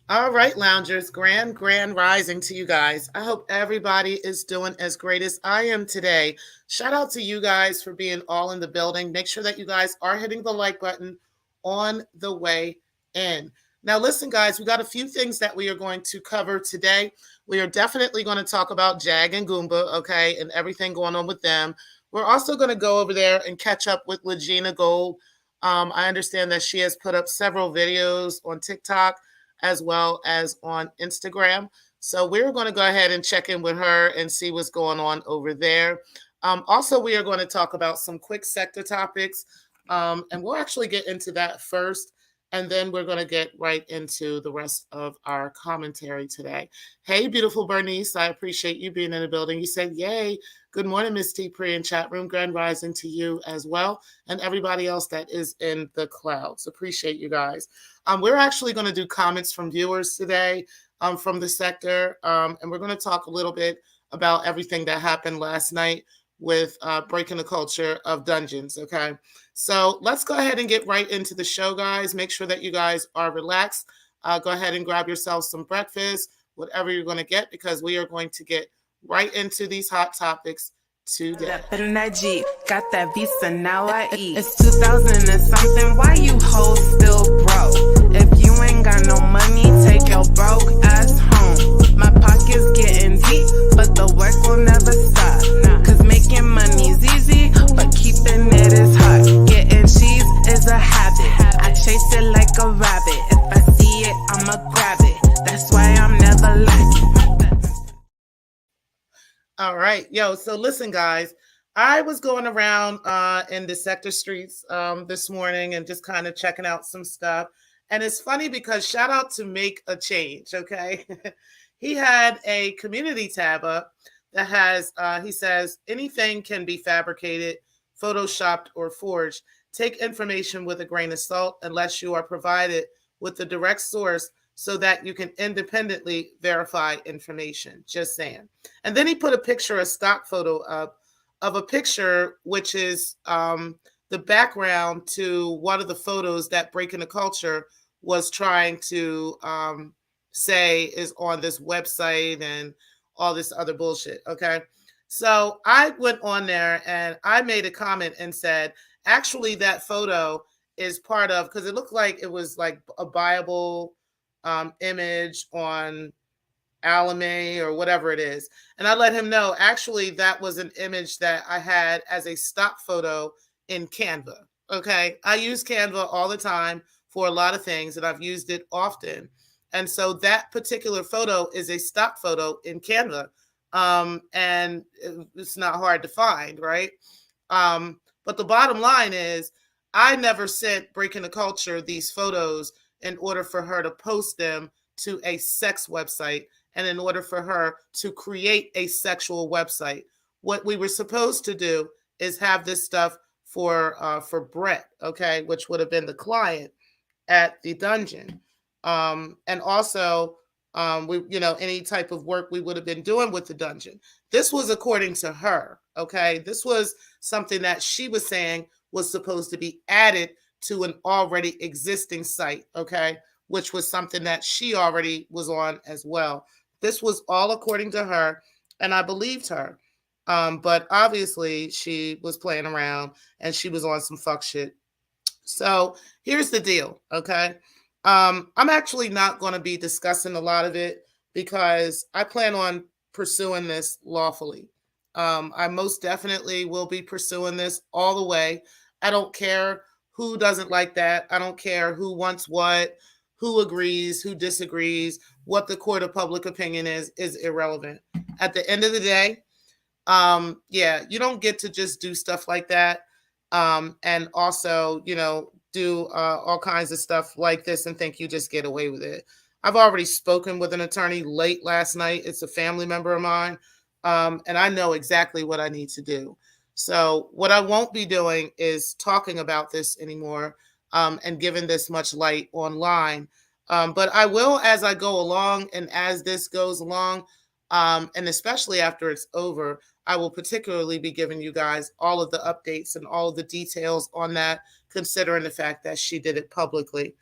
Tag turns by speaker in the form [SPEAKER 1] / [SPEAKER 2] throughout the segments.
[SPEAKER 1] All right, loungers, grand rising to you guys. I hope everybody is doing as great as I am today. Shout out to you guys for being all in the building. Make sure that you guys are hitting the like button on the way in. Now, listen, guys, we got a few things that we are going to cover today. We are definitely going to talk about Jag and Goomba, okay, and everything going on with them. We're also going to go over there and catch up with Lagena Gold. I understand that she has put up several videos on TikTok as well as on Instagram. So we're going to go ahead and check in with her and see what's going on over there. Also, we are going to talk about some quick sector topics, and we'll actually get into that first. And then we're going to get right into the rest of our commentary today. Hey, beautiful Bernice, I appreciate you being in the building. You said, yay. Good morning, Miss T. Pre in chat room. Grand rising to you as well, and everybody else that is in the clouds. Appreciate you guys. We're actually going to do comments from viewers today from the sector, and we're going to talk a little bit about everything that happened last night with breaking the culture of dungeons. Okay, so let's go ahead and get right into the show, guys. Make sure that you guys are relaxed. Go ahead and grab yourself some breakfast, whatever you're going to get, because we are going to get right into these hot topics today.
[SPEAKER 2] Put in that Jeep, got that visa, now I eat. It's 2000 and something, why you hoes still broke? If you ain't got no money, take your broke ass home. My pocket's getting deep, but the work will never stop. Cause making money's easy, but keeping it is hard. Getting cheese is a habit, I chase it like a rabbit. If I see it, I'ma grab it, that's why I'm never lacking.
[SPEAKER 1] All right. Yo, so listen, guys. I was going around in the sector streets this morning and just kind of checking out some stuff. And it's funny because shout out to Make a Change, okay? He had a community tab up that has, he says, anything can be fabricated, photoshopped, or forged. Take information with a grain of salt unless you are provided with the direct source so that you can independently verify information. Just saying. And then he put a picture, a stock photo up of a picture, which is the background to one of the photos that Breaking the Culture was trying to say is on this website and all this other bullshit. Okay. So I went on there and I made a comment and said, actually, that photo is part of, because it looked like it was like a buyable image on Alame or whatever it is. And I let him know, actually, that was an image that I had as a stock photo in Canva. Okay. I use Canva all the time for a lot of things, and I've used it often. And so that particular photo is a stock photo in Canva. And it's not hard to find, right? But the bottom line is, I never sent Breaking the Culture these photos in order for her to post them to a sex website and in order for her to create a sexual website. What we were supposed to do is have this stuff for Brett, okay, which would have been the client at the dungeon. And also we, you know, any type of work we would have been doing with the dungeon. This was according to her, okay? This was something that she was saying was supposed to be added to an already existing site, okay, which was something that she already was on as well. This was all according to her, and I believed her. But obviously, she was playing around and she was on some fuck shit. So here's the deal, okay? I'm actually not going to be discussing a lot of it because I plan on pursuing this lawfully. I most definitely will be pursuing this all the way. I don't care who doesn't like that. I don't care who wants what, who agrees, who disagrees, what the court of public opinion is irrelevant. At the end of the day, yeah, you don't get to just do stuff like that. And also, you know, do all kinds of stuff like this and think you just get away with it. I've already spoken with an attorney late last night. It's a family member of mine. And I know exactly what I need to do. So what I won't be doing is talking about this anymore and giving this much light online. But I will as I go along and as this goes along, and especially after it's over, I will particularly be giving you guys all of the updates and all of the details on that, considering the fact that she did it publicly.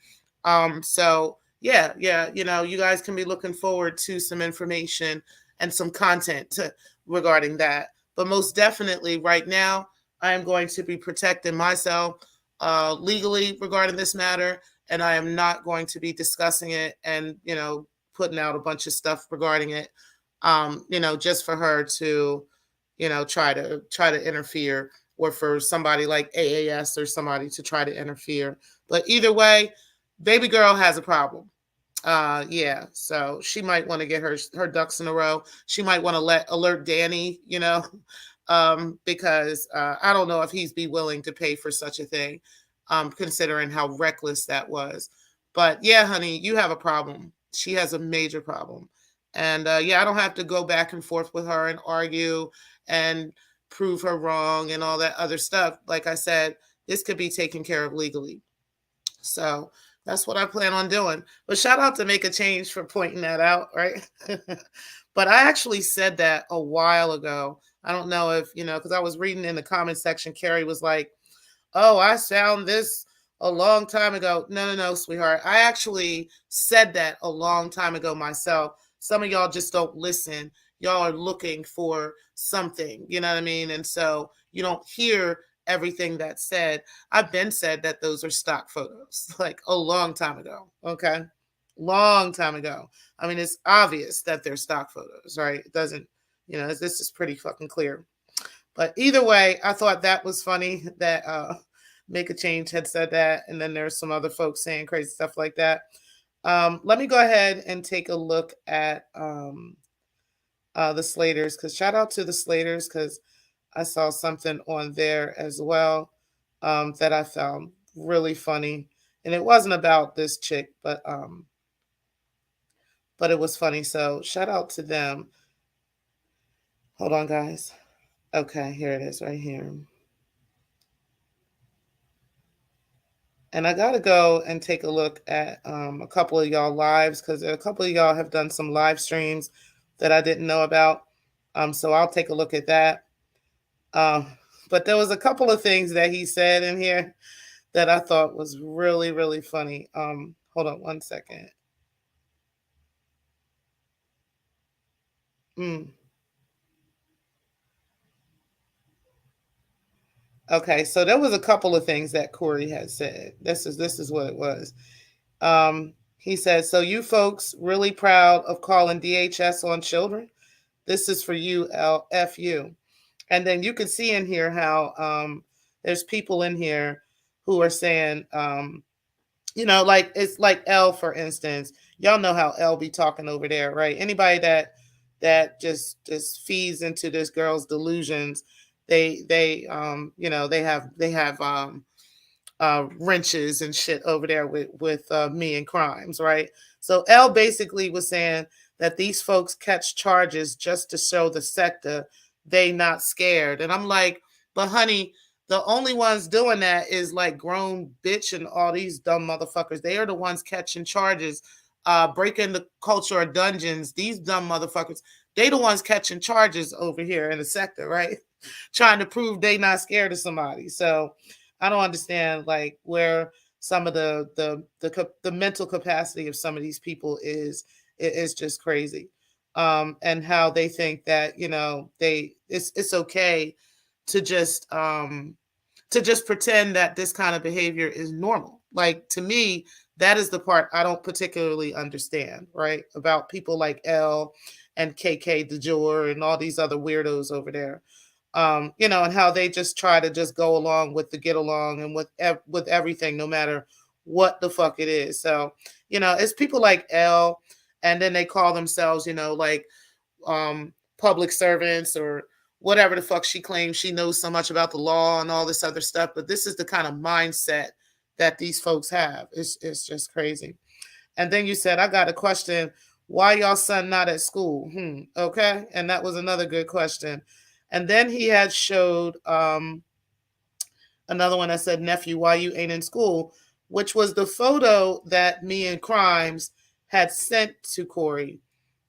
[SPEAKER 1] So yeah, you guys can be looking forward to some information and some content regarding that. But most definitely, right now, I am going to be protecting myself legally regarding this matter, and I am not going to be discussing it and putting out a bunch of stuff regarding it. Just for her to, try to interfere, or for somebody like AAS or somebody to try to interfere. But either way, baby girl has a problem. Yeah, so she might want to get her ducks in a row. She might want to let alert Danny, because I don't know if he's be willing to pay for such a thing, considering how reckless that was. But yeah, honey, you have a problem. She has a major problem, and yeah, I don't have to go back and forth with her and argue and prove her wrong and all that other stuff. Like I said, this could be taken care of legally. So that's what I plan on doing. But shout out to Make a Change for pointing that out, right? But I actually said that a while ago. I don't know if, because I was reading in the comment section, Carrie was like, oh, I found this a long time ago. No, no, no, sweetheart. I actually said that a long time ago myself. Some of y'all just don't listen. Y'all are looking for something, you know what I mean? And so you don't hear everything that's said. I've been said that those are stock photos, like a long time ago. Okay. Long time ago. I mean, it's obvious that they're stock photos, right? It doesn't, this is pretty fucking clear. But either way, I thought that was funny that Make a Change had said that. And then there's some other folks saying crazy stuff like that. Let me go ahead and take a look at the Slaters, because shout out to the Slaters, because I saw something on there as well that I found really funny. And it wasn't about this chick, but it was funny. So shout out to them. Hold on, guys. Okay, here it is right here. And I got to go and take a look at a couple of y'all lives, because a couple of y'all have done some live streams that I didn't know about. So I'll take a look at that. But there was a couple of things that he said in here that I thought was really, really funny. Hold on one second. Mm. Okay, so there was a couple of things that Corey had said. This is what it was. He said, "So you folks really proud of calling DHS on children? This is for you, LFU." And then you can see in here how there's people in here who are saying, like it's like L, for instance. Y'all know how L be talking over there, right? Anybody that just feeds into this girl's delusions, they have wrenches and shit over there with me and crimes, right? So L basically was saying that these folks catch charges just to show the sector they not scared. And I'm like, but honey, the only ones doing that is like grown bitch and all these dumb motherfuckers. They are the ones catching charges, breaking the culture of dungeons. These dumb motherfuckers, they the ones catching charges over here in the sector, right? Trying to prove they not scared of somebody. So I don't understand like where some of the mental capacity of some of these people is just crazy. And how they think that it's okay to just pretend that this kind of behavior is normal. Like, to me, that is the part I don't particularly understand, right? About people like L and KK DeJour and all these other weirdos over there. And how they just try to just go along with the get along and with everything, no matter what the fuck it is. So, it's people like L, and then they call themselves, like public servants or whatever the fuck she claims she knows so much about the law and all this other stuff. But this is the kind of mindset that these folks have. It's just crazy. And then you said, I got a question. Why y'all son not at school? Okay. And that was another good question. And then he had showed another one that said, nephew, why you ain't in school? Which was the photo that me and Crimes had sent to Corey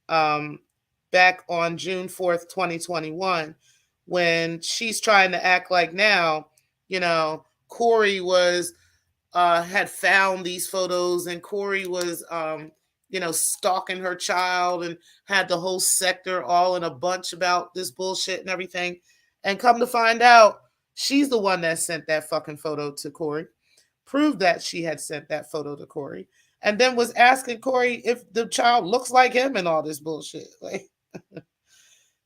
[SPEAKER 1] back on June 4th, 2021, when she's trying to act like now, Corey was had found these photos, and Corey was, stalking her child and had the whole sector all in a bunch about this bullshit and everything. And come to find out, she's the one that sent that fucking photo to Corey, proved that she had sent that photo to Corey, and then was asking Corey if the child looks like him and all this bullshit. Like,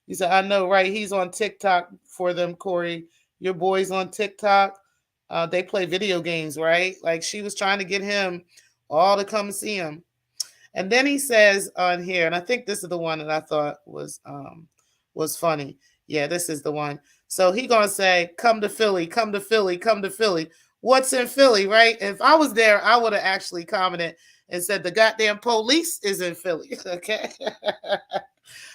[SPEAKER 1] he said, I know, right? He's on TikTok for them, Corey. Your boy's on TikTok. They play video games, right? Like, she was trying to get him all to come see him. And then he says on here, and I think this is the one that I thought was funny. Yeah, this is the one. So he gonna say, "Come to Philly, come to Philly, come to Philly." What's in Philly, right? If I was there, I would have actually commented and said the goddamn police is in Philly. Okay,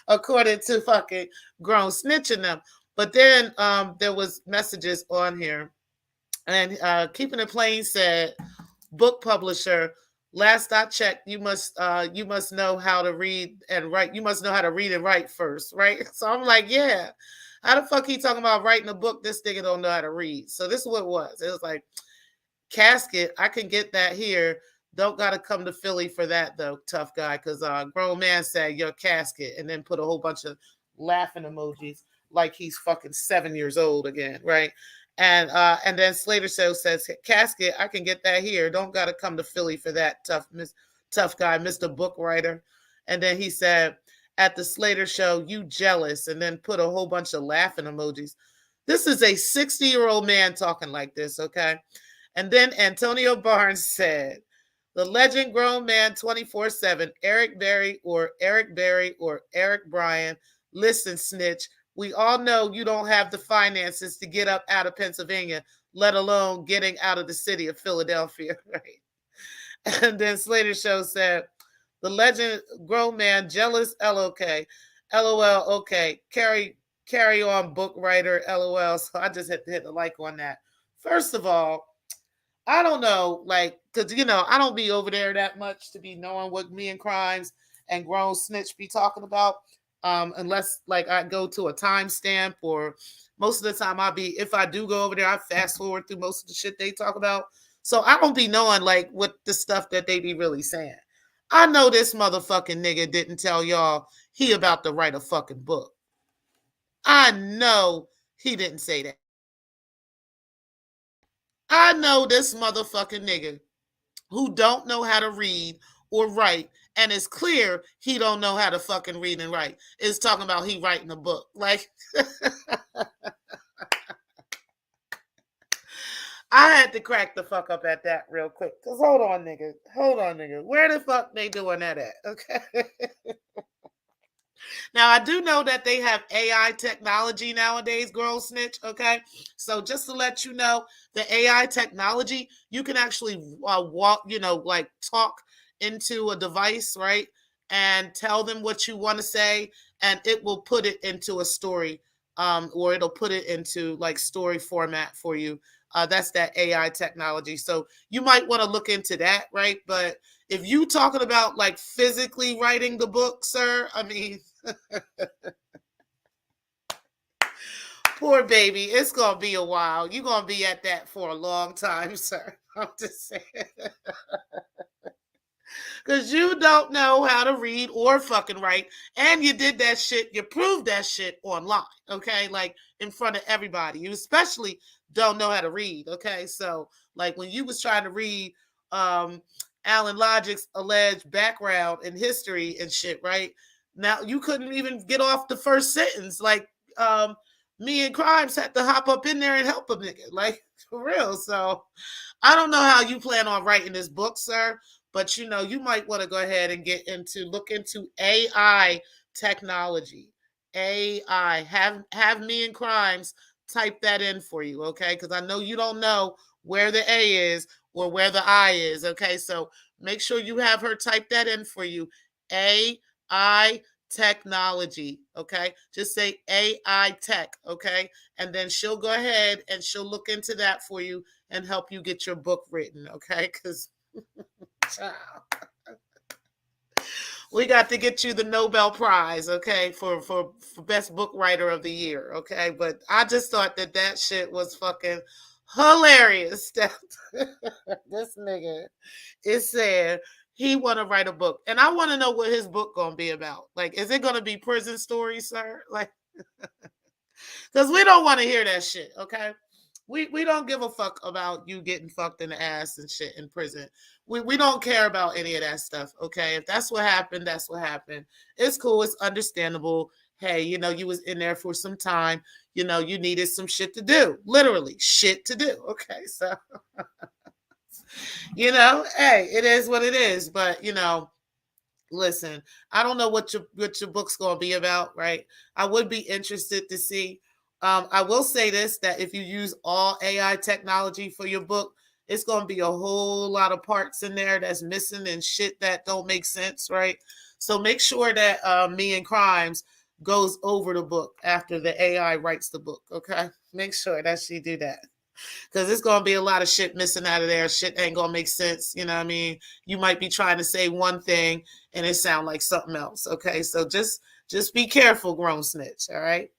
[SPEAKER 1] according to fucking grown snitching them. But then there was messages on here, and Keeping It Plain said, book publisher, last I checked, you must know how to read and write. You must know how to read and write first, right? So I'm like, yeah. How the fuck he talking about writing a book? This nigga don't know how to read. So this is what it was. It was like, casket, I can get that here. Don't gotta come to Philly for that though, tough guy. Cause grown man said your casket, and then put a whole bunch of laughing emojis like he's fucking 7 years old again, right? And then Slater Show says, casket, I can get that here. Don't gotta come to Philly for that, tough guy, Mr. Book Writer. And then he said, at the Slater Show, you jealous, and then put a whole bunch of laughing emojis. This is a 60-year-old man talking like this, okay? And then Antonio Barnes said, the legend grown man 24/7, Eric Berry or Eric Bryan. Listen, snitch, we all know you don't have the finances to get up out of Pennsylvania, let alone getting out of the city of Philadelphia, right? And then Slater Show said, the legend grown man jealous, LOL, okay, carry on, book writer, LOL. So I just hit the like on that. First of all, I don't know, like, because, I don't be over there that much to be knowing what Me and Crimes and Grown Snitch be talking about, unless, like, I go to a timestamp, or most of the time if I do go over there, I fast forward through most of the shit they talk about. So I don't be knowing, like, what the stuff that they be really saying. I know this motherfucking nigga didn't tell y'all he about to write a fucking book. I know he didn't say that. I know this motherfucking nigga who don't know how to read or write, and it's clear he don't know how to fucking read and write, is talking about he writing a book. Like, I had to crack the fuck up at that real quick. Because hold on, nigga. Where the fuck they doing that at? Okay. Now, I do know that they have AI technology nowadays, Girl Snitch, okay? So just to let you know, the AI technology, you can actually talk into a device, right? And tell them what you want to say, and it will put it into a story, or it'll put it into, like, story format for you. That's that AI technology. So you might want to look into that, right? But if you talking about, like, physically writing the book, sir, I mean... Poor baby, it's gonna be a while. You're gonna be at that for a long time, sir. I'm just saying. Because you don't know how to read or fucking write, and you did that shit, you proved that shit online, okay? Like, in front of everybody. You especially don't know how to read, okay? So, like, when you was trying to read Alan Logic's alleged background and history and shit, right? Now, you couldn't even get off the first sentence. Like, Me and Crimes had to hop up in there and help a nigga. Like, for real. So, I don't know how you plan on writing this book, sir. But, you might want to go ahead and look into AI technology. AI. Have Me and Crimes type that in for you, okay? Because I know you don't know where the A is or where the I is, okay? So, make sure you have her type that in for you. AI technology, okay? Just say AI tech, okay? And then she'll go ahead and she'll look into that for you and help you get your book written, okay? Because we got to get you the Nobel Prize, okay, for best book writer of the year, okay? But I just thought that shit was fucking hilarious that this nigga is saying he want to write a book, and I want to know what his book gonna be about. Like, is it gonna be prison stories, sir? Like, because we don't want to hear that shit. Okay, we don't give a fuck about you getting fucked in the ass and shit in prison. We don't care about any of that stuff. Okay, if that's what happened, that's what happened. It's cool. It's understandable. Hey, you was in there for some time. You needed some shit to do. Literally, shit to do. Okay, so hey, it is what it is. But listen, I don't know what your book's gonna be about, right? I would be interested to see. I will say this: that if you use all AI technology for your book, it's gonna be a whole lot of parts in there that's missing and shit that don't make sense, right? So make sure that Me and Crimes goes over the book after the AI writes the book. Okay, make sure that she do that because it's gonna be a lot of shit missing out of there. Shit ain't gonna make sense. You know what I mean? You might be trying to say one thing and it sound like something else. Okay, so just be careful, grown snitch. All right,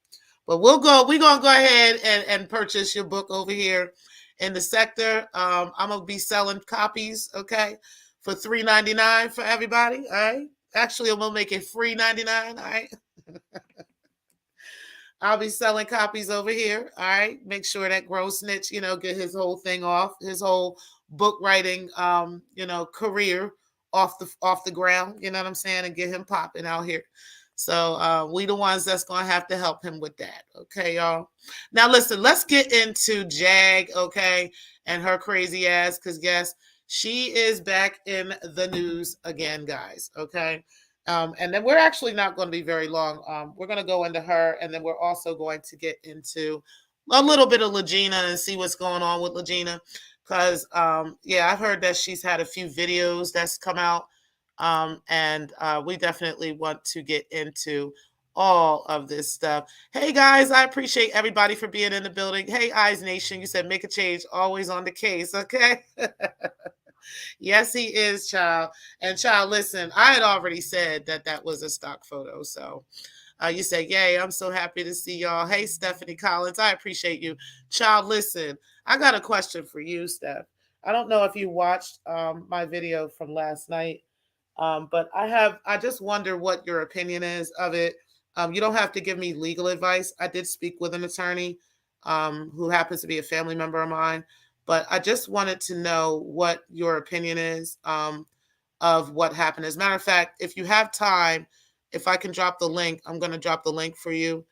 [SPEAKER 1] but We're gonna go ahead and purchase your book over here in the Secktah. I'm gonna be selling copies. Okay, for $3.99 for everybody. All right. Actually, I'm gonna make it free 99. All right. I'll be selling copies over here. All right. Make sure that Grow Snitch, get his whole thing off, his whole book writing career off the ground, you know what I'm saying, and get him popping out here. So we the ones that's gonna have to help him with that. Okay, y'all. Now listen, let's get into Jag, okay, and her crazy ass, because yes, she is back in the news again, guys. Okay. And then we're actually not going to be very long. We're going to go into her, and then we're also going to get into a little bit of Lagena and see what's going on with Lagena. Because, yeah, I've heard that she's had a few videos that's come out, and we definitely want to get into all of this stuff. Hey, guys, I appreciate everybody for being in the building. Hey, Eyes Nation, you said make a change, always on the case, okay? Yes, he is, child. And child, listen, I had already said that was a stock photo. So you say, yay, I'm so happy to see y'all. Hey, Stephanie Collins, I appreciate you. Child, listen, I got a question for you, Steph. I don't know if you watched my video from last night, but I just wonder what your opinion is of it. You don't have to give me legal advice. I did speak with an attorney who happens to be a family member of mine. But I just wanted to know what your opinion is of what happened. As a matter of fact, if you have time, if I can drop the link, I'm going to drop the link for you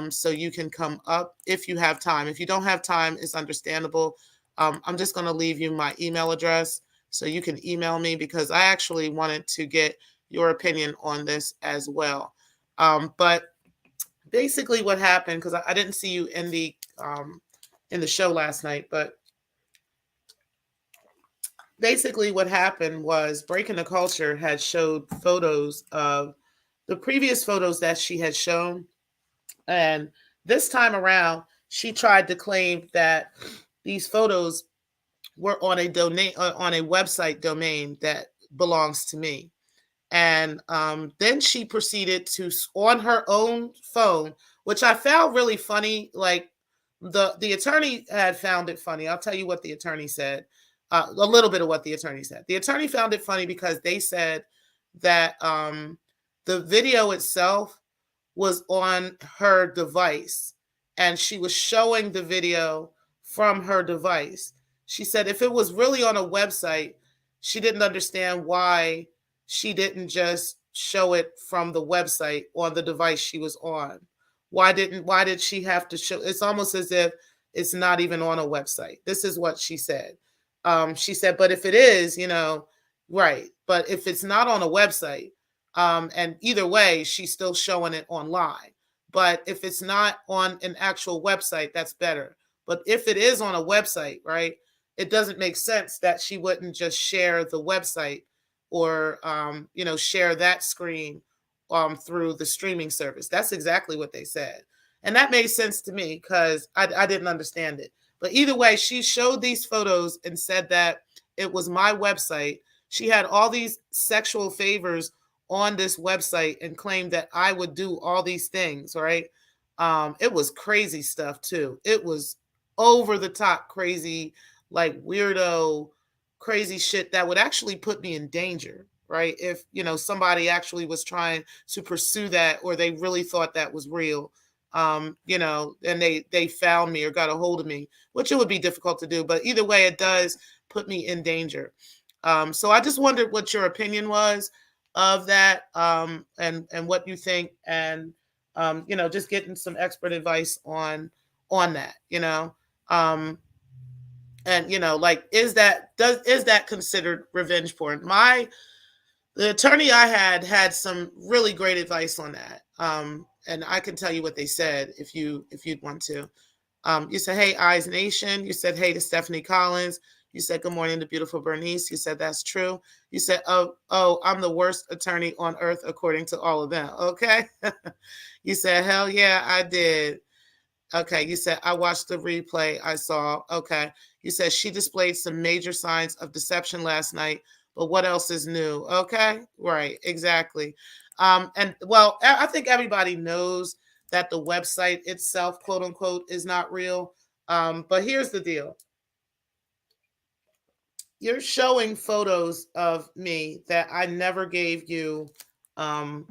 [SPEAKER 1] so you can come up if you have time. If you don't have time, it's understandable. I'm just going to leave you my email address so you can email me because I actually wanted to get your opinion on this as well. But basically what happened, because I didn't see you in the show last night, but basically what happened was Breaking the Culture had showed photos of the previous photos that she had shown. And this time around, she tried to claim that these photos were on a website domain that belongs to me. And then she proceeded to, on her own phone, which I found really funny. Like the attorney had found it funny. I'll tell you what the attorney said. A little bit of what the attorney said. The attorney found it funny because they said that the video itself was on her device and she was showing the video from her device. She said if it was really on a website, she didn't understand why she didn't just show it from the website on the device she was on. Why did she have to show? It's almost as if it's not even on a website. This is what she said. She said, but if it is, right. But if it's not on a website, and either way, she's still showing it online. But if it's not on an actual website, that's better. But if it is on a website, right, it doesn't make sense that she wouldn't just share the website or, share that screen through the streaming service. That's exactly what they said. And that made sense to me because I didn't understand it. But either way, she showed these photos and said that it was my website. She had all these sexual favors on this website and claimed that I would do all these things, right? It was crazy stuff too. It was over the top crazy, like weirdo, crazy shit that would actually put me in danger, right? If, somebody actually was trying to pursue that, or they really thought that was real, and they found me or got a hold of me, which it would be difficult to do. But either way, it does put me in danger. So I just wondered what your opinion was of that, and what you think, and just getting some expert advice on that, um, and like, is that considered revenge porn? The attorney I had some really great advice on that, and I can tell you what they said if you'd want to. You said, "Hey, Eyes Nation." You said, "Hey" to Stephanie Collins. You said, "Good morning" to beautiful Bernice. You said, "That's true." You said, "Oh, I'm the worst attorney on earth according to all of them." Okay. You said, "Hell yeah, I did." Okay, you said, "I watched the replay. I saw." Okay. You said, "She displayed some major signs of deception last night, but what else is new?" Okay, right, exactly. And well, I think everybody knows that the website itself, quote unquote, is not real. But here's the deal: you're showing photos of me that I never gave you um,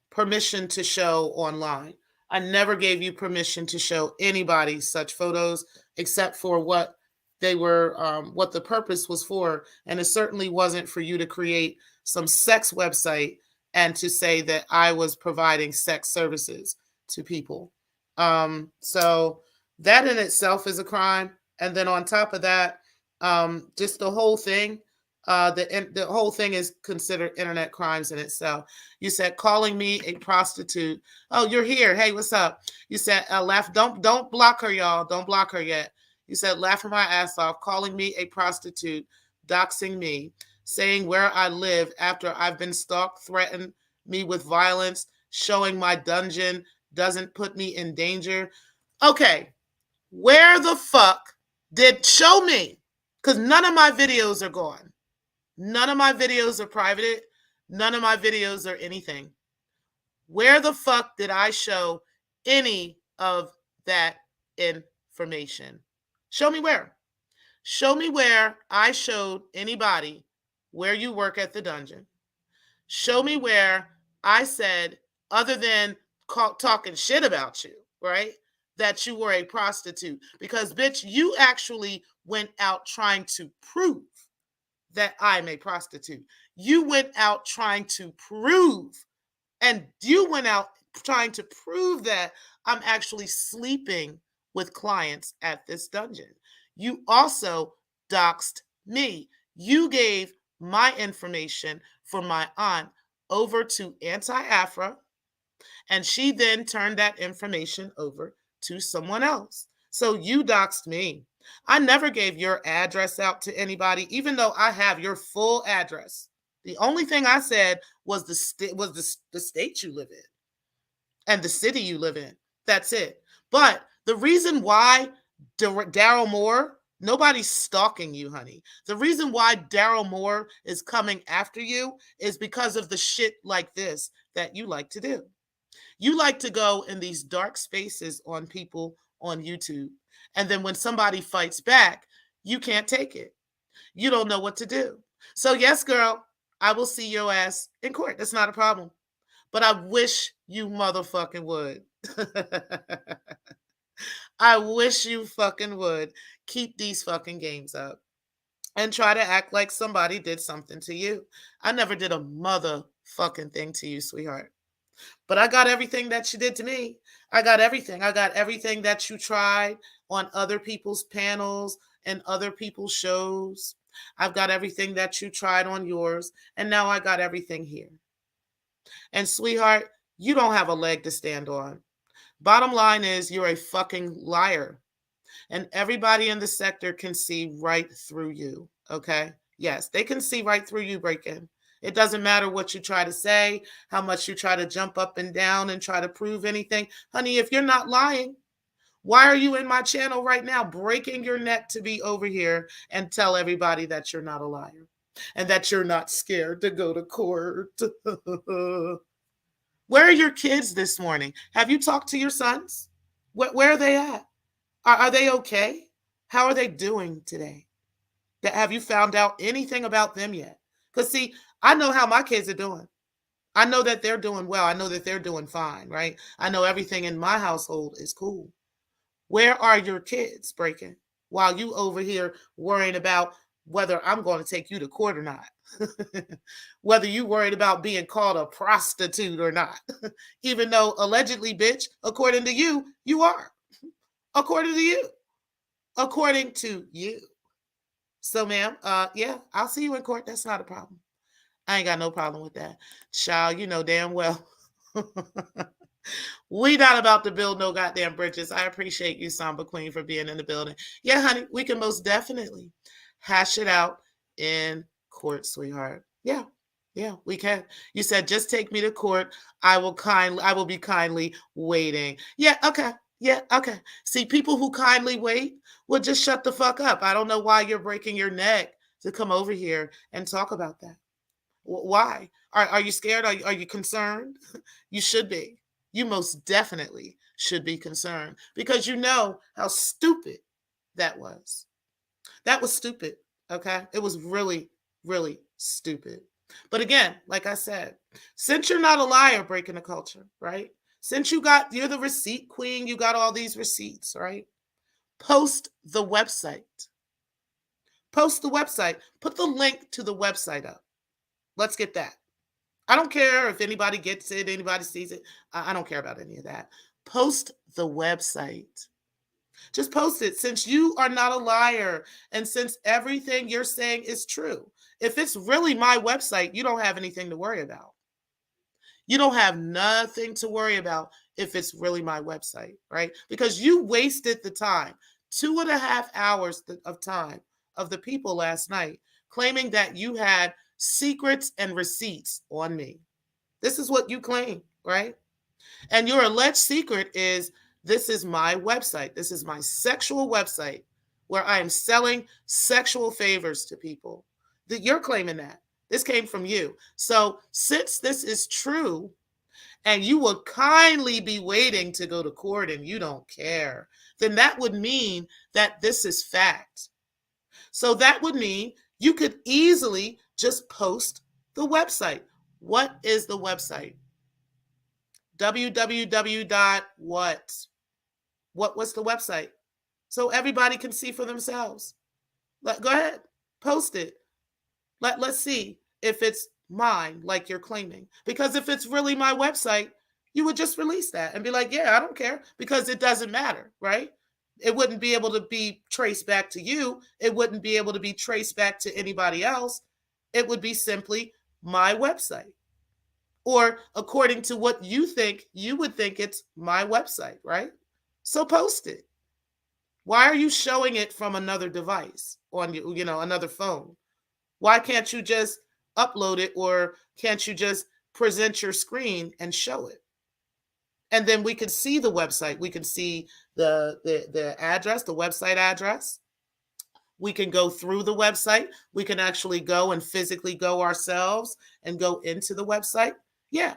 [SPEAKER 1] permission to show online. I never gave you permission to show anybody such photos except for what the purpose was for. And it certainly wasn't for you to create some sex website and to say that I was providing sex services to people. So that in itself is a crime. And then on top of that, just the whole thing, the whole thing is considered internet crimes in itself. You said calling me a prostitute. Oh, you're here. Hey, what's up? You said laugh. Don't block her, y'all. Don't block her yet. You said laughing my ass off, calling me a prostitute, doxing me, saying where I live after I've been stalked, threatened me with violence, showing my dungeon doesn't put me in danger. Okay, where the fuck did show me? Because none of my videos are gone. None of my videos are private. None of my videos are anything. Where the fuck did I show any of that information? Show me where. Show me where I showed anybody where you work at the dungeon. Show me where I said, other than talking shit about you, right, that you were a prostitute. Because, bitch, you actually went out trying to prove that I'm a prostitute. You went out trying to prove, and you went out trying to prove that I'm actually sleeping with clients at this dungeon. You also doxed me. You gave my information for my aunt over to Anti-Afra, and she then turned that information over to someone else. So you doxed me. I never gave your address out to anybody, even though I have your full address. The only thing I said was the state you live in and the city you live in. That's it. But the reason why Daryl Moore, nobody's stalking you, honey. The reason why Daryl Moore is coming after you is because of the shit like this that you like to do. You like to go in these dark spaces on people on YouTube. And then when somebody fights back, you can't take it. You don't know what to do. So, yes, girl, I will see your ass in court. That's not a problem. But I wish you motherfucking would. I wish you fucking would keep these fucking games up and try to act like somebody did something to you. I never did a motherfucking thing to you, sweetheart. But I got everything that you did to me. I got everything. I got everything that you tried on other people's panels and other people's shows. I've got everything that you tried on yours. And now I got everything here. And sweetheart, you don't have a leg to stand on. Bottom line is, you're a fucking liar. And everybody in the sector can see right through you. Okay? Yes, they can see right through you, Breakin'. It doesn't matter what you try to say, how much you try to jump up and down and try to prove anything. Honey, if you're not lying, why are you in my channel right now breaking your neck to be over here and tell everybody that you're not a liar and that you're not scared to go to court? Where are your kids this morning? Have you talked to your sons? Where are they at? Are they okay? How are they doing today? That have you found out anything about them yet? Because see, I know how my kids are doing. I know that they're doing well. I know that they're doing fine, right? I know everything in my household is cool. Where are your kids breaking while you over here worrying about whether I'm going to take you to court or not? Whether you worried about being called a prostitute or not. Even though allegedly, bitch, according to you, you are. According to you. According to you. So, ma'am, yeah, I'll see you in court. That's not a problem. I ain't got no problem with that. Child, you know damn well. We not about to build no goddamn bridges. I appreciate you, Samba Queen, for being in the building. Yeah, honey, we can most definitely hash it out in court, sweetheart. Yeah, yeah, we can. You said just take me to court. I will be kindly waiting. Yeah, okay. Yeah, okay. See, people who kindly wait will just shut the fuck up. I don't know why you're breaking your neck to come over here and talk about that. Why? Are you scared? Are you concerned? You should be. You most definitely should be concerned because you know how stupid that was. That was stupid. Okay. It was really, really stupid. But again, like I said, since you're not a liar breaking the culture, right? Since you're the receipt queen, you got all these receipts, right? Post the website. Post the website. Put the link to the website up. Let's get that. I don't care if anybody gets it, anybody sees it. I don't care about any of that. Post the website. Just post it since you are not a liar and since everything you're saying is true. If it's really my website, you don't have anything to worry about. You don't have nothing to worry about if it's really my website, right? Because you wasted the time, 2.5 hours of time of the people last night claiming that you had secrets and receipts on me. This is what you claim, right? And your alleged secret is this is my website. This is my sexual website where I am selling sexual favors to people. That you're claiming that. This came from you. So, since this is true, and you will kindly be waiting to go to court and you don't care, then that would mean that this is fact. So that would mean you could easily just post the website. What is the website? www. What? What's the website? So everybody can see for themselves. Go ahead, post it. Let's see if it's mine, like you're claiming. Because if it's really my website, you would just release that and be like, yeah, I don't care because it doesn't matter, right? It wouldn't be able to be traced back to you. It wouldn't be able to be traced back to anybody else. It would be simply my website. Or according to what you think, you would think it's my website, right? So post it. Why are you showing it from another device on another phone? Why can't you just upload it or can't you just present your screen and show it? And then we can see the website. We can see the address, the website address. We can go through the website. We can actually go and physically go ourselves and go into the website. Yeah,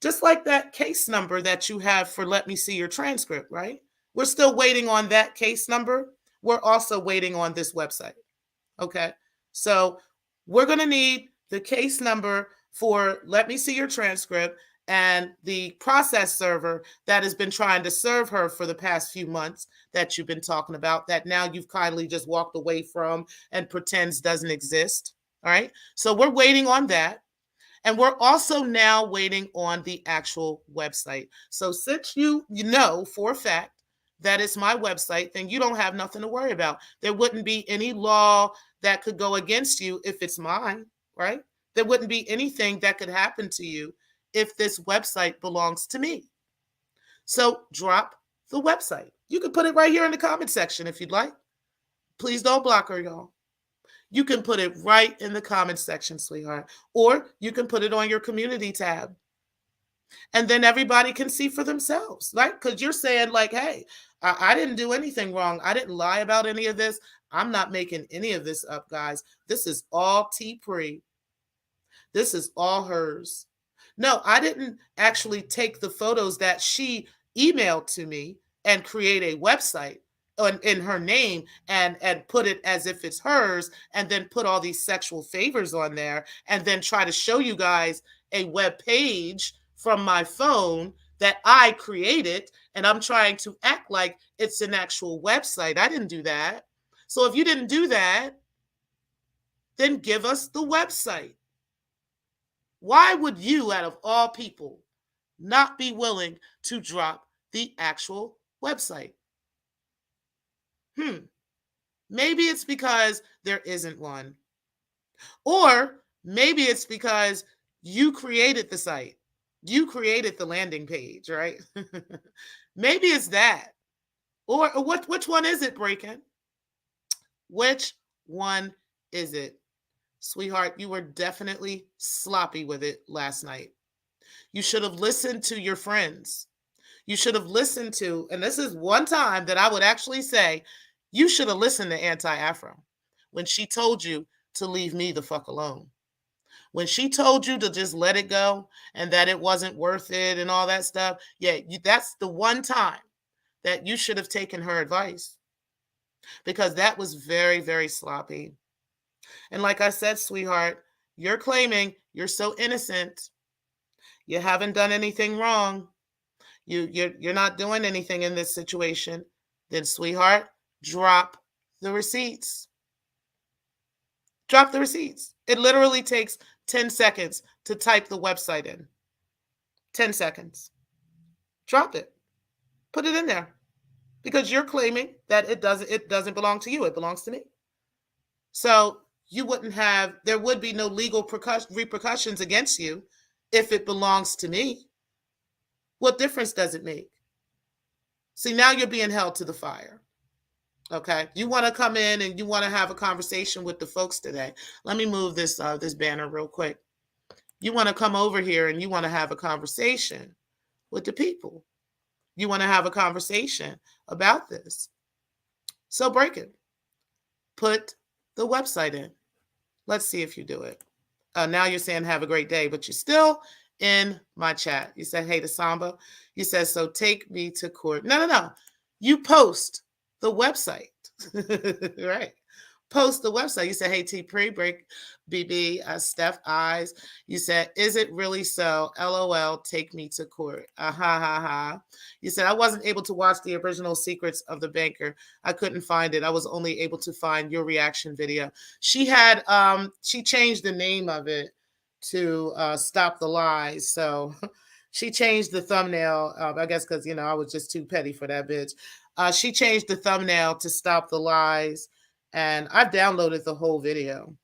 [SPEAKER 1] just like that case number that you have for Let Me See Your Transcript, right? We're still waiting on that case number. We're also waiting on this website. Okay, so we're going to need the case number for Let Me See Your Transcript and the process server that has been trying to serve her for the past few months that you've been talking about, that now you've kindly just walked away from and pretends doesn't exist. All right, so we're waiting on that. And we're also now waiting on the actual website. So since you know for a fact that it's my website, then you don't have nothing to worry about. There wouldn't be any law that could go against you if it's mine, right? There wouldn't be anything that could happen to you if this website belongs to me. So drop the website. You can put it right here in the comment section if you'd like. Please don't block her, y'all. You can put it right in the comment section, sweetheart. Or you can put it on your community tab. And then everybody can see for themselves, right? Because you're saying like, hey, I didn't do anything wrong. I didn't lie about any of this. I'm not making any of this up, guys. This is all T-Pre. This is all hers. No, I didn't actually take the photos that she emailed to me and create a website in her name and put it as if it's hers, and then put all these sexual favors on there, and then try to show you guys a web page from my phone that I created, and I'm trying to act like it's an actual website. I didn't do that. So if you didn't do that, then give us the website. Why would you, out of all people, not be willing to drop the actual website? Maybe it's because there isn't one. Or maybe it's because you created the site. You created the landing page, right? Maybe it's that. Or which one is it, Breaking? Which one is it? Sweetheart, you were definitely sloppy with it last night. You should have listened to your friends. You should have listened to, and this is one time that I would actually say, you should have listened to Anti-Afro when she told you to leave me the fuck alone. When she told you to just let it go and that it wasn't worth it and all that stuff, yeah, that's the one time that you should have taken her advice, because that was very, very sloppy. And like I said, sweetheart, you're claiming you're so innocent. You haven't done anything wrong. You're not doing anything in this situation. Then, sweetheart, drop the receipts. Drop the receipts. It literally takes 10 seconds to type the website in. 10 seconds. Drop it. Put it in there. Because you're claiming that it doesn't belong to you. It belongs to me. So there would be no legal repercussions against you if it belongs to me. What difference does it make? See, now you're being held to the fire. Okay, you want to come in and you want to have a conversation with the folks today. Let me move this banner real quick. You want to come over here and you want to have a conversation with the people. You want to have a conversation about this. So break it. Put the website in. Let's see if you do it. Now you're saying have a great day, but you're still in my chat. You said, hey to Samba. You said, so take me to court. No. You post the website. Right. Post the website. You said, hey, T break BB, Steph Eyes. You said, is it really so? LOL, take me to court. You said, I wasn't able to watch the original Secrets of the Banker. I couldn't find it. I was only able to find your reaction video. She had, she changed the name of it to Stop the Lies. So she changed the thumbnail, I guess because, I was just too petty for that bitch. She changed the thumbnail to Stop the Lies. And I've downloaded the whole video.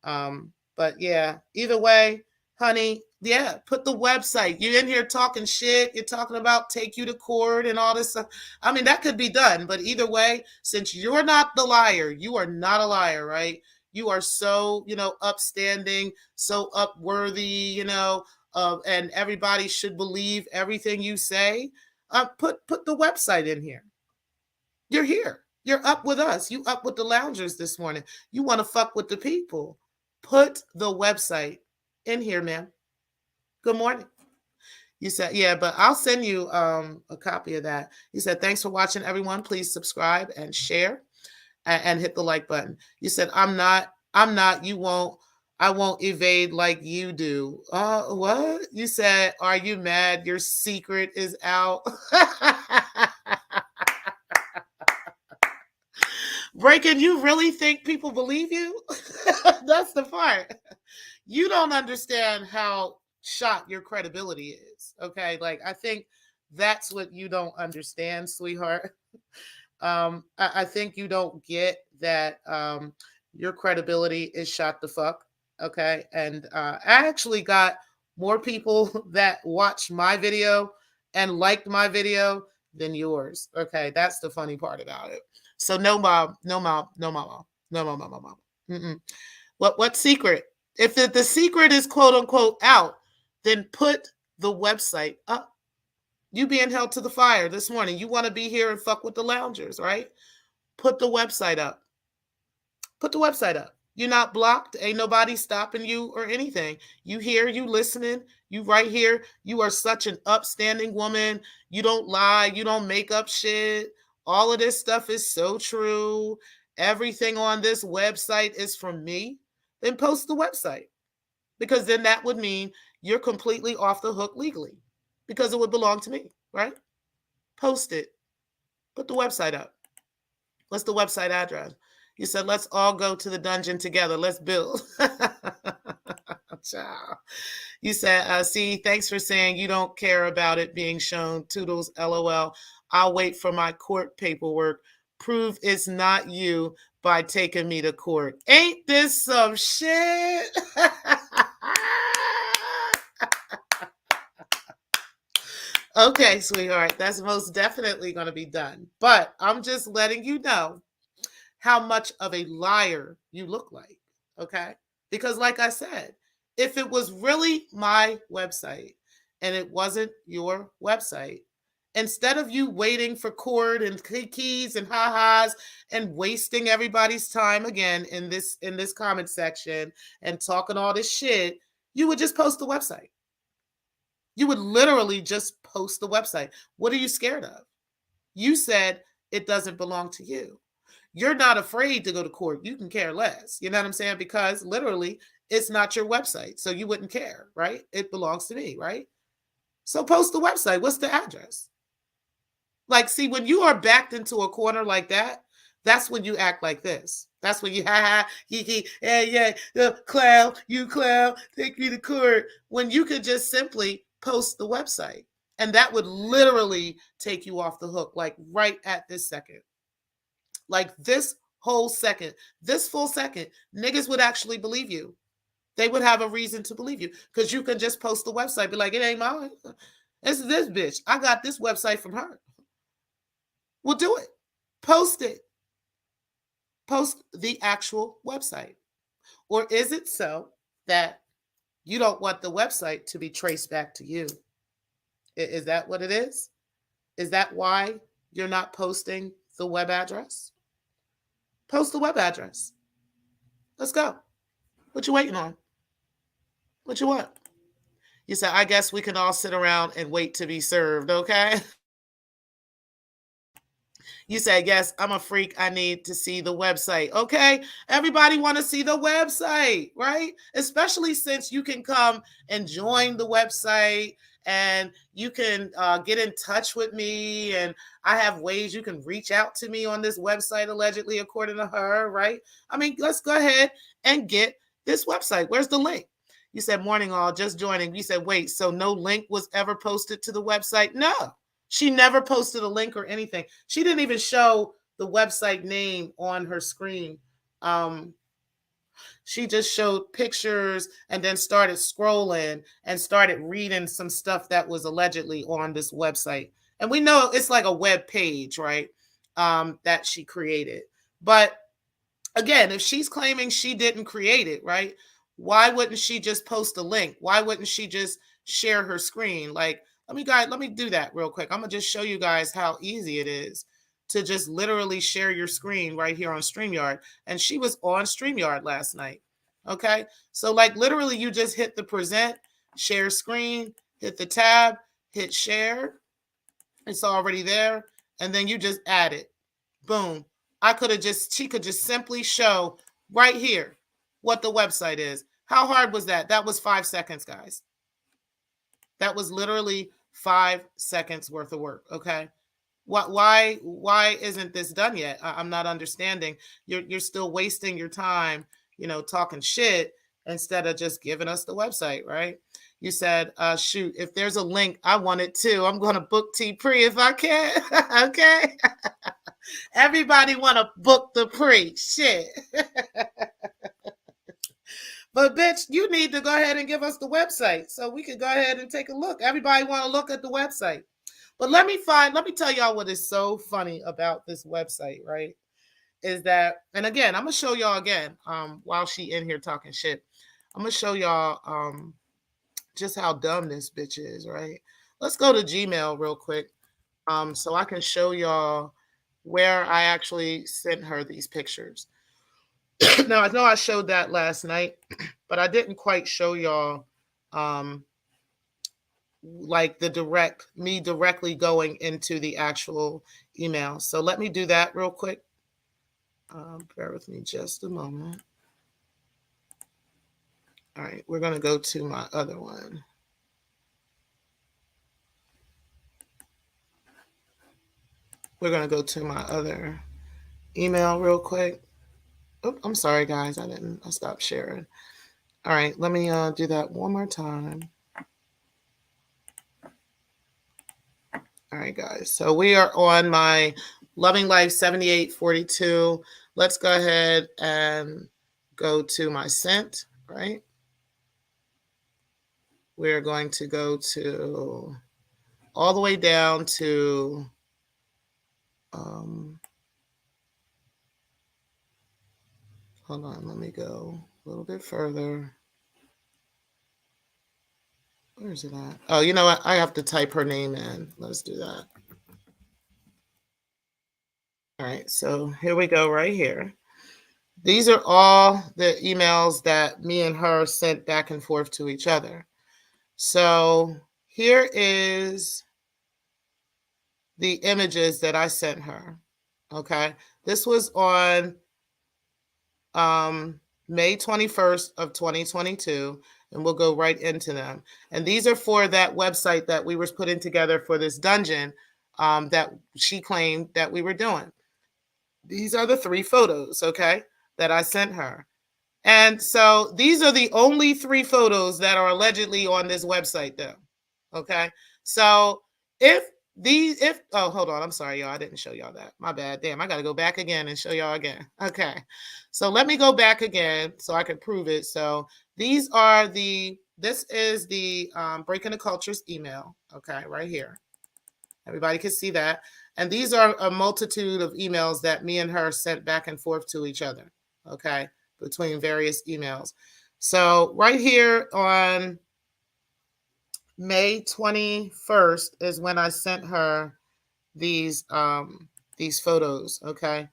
[SPEAKER 1] But yeah, either way, honey, yeah, put the website. You're in here talking shit. You're talking about take you to court and all this stuff. I mean, that could be done. But either way, since you're not the liar, you are not a liar, right? You are so, upstanding, so upworthy, and everybody should believe everything you say. Put the website in here. You're here. You're up with us. You up with the loungers this morning. You want to fuck with the people. Put the website in here, ma'am. Good morning. You said, yeah, but I'll send you a copy of that. You said, thanks for watching, everyone. Please subscribe and share and hit the like button. You said, I'm not, I won't evade like you do. What? You said, are you mad? Your secret is out. Breaking, you really think people believe you? That's the part. You don't understand how shot your credibility is. Okay, like I think that's what you don't understand, sweetheart. I think you don't get that your credibility is shot the fuck. Okay, and I actually got more people that watched my video and liked my video than yours. Okay, that's the funny part about it. So no mom. What secret? If the secret is quote unquote out, then put the website up. You being held to the fire this morning. You want to be here and fuck with the loungers, right? Put the website up. Put the website up. You're not blocked. Ain't nobody stopping you or anything. You here, you listening, you right here. You are such an upstanding woman. You don't lie. You don't make up shit. all of this stuff is so true, everything on this website is from me, then post the website. Because then that would mean you're completely off the hook legally because it would belong to me, right? Post it. Put the website up. What's the website address? You said, let's all go to the dungeon together. Let's build. Ciao. You said, see, thanks for saying you don't care about it being shown. Toodles, LOL. I'll wait for my court paperwork. Prove it's not you by taking me to court. Ain't this some shit? Okay, sweetheart, that's most definitely going to be done. But I'm just letting you know how much of a liar you look like. Okay? Because, like I said, if it was really my website and it wasn't your website, instead of you waiting for court and keys and ha-has and wasting everybody's time again in this comment section and talking all this shit, you would just post the website. You would literally just post the website. What are you scared of? You said it doesn't belong to you. You're not afraid to go to court. You can care less. You know what I'm saying? Because literally, it's not your website. So you wouldn't care, right? It belongs to me, right? So post the website. What's the address? Like, see, when you are backed into a corner like that, that's when you act like this. That's when you ha ha, he, yeah, clown, you clown, take me to court. When you could just simply post the website. And that would literally take you off the hook, like right at this second. Like this whole second, this full second, niggas would actually believe you. They would have a reason to believe you because you can just post the website, be like, it ain't mine. This is this bitch. I got this website from her. We'll do it. Post it. Post the actual website. Or is it so that you don't want the website to be traced back to you? Is that what it is? Is that why you're not posting the web address? Post the web address. Let's go. What you waiting on? What you want? You said, I guess we can all sit around and wait to be served, okay? You said, yes, I'm a freak. I need to see the website. Okay. Everybody want to see the website, right? Especially since you can come and join the website and you can get in touch with me. And I have ways you can reach out to me on this website, allegedly, according to her, right? I mean, let's go ahead and get this website. Where's the link? You said, morning all, just joining. You said, wait, so no link was ever posted to the website? No. She never posted a link or anything. She didn't even show the website name on her screen. She just showed pictures and then started scrolling and started reading some stuff that was allegedly on this website. And we know it's like a web page, right? That she created. But again, if she's claiming she didn't create it, right? Why wouldn't she just post a link? Why wouldn't she just share her screen? Like, let me do that real quick. I'm going to just show you guys how easy it is to just literally share your screen right here on StreamYard. And she was on StreamYard last night. Okay. So like literally you just hit the present, share screen, hit the tab, hit share. It's already there. And then you just add it. Boom. She could just simply show right here what the website is. How hard was that? That was 5 seconds, guys. That was literally 5 seconds worth of work. Okay. Why isn't this done yet? I'm not understanding. You're still wasting your time, talking shit instead of just giving us the website, right? You said, shoot, if there's a link, I want it too. I'm going to book T Pre if I can. Okay. Everybody want to book the pre. Shit. But bitch, you need to go ahead and give us the website so we can go ahead and take a look. Everybody want to look at the website. But let me tell y'all what is so funny about this website, right? Is that, and again, I'm going to show y'all again, while she in here talking shit. I'm going to show y'all just how dumb this bitch is, right? Let's go to Gmail real quick so I can show y'all where I actually sent her these pictures. Now, I know I showed that last night, but I didn't quite show y'all like me directly going into the actual email. So let me do that real quick. Bear with me just a moment. All right, we're going to go to my other one. We're going to go to my other email real quick. Oh, I'm sorry, guys. I stopped sharing. All right, let me do that one more time. All right, guys. So we are on my Loving Life 7842. Let's go ahead and go to my sent, right? We're going to go to all the way down to hold on, let me go a little bit further. Where is it at? Oh, you know what? I have to type her name in. Let's do that. All right, so here we go right here. These are all the emails that me and her sent back and forth to each other. So here is the images that I sent her. Okay, this was on May 21st of 2022, and we'll go right into them. And these are for that website that we were putting together for this dungeon that she claimed that we were doing. These are the 3 photos, okay, that I sent her. And so these are the only 3 photos that are allegedly on this website, though. Okay. So if hold on, I'm sorry, y'all. I didn't show y'all that. My bad. Damn, I got to go back again and show y'all again. Okay. So let me go back again so I can prove it. So this is the Breaking the Cultures email. Okay. Right here. Everybody can see that. And these are a multitude of emails that me and her sent back and forth to each other. Okay. Between various emails. So right here on May 21st is when I sent her these photos, okay?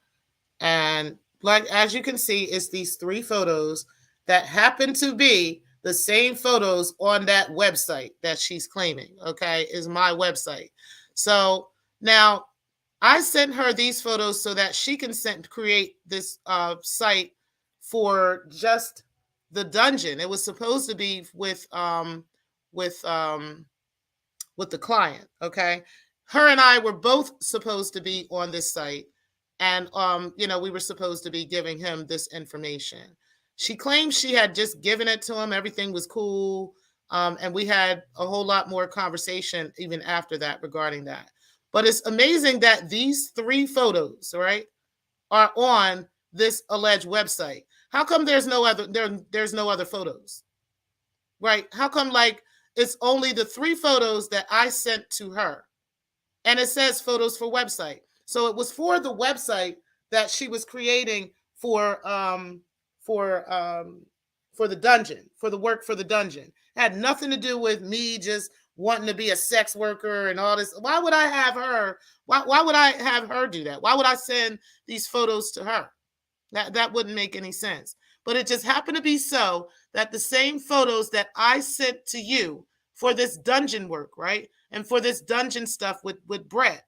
[SPEAKER 1] And like as you can see, it's these 3 photos that happen to be the same photos on that website that she's claiming, okay? Is my website. So now I sent her these photos so that she can create this site for just the dungeon. It was supposed to be with the client, okay? Her and I were both supposed to be on this site, and we were supposed to be giving him this information. She claims she had just given it to him, everything was cool, and we had a whole lot more conversation even after that regarding that. But it's amazing that these 3 photos, right, are on this alleged website. How come there's no other photos? Right? How come like it's only the 3 photos that I sent to her? And it says photos for website. So it was for the website that she was creating for the dungeon, for the work for the dungeon. It had nothing to do with me just wanting to be a sex worker and all this. Why would I have her? Why would I have her do that? Why would I send these photos to her? That wouldn't make any sense. But it just happened to be so that the same photos that I sent to you for this dungeon work, right? And for this dungeon stuff with Brett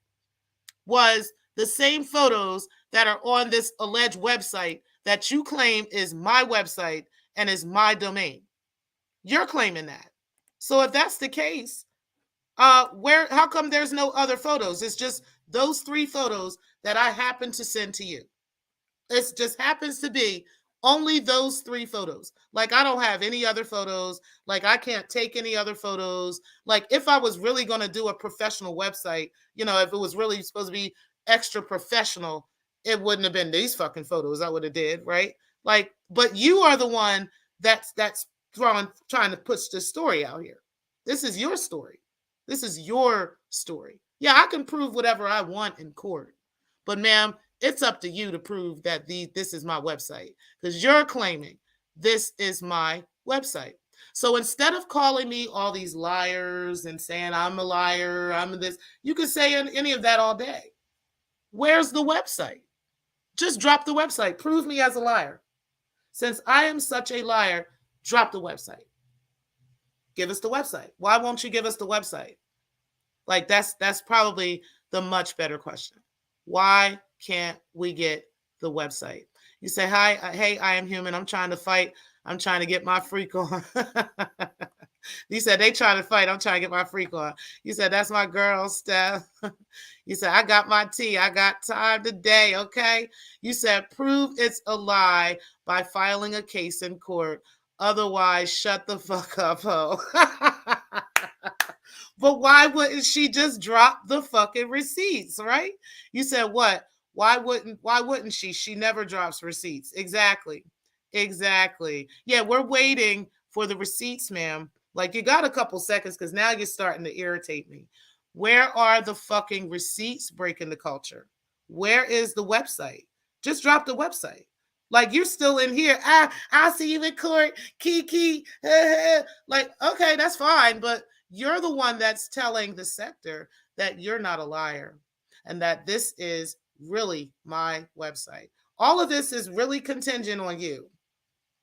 [SPEAKER 1] was the same photos that are on this alleged website that you claim is my website and is my domain. You're claiming that. So if that's the case, how come there's no other photos? It's just those 3 photos that I happen to send to you. It just happens to be only those 3 photos. Like I don't have any other photos. Like I can't take any other photos. Like if I was really going to do a professional website, if it was really supposed to be extra professional, it wouldn't have been these fucking photos I would have did, right? Like, but you are the one that's trying to push this story out here. This is your story. This is your story. Yeah, I can prove whatever I want in court. But ma'am, it's up to you to prove that this is my website because you're claiming this is my website. So instead of calling me all these liars and saying I'm a liar, I'm this, you can say any of that all day. Where's the website? Just drop the website. Prove me as a liar. Since I am such a liar, drop the website. Give us the website. Why won't you give us the website? Like that's probably the much better question. Why can't we get the website? You say, "Hi, hey, I am human. I'm trying to fight. I'm trying to get my freak on." You said they trying to fight. I'm trying to get my freak on. You said that's my girl, Steph. You said I got my tea. I got time today. Okay. You said prove it's a lie by filing a case in court. Otherwise, shut the fuck up, ho. But why wouldn't she just drop the fucking receipts, right? You said what? Why wouldn't she? She never drops receipts. Exactly. Exactly. Yeah, we're waiting for the receipts, ma'am. Like you got a couple seconds because now you're starting to irritate me. Where are the fucking receipts breaking the culture? Where is the website? Just drop the website. Like you're still in here. I'll see you in court. Kiki. Like, okay, that's fine. But you're the one that's telling the sector that you're not a liar and that this is really my website. All of this is really contingent on you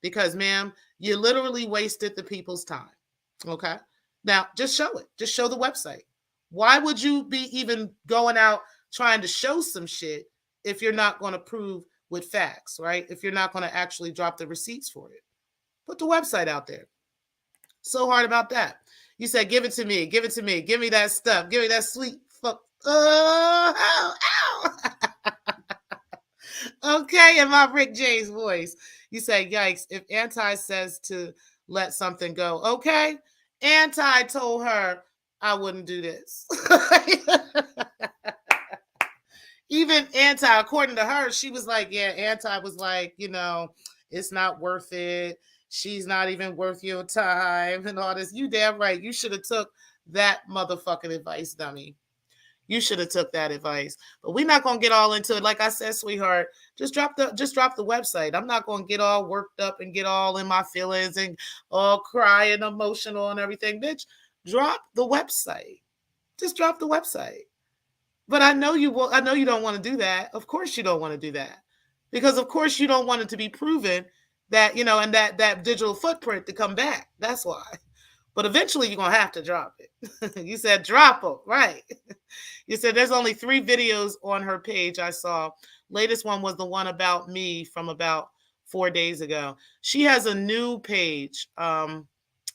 [SPEAKER 1] because, ma'am, you literally wasted the people's time. Okay. Now, just show it. Just show the website. Why would you be even going out trying to show some shit if you're not going to prove with facts, right? If you're not going to actually drop the receipts for it? Put the website out there. So hard about that. You said, give it to me. Give it to me. Give me that stuff. Give me that sweet fuck. Oh, ow, ow. Okay, in my Rick James voice. You say, yikes, if Anti says to let something go. Okay. Anti told her I wouldn't do this. Even Anti, according to her, she was like, yeah, Anti was like, it's not worth it. She's not even worth your time and all this. You damn right. You should have took that motherfucking advice, dummy. You should have took that advice. But we're not gonna get all into it. Like I said, sweetheart, just drop the website. I'm not gonna get all worked up and get all in my feelings and all crying, emotional and everything. Bitch, drop the website. Just drop the website. But I know you will. I know you don't want to do that. Of course you don't want to do that. Because of course you don't want it to be proven that, and that digital footprint to come back. That's why. But eventually you're going to have to drop it. You said drop them, right? You said there's only 3 videos on her page I saw. Latest one was the one about me from about 4 days ago. She has a new page. Let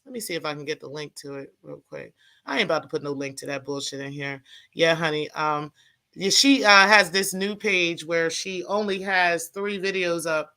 [SPEAKER 1] me see if I can get the link to it real quick. I ain't about to put no link to that bullshit in here. Yeah, honey. She has this new page where she only has 3 videos up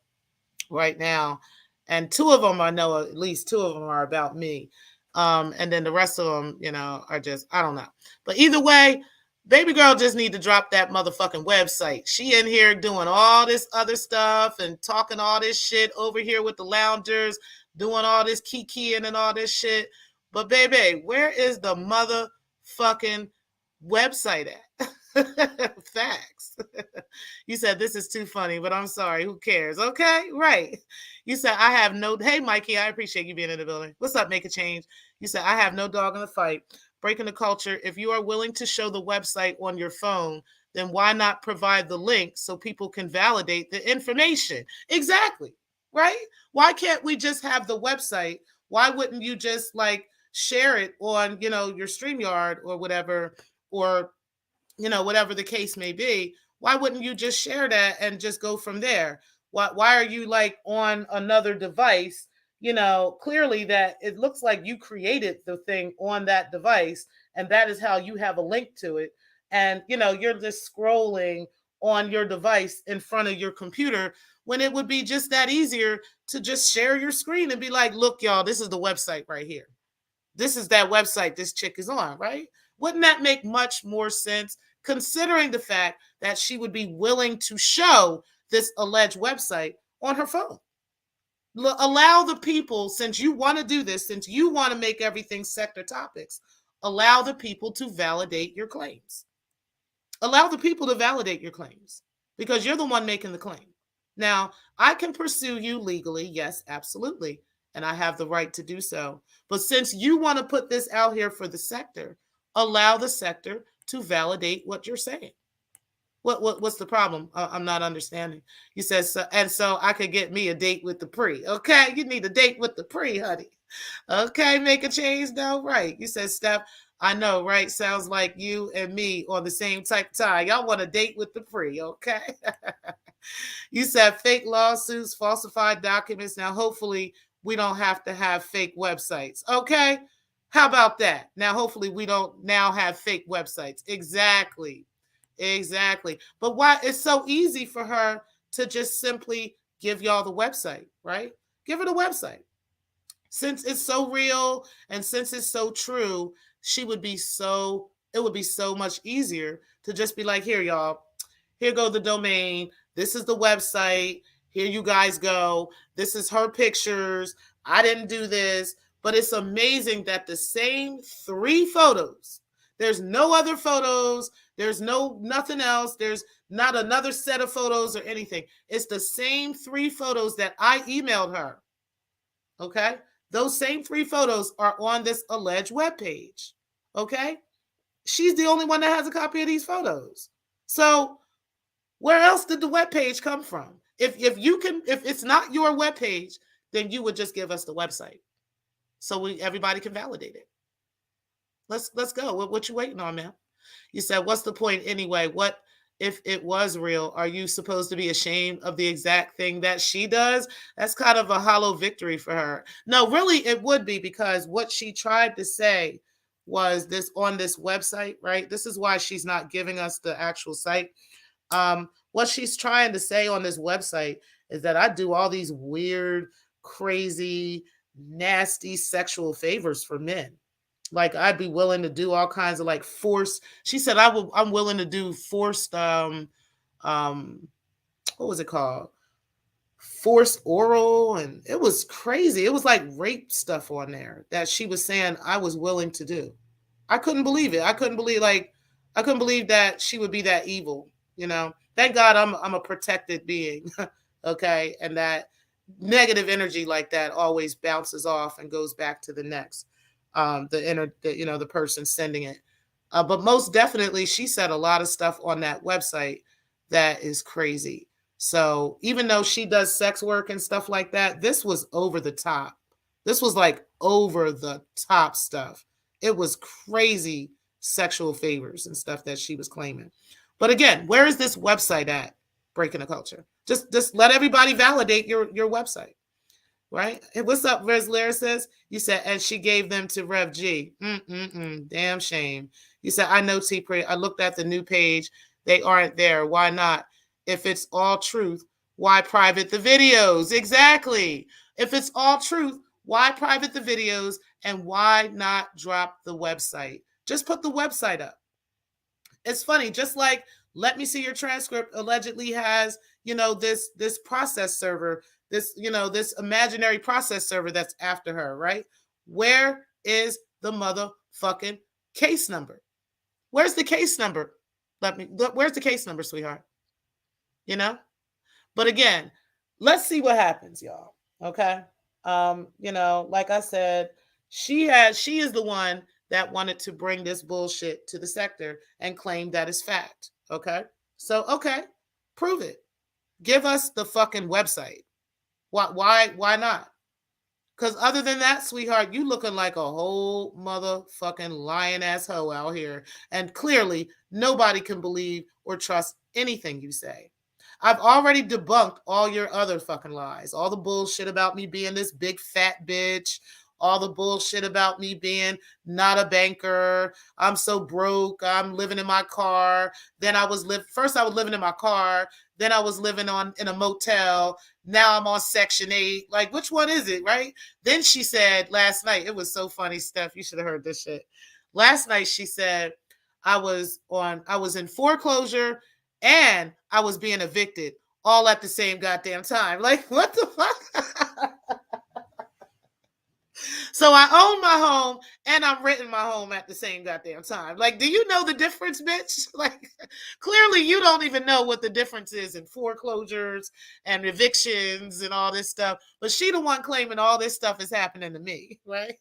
[SPEAKER 1] right now. And 2 of them, I know at least 2 of them are about me. And then the rest of them, are just, I don't know. But either way, baby girl just need to drop that motherfucking website. She in here doing all this other stuff and talking all this shit over here with the loungers, doing all this kikiing and all this shit. But baby, where is the motherfucking website at? Facts. You said this is too funny, but I'm sorry. Who cares? Okay, right. You said I have no. Hey, Mikey, I appreciate you being in the building. What's up? Make a change. You said I have no dog in the fight. Breaking the culture. If you are willing to show the website on your phone, then why not provide the link so people can validate the information? Exactly. Right? Why can't we just have the website? Why wouldn't you just share it on, your StreamYard or whatever, or, whatever the case may be? Why wouldn't you just share that and just go from there? Why are you on another device? Clearly that it looks like you created the thing on that device and that is how you have a link to it. And, you're just scrolling on your device in front of your computer when it would be just that easier to just share your screen and be like, look, y'all, this is the website right here. This is that website this chick is on, right? Wouldn't that make much more sense considering the fact that she would be willing to show this alleged website on her phone? Allow the people, since you want to do this, since you want to make everything sector topics, allow the people to validate your claims. Allow the people to validate your claims because you're the one making the claim. Now, I can pursue you legally. Yes, absolutely. And I have the right to do so. But since you want to put this out here for the sector, allow the sector to validate what you're saying. What's the problem? I'm not understanding. You said so, and so I could get me a date with the pre. Okay, you need a date with the pre, honey. Okay, make a change though. Right. You said, Steph, I know, right? Sounds like you and me on the same type of time. Y'all want to date with the free, okay? You said fake lawsuits, falsified documents. Now, hopefully, we don't have to have fake websites, okay? How about that? Now, hopefully, we don't now have fake websites. Exactly. Exactly. But why it's so easy for her to just simply give y'all the website, right? Give her the website. Since it's so real and since it's so true, it would be so much easier to just be like, here, y'all, here go the domain. This is the website. Here you guys go. This is her pictures. I didn't do this. But it's amazing that the same three photos, there's no other photos, there's nothing else, there's not another set of photos or anything. It's the same three photos that I emailed her. Okay? Those same three photos are on this alleged webpage. Okay? She's the only one that has a copy of these photos. So where else did the webpage come from? If it's not your webpage, then you would just give us the website. So everybody can validate it. Let's go. What you waiting on, man? You said, what's the point anyway? What if it was real? Are you supposed to be ashamed of the exact thing that she does? That's kind of a hollow victory for her. No, really, it would be, because what she tried to say was this on this website, right? This is why she's not giving us the actual site. What she's trying to say on this website is that I do all these weird, crazy, nasty sexual favors for men. Like, I'd be willing to do all kinds of like forced. She said I'm willing to do forced what was it called? Forced oral, and it was crazy. It was like rape stuff on there that she was saying I was willing to do. I couldn't believe it. I couldn't believe that she would be that evil, you know. Thank God I'm a protected being. Okay? And that negative energy like that always bounces off and goes back to the next the person sending it. But most definitely, she said a lot of stuff on that website that is crazy. So even though she does sex work and stuff like that, this was over the top. This was like over the top stuff. It was crazy sexual favors and stuff that she was claiming. But again, where is this website at? Breaking the culture. Just let everybody validate your website. Right? Hey, what's up, Resler says? You said, and she gave them to Rev G. Damn shame. You said, I know T-Pre. I looked at the new page. They aren't there. Why not? If it's all truth, why private the videos? Exactly. If it's all truth, why private the videos, and why not drop the website? Just put the website up. It's funny, just like Let Me See Your Transcript allegedly has, this process server, this imaginary process server that's after her, right? Where is the motherfucking case number? Where's the case number? Where's the case number, sweetheart? But again, let's see what happens, y'all. Okay. Like I said, she is the one that wanted to bring this bullshit to the Secktah and claim that it's fact. Okay. So, okay, prove it. Give us the fucking website. Why not? Because other than that, sweetheart, you looking like a whole motherfucking lying ass hoe out here. And clearly, nobody can believe or trust anything you say. I've already debunked all your other fucking lies. All the bullshit about me being this big fat bitch. All the bullshit about me being not a banker. I'm so broke. I'm living in my car. Then first I was living in my car. Then I was living in a motel. Now I'm on Section 8. Like, which one is it, right? Then she said last night, it was so funny, Steph. You should have heard this shit. Last night she said I was in foreclosure and I was being evicted all at the same goddamn time. Like, what the fuck? So I own my home and I'm renting my home at the same goddamn time. Like, do you know the difference, bitch? Like, clearly you don't even know what the difference is in foreclosures and evictions and all this stuff. But she the one claiming all this stuff is happening to me, right?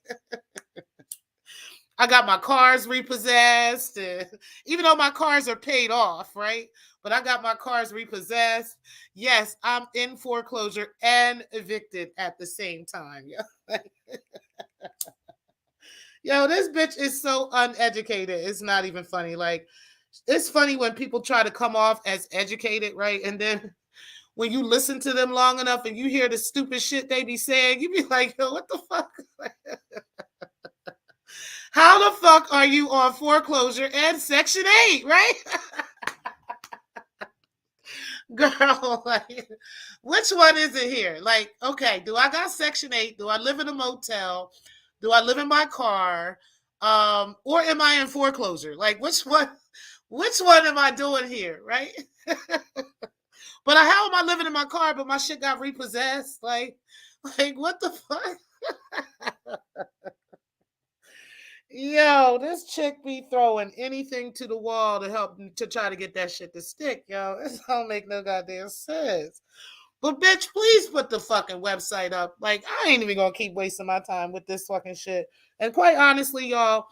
[SPEAKER 1] I got my cars repossessed, even though my cars are paid off, right? But I got my cars repossessed. Yes, I'm in foreclosure and evicted at the same time. Yeah. Yo, this bitch is so uneducated. It's not even funny. Like, it's funny when people try to come off as educated, right? And then when you listen to them long enough and you hear the stupid shit they be saying, you be like, yo, what the fuck? How the fuck are you on foreclosure and Section 8, right? Girl, like, which one is it here? Like, okay, do I got Section 8? Do I live in a motel? Do I live in my car? Or am I in foreclosure? Like, which one am I doing here, right? But how am I living in my car, but my shit got repossessed? Like what the fuck? Yo, this chick be throwing anything to the wall to help to try to get that shit to stick, yo. This don't make no goddamn sense. But bitch, please put the fucking website up. Like, I ain't even gonna keep wasting my time with this fucking shit. And quite honestly, y'all,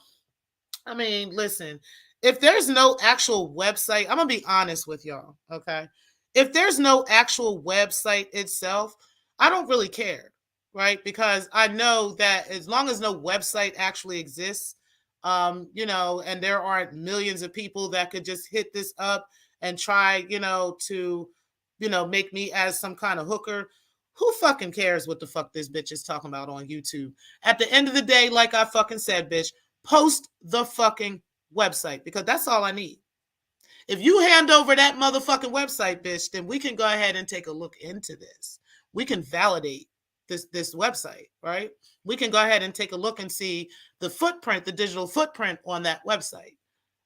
[SPEAKER 1] I mean, listen, if there's no actual website, I'm gonna be honest with y'all, okay? If there's no actual website itself, I don't really care, right? Because I know that as long as no website actually exists, and there aren't millions of people that could just hit this up and try, to, make me as some kind of hooker. Who fucking cares what the fuck this bitch is talking about on YouTube? At the end of the day, like I fucking said, bitch, post the fucking website because that's all I need. If you hand over that motherfucking website, bitch, then we can go ahead and take a look into this. We can validate this website, right? We can go ahead and take a look and see the footprint, the digital footprint on that website.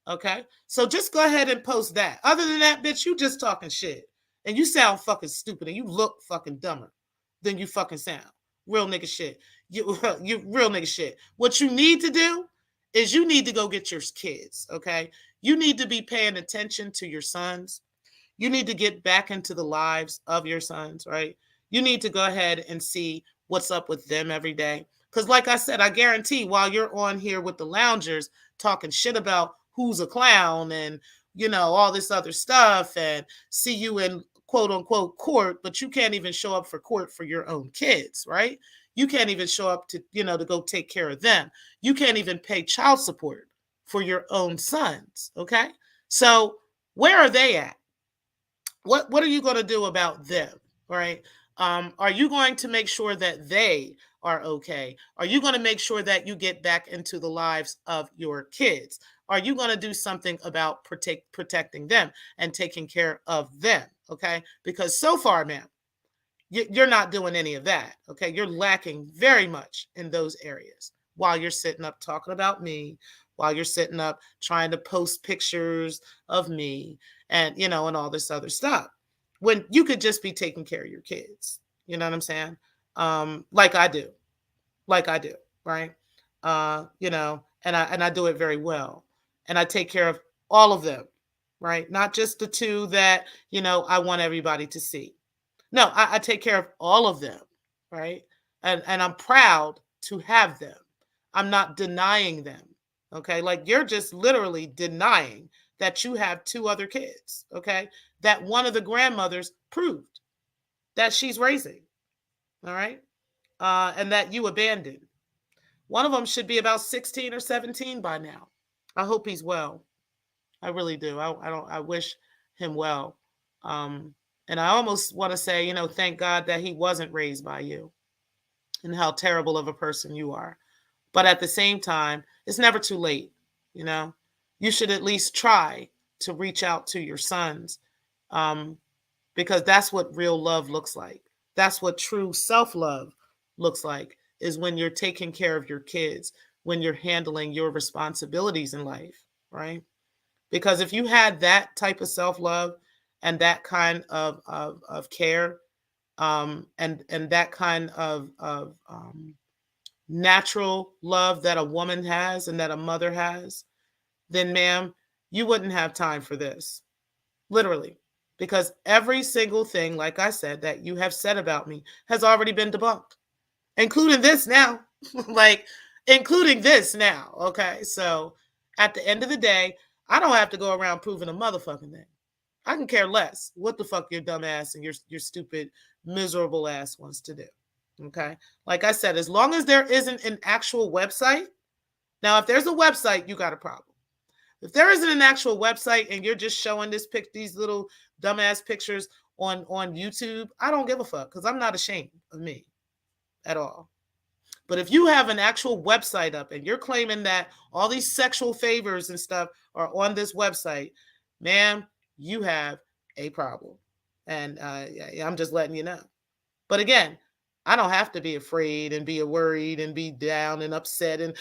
[SPEAKER 1] Okay? So just go ahead and post that. Other than that, bitch, you just talking shit. And you sound fucking stupid and you look fucking dumber than you fucking sound. Real nigga shit. You real nigga shit. What you need to do is you need to go get your kids, okay? You need to be paying attention to your sons. You need to get back into the lives of your sons, right? You need to go ahead and see what's up with them every day. Because like I said, I guarantee while you're on here with the loungers talking shit about who's a clown and, all this other stuff and see you in quote unquote court, but you can't even show up for court for your own kids, right? You can't even show up to, to go take care of them. You can't even pay child support for your own sons, okay? So where are they at? What are you going to do about them, right? Are you going to make sure that they are okay? Are you going to make sure that you get back into the lives of your kids? Are you going to do something about protecting them and taking care of them, okay? Because so far, ma'am, you're not doing any of that, okay? You're lacking very much in those areas while you're sitting up talking about me, while you're sitting up trying to post pictures of me and, and all this other stuff. When you could just be taking care of your kids. You know what I'm saying? Like I do. Right? And I do it very well. And I take care of all of them, right? Not just the two that, I want everybody to see. No, I take care of all of them, right? And I'm proud to have them. I'm not denying them, okay? Like you're just literally denying that you have two other kids, okay? That one of the grandmothers proved that she's raising, all right? And that you abandoned. One of them should be about 16 or 17 by now. I hope he's well. I really do. I wish him well. And I almost want to say, thank God that he wasn't raised by you and how terrible of a person you are. But at the same time, it's never too late. You should at least try to reach out to your sons because that's what real love looks like. That's what true self-love looks like, is when you're taking care of your kids, when you're handling your responsibilities in life, right? Because if you had that type of self-love and that kind of care and that kind of natural love that a woman has and that a mother has, then ma'am, you wouldn't have time for this. Literally. Because every single thing, like I said, that you have said about me has already been debunked, including this now. Including this now. Okay. So at the end of the day, I don't have to go around proving a motherfucking thing. I can care less what the fuck your dumb ass and your stupid, miserable ass wants to do. Okay. Like I said, as long as there isn't an actual website. Now, if there's a website, you got a problem. If there isn't an actual website and you're just showing these little dumbass pictures on YouTube, I don't give a fuck because I'm not ashamed of me at all. But if you have an actual website up and you're claiming that all these sexual favors and stuff are on this website, ma'am, you have a problem. And I'm just letting you know. But again, I don't have to be afraid and be worried and be down and upset and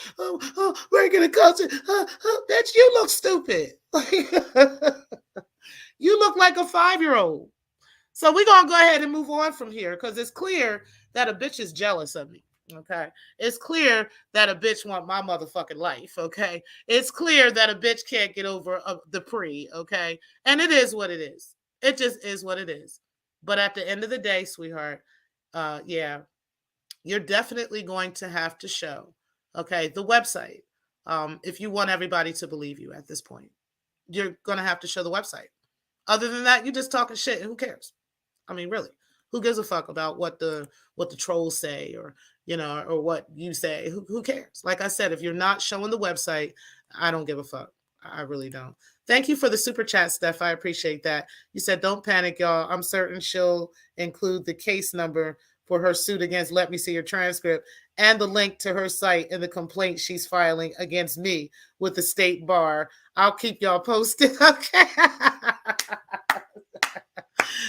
[SPEAKER 1] we're gonna culture. Bitch, you look stupid. You look like a 5-year old. So we're gonna go ahead and move on from here because it's clear that a bitch is jealous of me. Okay. It's clear that a bitch want my motherfucking life. Okay. It's clear that a bitch can't get over the pre. Okay. And it is what it is. It just is what it is. But at the end of the day, sweetheart, yeah, you're definitely going to have to show, okay, the website. If you want everybody to believe you at this point, you're going to have to show the website. Other than that, you're just talking shit. Who cares? I mean, really, who gives a fuck about what the trolls say or or what you say? Who cares? Like I said, if you're not showing the website, I don't give a fuck. I really don't. Thank you for the super chat, Steph. I appreciate that. You said, "Don't panic, y'all. I'm certain she'll include the case number for her suit against Let Me See Your Transcript and the link to her site and the complaint she's filing against me with the state bar. I'll keep y'all posted." Okay.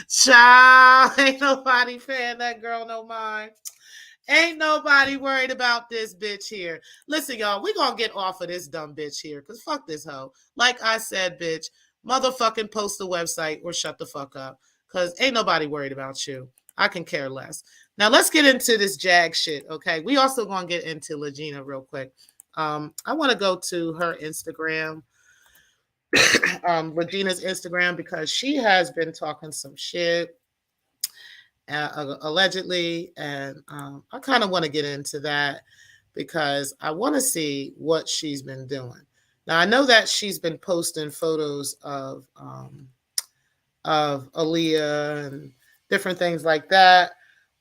[SPEAKER 1] Child, ain't nobody paying that girl no mind. Ain't nobody worried about this bitch here. Listen, y'all, we gonna get off of this dumb bitch here, because fuck this hoe. Like I said, bitch, motherfucking post the website or shut the fuck up, because ain't nobody worried about you. I can care less. Now, let's get into this Jag shit, okay? We also gonna get into Lagena real quick. I want to go to her Instagram, Lagena's Instagram, because she has been talking some shit allegedly, and I kind of want to get into that because I want to see what she's been doing. Now I know that she's been posting photos of Aaliyah and different things like that,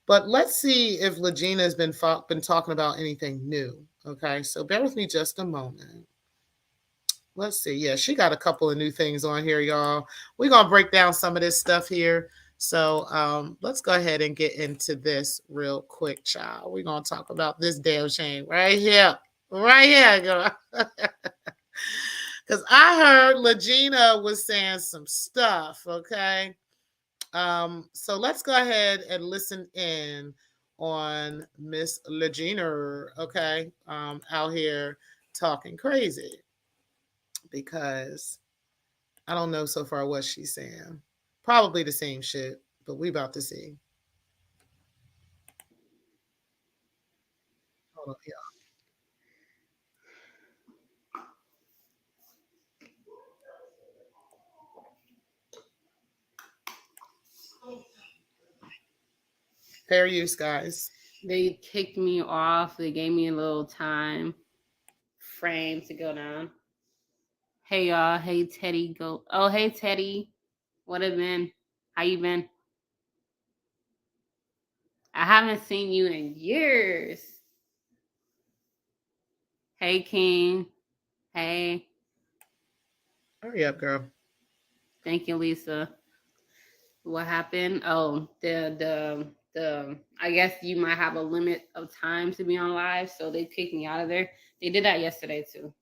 [SPEAKER 1] but let's see if Lagena has been talking about anything new. Okay, so bear with me just a moment. Let's see. Yeah, she got a couple of new things on here, y'all. We're gonna break down some of this stuff here. So let's go ahead and get into this real quick, child. We're gonna talk about this damn shame right here. Right here, girl. Because I heard Lagena was saying some stuff, okay? So let's go ahead and listen in on Miss Lagena, okay? Out here talking crazy because I don't know so far what she's saying. Probably the same shit, but we about to see. Hold on, yeah. Fair use, guys.
[SPEAKER 3] They kicked me off. They gave me a little time frame to go down. Hey y'all. Hey Teddy. Go. Oh hey Teddy. What have been? How you been? I haven't seen you in years. Hey King. Hey.
[SPEAKER 1] Hurry up, girl.
[SPEAKER 3] Thank you, Lisa. What happened? Oh, the. I guess you might have a limit of time to be on live, so they kicked me out of there. They did that yesterday too.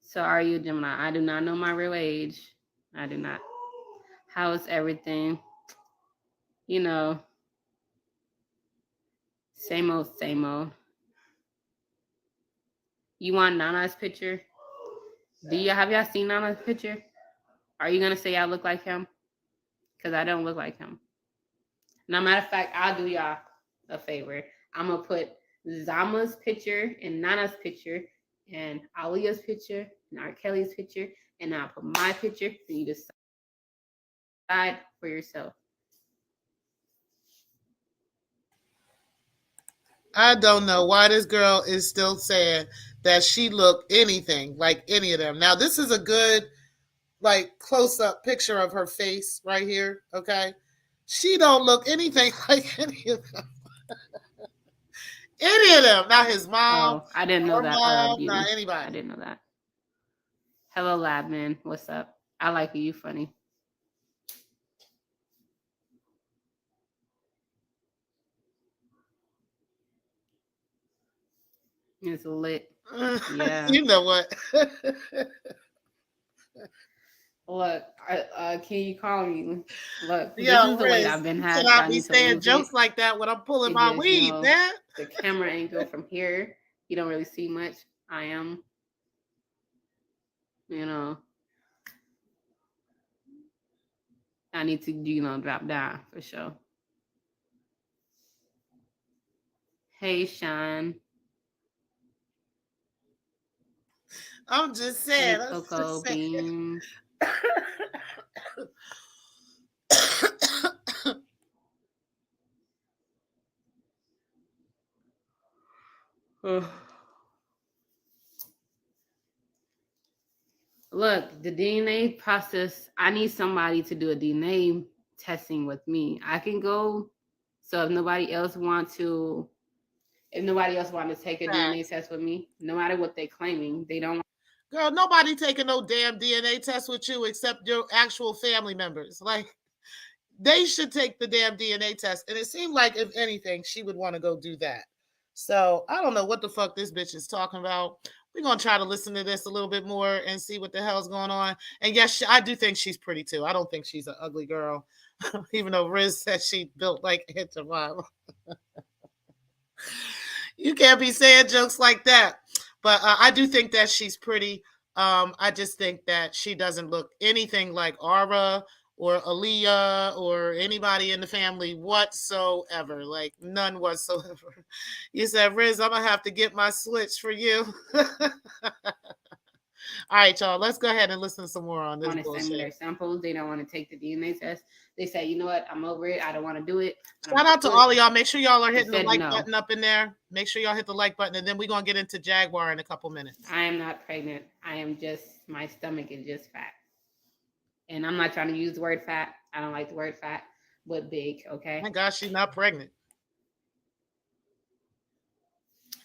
[SPEAKER 3] So are you, Gemini? I do not know my real age. I do not. How is everything? You know, same old, same old. You want Nana's picture? Have y'all seen Nana's picture? Are you gonna say I look like him? Cause I don't look like him. No matter of fact, I'll do y'all a favor. I'm gonna put Zama's picture and Nana's picture and Alia's picture and R. Kelly's picture, and I'll put my picture, and you decide for yourself.
[SPEAKER 1] I don't know why this girl is still saying that she looked anything like any of them. Now, this is a good like close up picture of her face right here. Okay, she don't look anything like any of them. Not his mom,
[SPEAKER 3] Oh, I didn't know
[SPEAKER 1] her
[SPEAKER 3] that.
[SPEAKER 1] mom, not
[SPEAKER 3] Beauty. I
[SPEAKER 1] anybody.
[SPEAKER 3] didn't know that. Hello, Labman. What's up? I like you. You funny. It's lit. Yeah.
[SPEAKER 1] You know what?
[SPEAKER 3] Look, can you call me? Look, this is
[SPEAKER 1] Yo,
[SPEAKER 3] the weight
[SPEAKER 1] Riz,
[SPEAKER 3] I've been
[SPEAKER 1] you
[SPEAKER 3] had.
[SPEAKER 1] cannot
[SPEAKER 3] I
[SPEAKER 1] be
[SPEAKER 3] need to
[SPEAKER 1] saying
[SPEAKER 3] lose it.
[SPEAKER 1] jokes like that when I'm pulling
[SPEAKER 3] It
[SPEAKER 1] my
[SPEAKER 3] just,
[SPEAKER 1] weed, man.
[SPEAKER 3] the camera angle from here, you don't really see much. I am, you know, I need to, drop down for sure. Hey, Sean.
[SPEAKER 1] I'm just
[SPEAKER 3] Hey,
[SPEAKER 1] saying. I'm
[SPEAKER 3] Coco
[SPEAKER 1] just saying.
[SPEAKER 3] Beans. Look, the DNA process, I need somebody to do a DNA testing with me. I can go, so if nobody else want to take a DNA
[SPEAKER 1] Facts.
[SPEAKER 3] test with me, no matter what they're claiming, they don't.
[SPEAKER 1] Girl, nobody taking no damn DNA test with you except your actual family members. Like, they should take the damn DNA test. And it seemed like, if anything, she would want to go do that. So I don't know what the fuck this bitch is talking about. We're going to try to listen to this a little bit more and see what the hell's going on. And yes, I do think she's pretty too. I don't think she's an ugly girl, even though Riz said she built like a hit survival. You can't be saying jokes like that. But I do think that she's pretty. I just think that she doesn't look anything like Aura or Aaliyah or anybody in the family whatsoever. Like, none whatsoever. You said, Riz, I'm going to have to get my switch for you. All right, y'all. Let's go ahead and listen some more on this
[SPEAKER 3] Want to send me their
[SPEAKER 1] bullshit.
[SPEAKER 3] samples. They don't want to take the DNA test. They say, you know what? I'm over it. I don't want to do it.
[SPEAKER 1] Shout out to all of y'all. Make sure y'all are
[SPEAKER 3] They
[SPEAKER 1] hitting the
[SPEAKER 3] said
[SPEAKER 1] like
[SPEAKER 3] no.
[SPEAKER 1] button up in there. Make sure y'all hit the like button, and then we're going to get into Jaguar in a couple minutes.
[SPEAKER 3] I am not pregnant. I am just, my stomach is just fat. And I'm not trying to use the word fat. I don't like the word fat, but big, okay?
[SPEAKER 1] My gosh, she's not pregnant.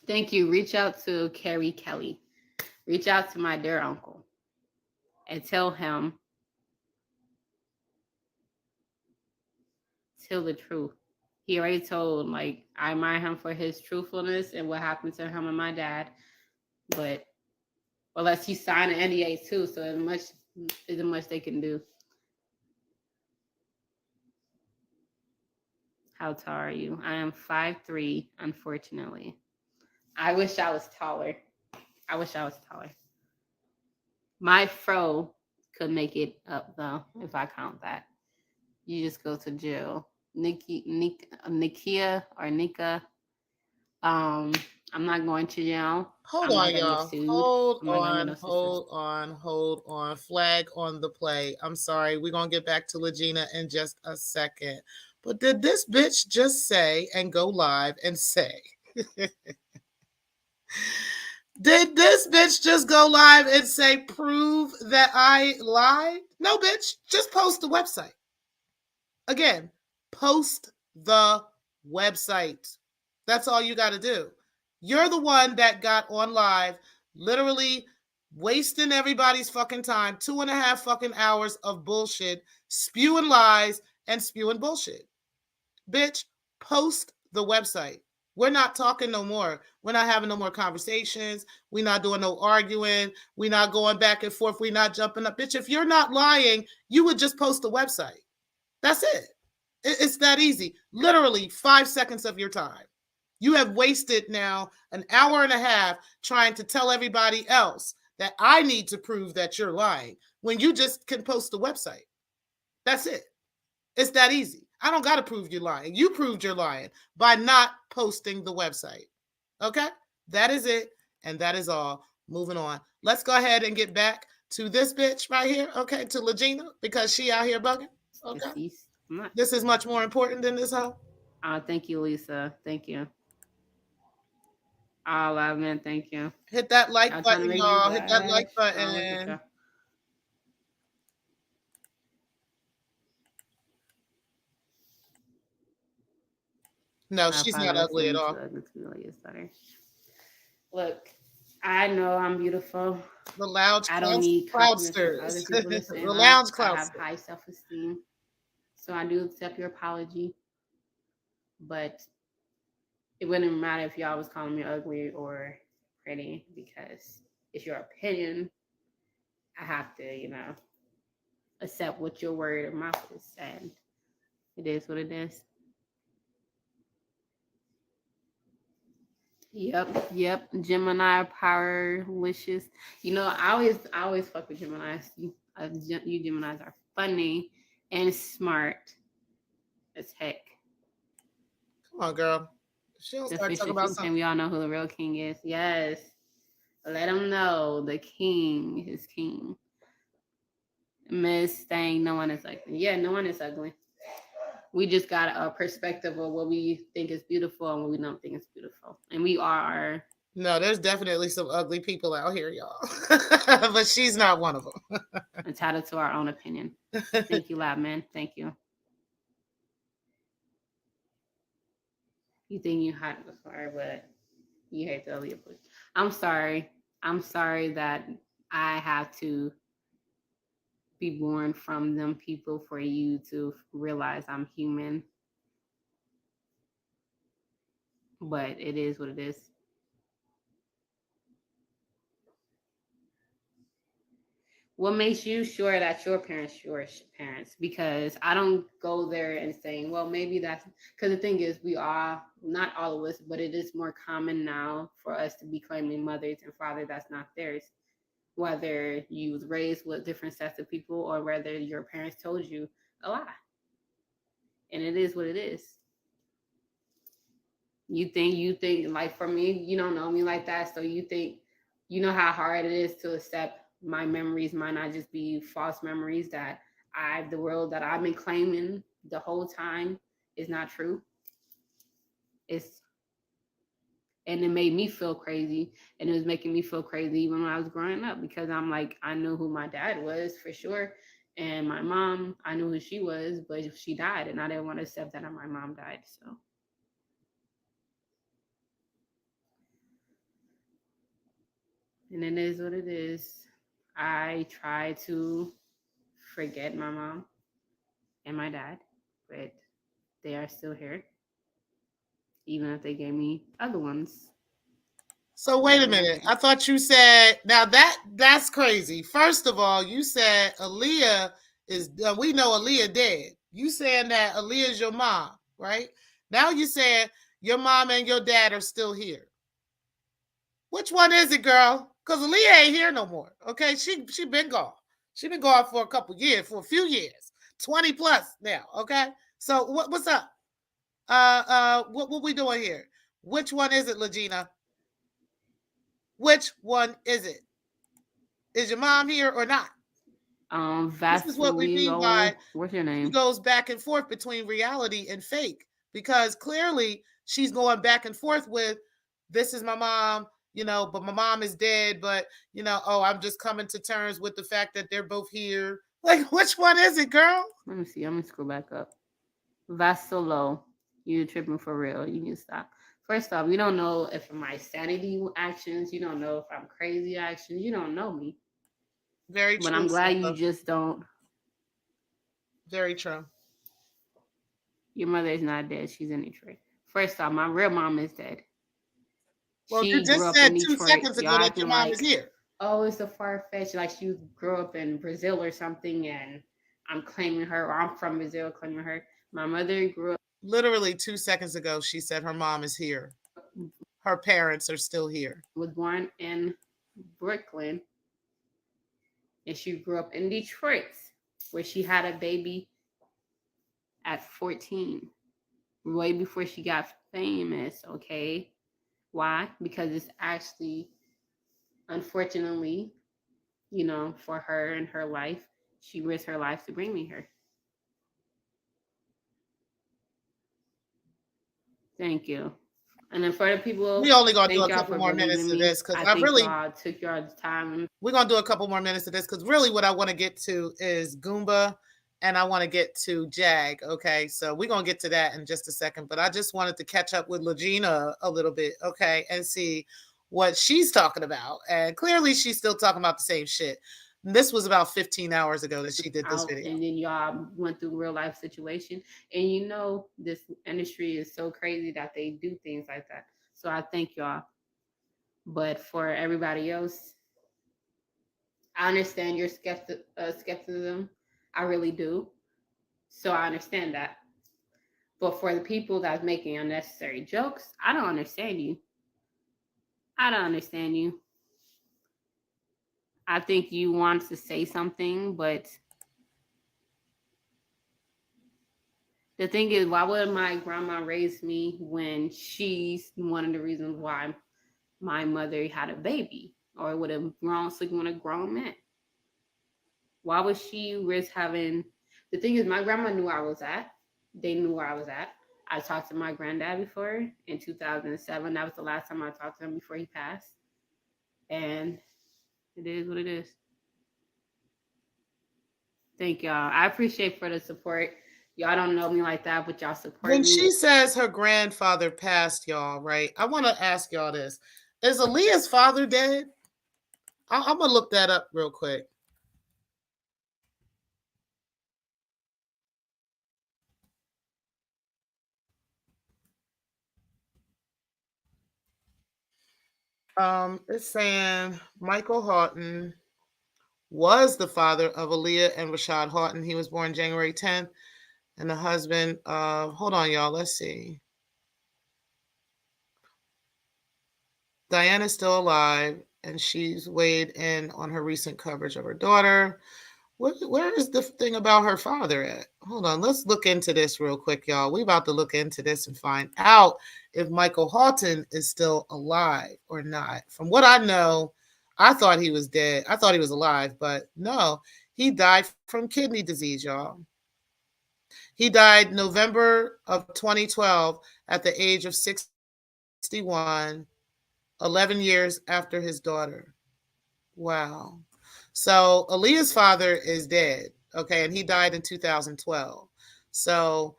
[SPEAKER 3] Thank you. Reach out to Carrie Kelly. Reach out to my dear uncle and tell the truth. He already told, like, I admire him for his truthfulness and what happened to him and my dad. But unless he signed an NDA too, so as much they can do. How tall are you? I am 5'3", unfortunately. I wish I was taller. My fro could make it up though, if I count that. You just go to jail. Nikia or Nika. I'm not going to jail.
[SPEAKER 1] Hold
[SPEAKER 3] I'm not
[SPEAKER 1] on,
[SPEAKER 3] gonna get
[SPEAKER 1] y'all.
[SPEAKER 3] sued.
[SPEAKER 1] Hold
[SPEAKER 3] I'm not gonna get
[SPEAKER 1] on,
[SPEAKER 3] no assistance.
[SPEAKER 1] hold on, hold on. Flag on the play. I'm sorry. We're going to get back to Lagena in just a second. But did this bitch just say and go live and say, did this bitch just go live and say, prove that I lied? No, bitch. Just post the website. Again, post the website. That's all you got to do. You're the one that got on live, literally wasting everybody's fucking time, 2.5 fucking hours of bullshit, spewing lies and spewing bullshit. Bitch, post the website. We're not talking no more. We're not having no more conversations. We're not doing no arguing. We're not going back and forth. We're not jumping up. Bitch, if you're not lying, you would just post the website. That's it. It's that easy. Literally 5 seconds of your time. You have wasted now an hour and a half trying to tell everybody else that I need to prove that you're lying when you just can post the website. That's it. It's that easy. I don't got to prove you're lying. You proved you're lying by not posting the website. Okay? That is it. And that is all. Moving on. Let's go ahead and get back to this bitch right here. Okay? To Lagena because she out here bugging. Okay?
[SPEAKER 3] Deceased.
[SPEAKER 1] This is much more important than this hoe.
[SPEAKER 3] Thank you, Lisa. Thank you. Oh, love, man. Thank you.
[SPEAKER 1] Hit that like
[SPEAKER 3] I'm trying to
[SPEAKER 1] button,
[SPEAKER 3] make you
[SPEAKER 1] y'all. Hit that like
[SPEAKER 3] laugh. Oh, look at
[SPEAKER 1] button.
[SPEAKER 3] y'all.
[SPEAKER 1] No,
[SPEAKER 3] I
[SPEAKER 1] she's not
[SPEAKER 3] apologize for
[SPEAKER 1] ugly at
[SPEAKER 3] being too
[SPEAKER 1] all.
[SPEAKER 3] ugly to be like your daughter. Look, I know I'm beautiful.
[SPEAKER 1] The lounge
[SPEAKER 3] I don't need compliments from
[SPEAKER 1] cloudsters.
[SPEAKER 3] other people to say
[SPEAKER 1] The
[SPEAKER 3] that.
[SPEAKER 1] lounge
[SPEAKER 3] I have
[SPEAKER 1] cloudsters.
[SPEAKER 3] high self esteem. So I do accept your apology, but it wouldn't matter if y'all was calling me ugly or pretty because it's your opinion. I have to, accept what your word of mouth is saying. It is what it is. Yep. Gemini powerlicious. I always fuck with Geminis. You Geminis are funny and smart as heck.
[SPEAKER 1] Come on, girl. She don't
[SPEAKER 3] The
[SPEAKER 1] start talking
[SPEAKER 3] official
[SPEAKER 1] about
[SPEAKER 3] king, and
[SPEAKER 1] something.
[SPEAKER 3] we all know who the real king is. Yes, let them know the king is king. Miss saying no one is ugly. Yeah, no one is ugly. We just got a perspective of what we think is beautiful and what we don't think is beautiful, and we are
[SPEAKER 1] No, there's definitely some ugly people out here, y'all. But she's not one of them.
[SPEAKER 3] entitled to our own opinion. Thank you, Lab Man. Thank you. You think you hot before, but you hate the ugly pussy. I'm sorry. I'm sorry that I have to be born from them people for you to realize I'm human. But it is what it is. What makes you sure that your parents? Because I don't go there and saying, well, maybe that's because the thing is, we are not all of us, but it is more common now for us to be claiming mothers and fathers that's not theirs. Whether you was raised with different sets of people or whether your parents told you a lie, and it is what it is. You think like for me, you don't know me like that, so you think you know how hard it is to accept my memories might not just be false memories that the world that I've been claiming the whole time is not true. It's and it made me feel crazy, and it was making me feel crazy even when I was growing up because I'm like I knew who my dad was for sure, and my mom I knew who she was, but she died, and I didn't want to accept that my mom died. So and it is what it is. I try to forget my mom and my dad, but they are still here, even if they gave me other ones.
[SPEAKER 1] So wait a
[SPEAKER 3] They're not
[SPEAKER 1] minute.
[SPEAKER 3] here.
[SPEAKER 1] I thought you said now that's crazy. First of all, you said Aaliyah is we know Aaliyah dead. You saying that Aaliyah is your mom, right? Now you saying your mom and your dad are still here. Which one is it, girl? Because Aaliyah ain't here no more. Okay, she been gone. She been gone for a couple years, for a few years, 20 plus now. Okay, so what's up? What we doing here? Which one is it, Lagena? Which one is it? Is your mom here or not? This is what we mean by
[SPEAKER 3] What's your
[SPEAKER 1] she
[SPEAKER 3] name?
[SPEAKER 1] goes back and forth between reality and fake because clearly she's going back and forth with this is my mom, but my mom is dead, but oh, I'm just coming to terms with the fact that they're both here. Like, which one is it, girl?
[SPEAKER 3] Let me see. I'm gonna scroll back up. Vasolo, you tripping for real? You need to stop. First off, you don't know if my sanity actions. You don't know if I'm crazy actions. You don't know me.
[SPEAKER 1] Very
[SPEAKER 3] But
[SPEAKER 1] true,
[SPEAKER 3] I'm glad you
[SPEAKER 1] Secktah.
[SPEAKER 3] just don't.
[SPEAKER 1] Very true.
[SPEAKER 3] Your mother is not dead. She's in Detroit. First off, my real mom is dead.
[SPEAKER 1] Well, you
[SPEAKER 3] She grew
[SPEAKER 1] just
[SPEAKER 3] up in
[SPEAKER 1] said two
[SPEAKER 3] Detroit.
[SPEAKER 1] seconds
[SPEAKER 3] Y'all
[SPEAKER 1] ago that
[SPEAKER 3] acting
[SPEAKER 1] your mom is
[SPEAKER 3] like,
[SPEAKER 1] here.
[SPEAKER 3] oh, it's a far fetched. Like she grew up in Brazil or something, and I'm claiming her, or I'm from Brazil claiming her. My mother grew up
[SPEAKER 1] Literally 2 seconds ago, she said her mom is here. Her parents are still here.
[SPEAKER 3] was born in Brooklyn, and she grew up in Detroit, where she had a baby at 14, way before she got famous. Okay, why? Because it's actually, unfortunately, for her and her life, she risked her life to bring me here. Thank you. And then for the
[SPEAKER 1] We
[SPEAKER 3] people,
[SPEAKER 1] only gonna do
[SPEAKER 3] thank
[SPEAKER 1] a
[SPEAKER 3] y'all
[SPEAKER 1] couple
[SPEAKER 3] for
[SPEAKER 1] more minutes
[SPEAKER 3] believing
[SPEAKER 1] of
[SPEAKER 3] me.
[SPEAKER 1] this because
[SPEAKER 3] I
[SPEAKER 1] I
[SPEAKER 3] think
[SPEAKER 1] really
[SPEAKER 3] y'all took y'all time.
[SPEAKER 1] we're gonna do a couple more minutes of this because really what I want to get to is Goomba and I want to get to Jag. Okay, so we're gonna get to that in just a second, but I just wanted to catch up with Lagena a little bit, okay, and see what she's talking about. And clearly, she's still talking about the same shit. This was about 15 hours ago that she did this
[SPEAKER 3] Out,
[SPEAKER 1] video.
[SPEAKER 3] and then y'all went through real life situation, and you know this industry is so crazy that they do things like that. So I thank y'all. But for everybody else, I understand your skepticism. I really do. So I understand that. But for the people that's making unnecessary jokes, I don't understand you. I don't understand you. I think you want to say something, but the thing is, why would my grandma raise me when she's one of the reasons why my mother had a baby or would have grown sleeping with a grown man? Why would she risk having? The thing is, my grandma knew where I was at. They knew where I was at. I talked to my granddad before in 2007. That was the last time I talked to him before he passed. And it is what it is. Thank y'all. I appreciate for the support. Y'all don't know me like that, but y'all support
[SPEAKER 1] When
[SPEAKER 3] me.
[SPEAKER 1] she says her grandfather passed, y'all, right? I want to ask y'all this: is Aaliyah's father dead? I'm gonna look that up real quick. It's saying Michael Houghton was the father of Aaliyah and Rashad Houghton. He was born January 10th, and the husband. Hold on, y'all. Let's see. Diana's still alive, and she's weighed in on her recent coverage of her daughter. Where is the thing about her father at? Hold on, let's look into this real quick, y'all. We about to look into this and find out if Michael Houghton is still alive or not. From what I know, I thought he was dead. I thought he was alive, but no, he died from kidney disease, y'all. He died November of 2012 at the age of 61, 11 years after his daughter. Wow. So Aaliyah's father is dead. Okay. And he died in 2012. So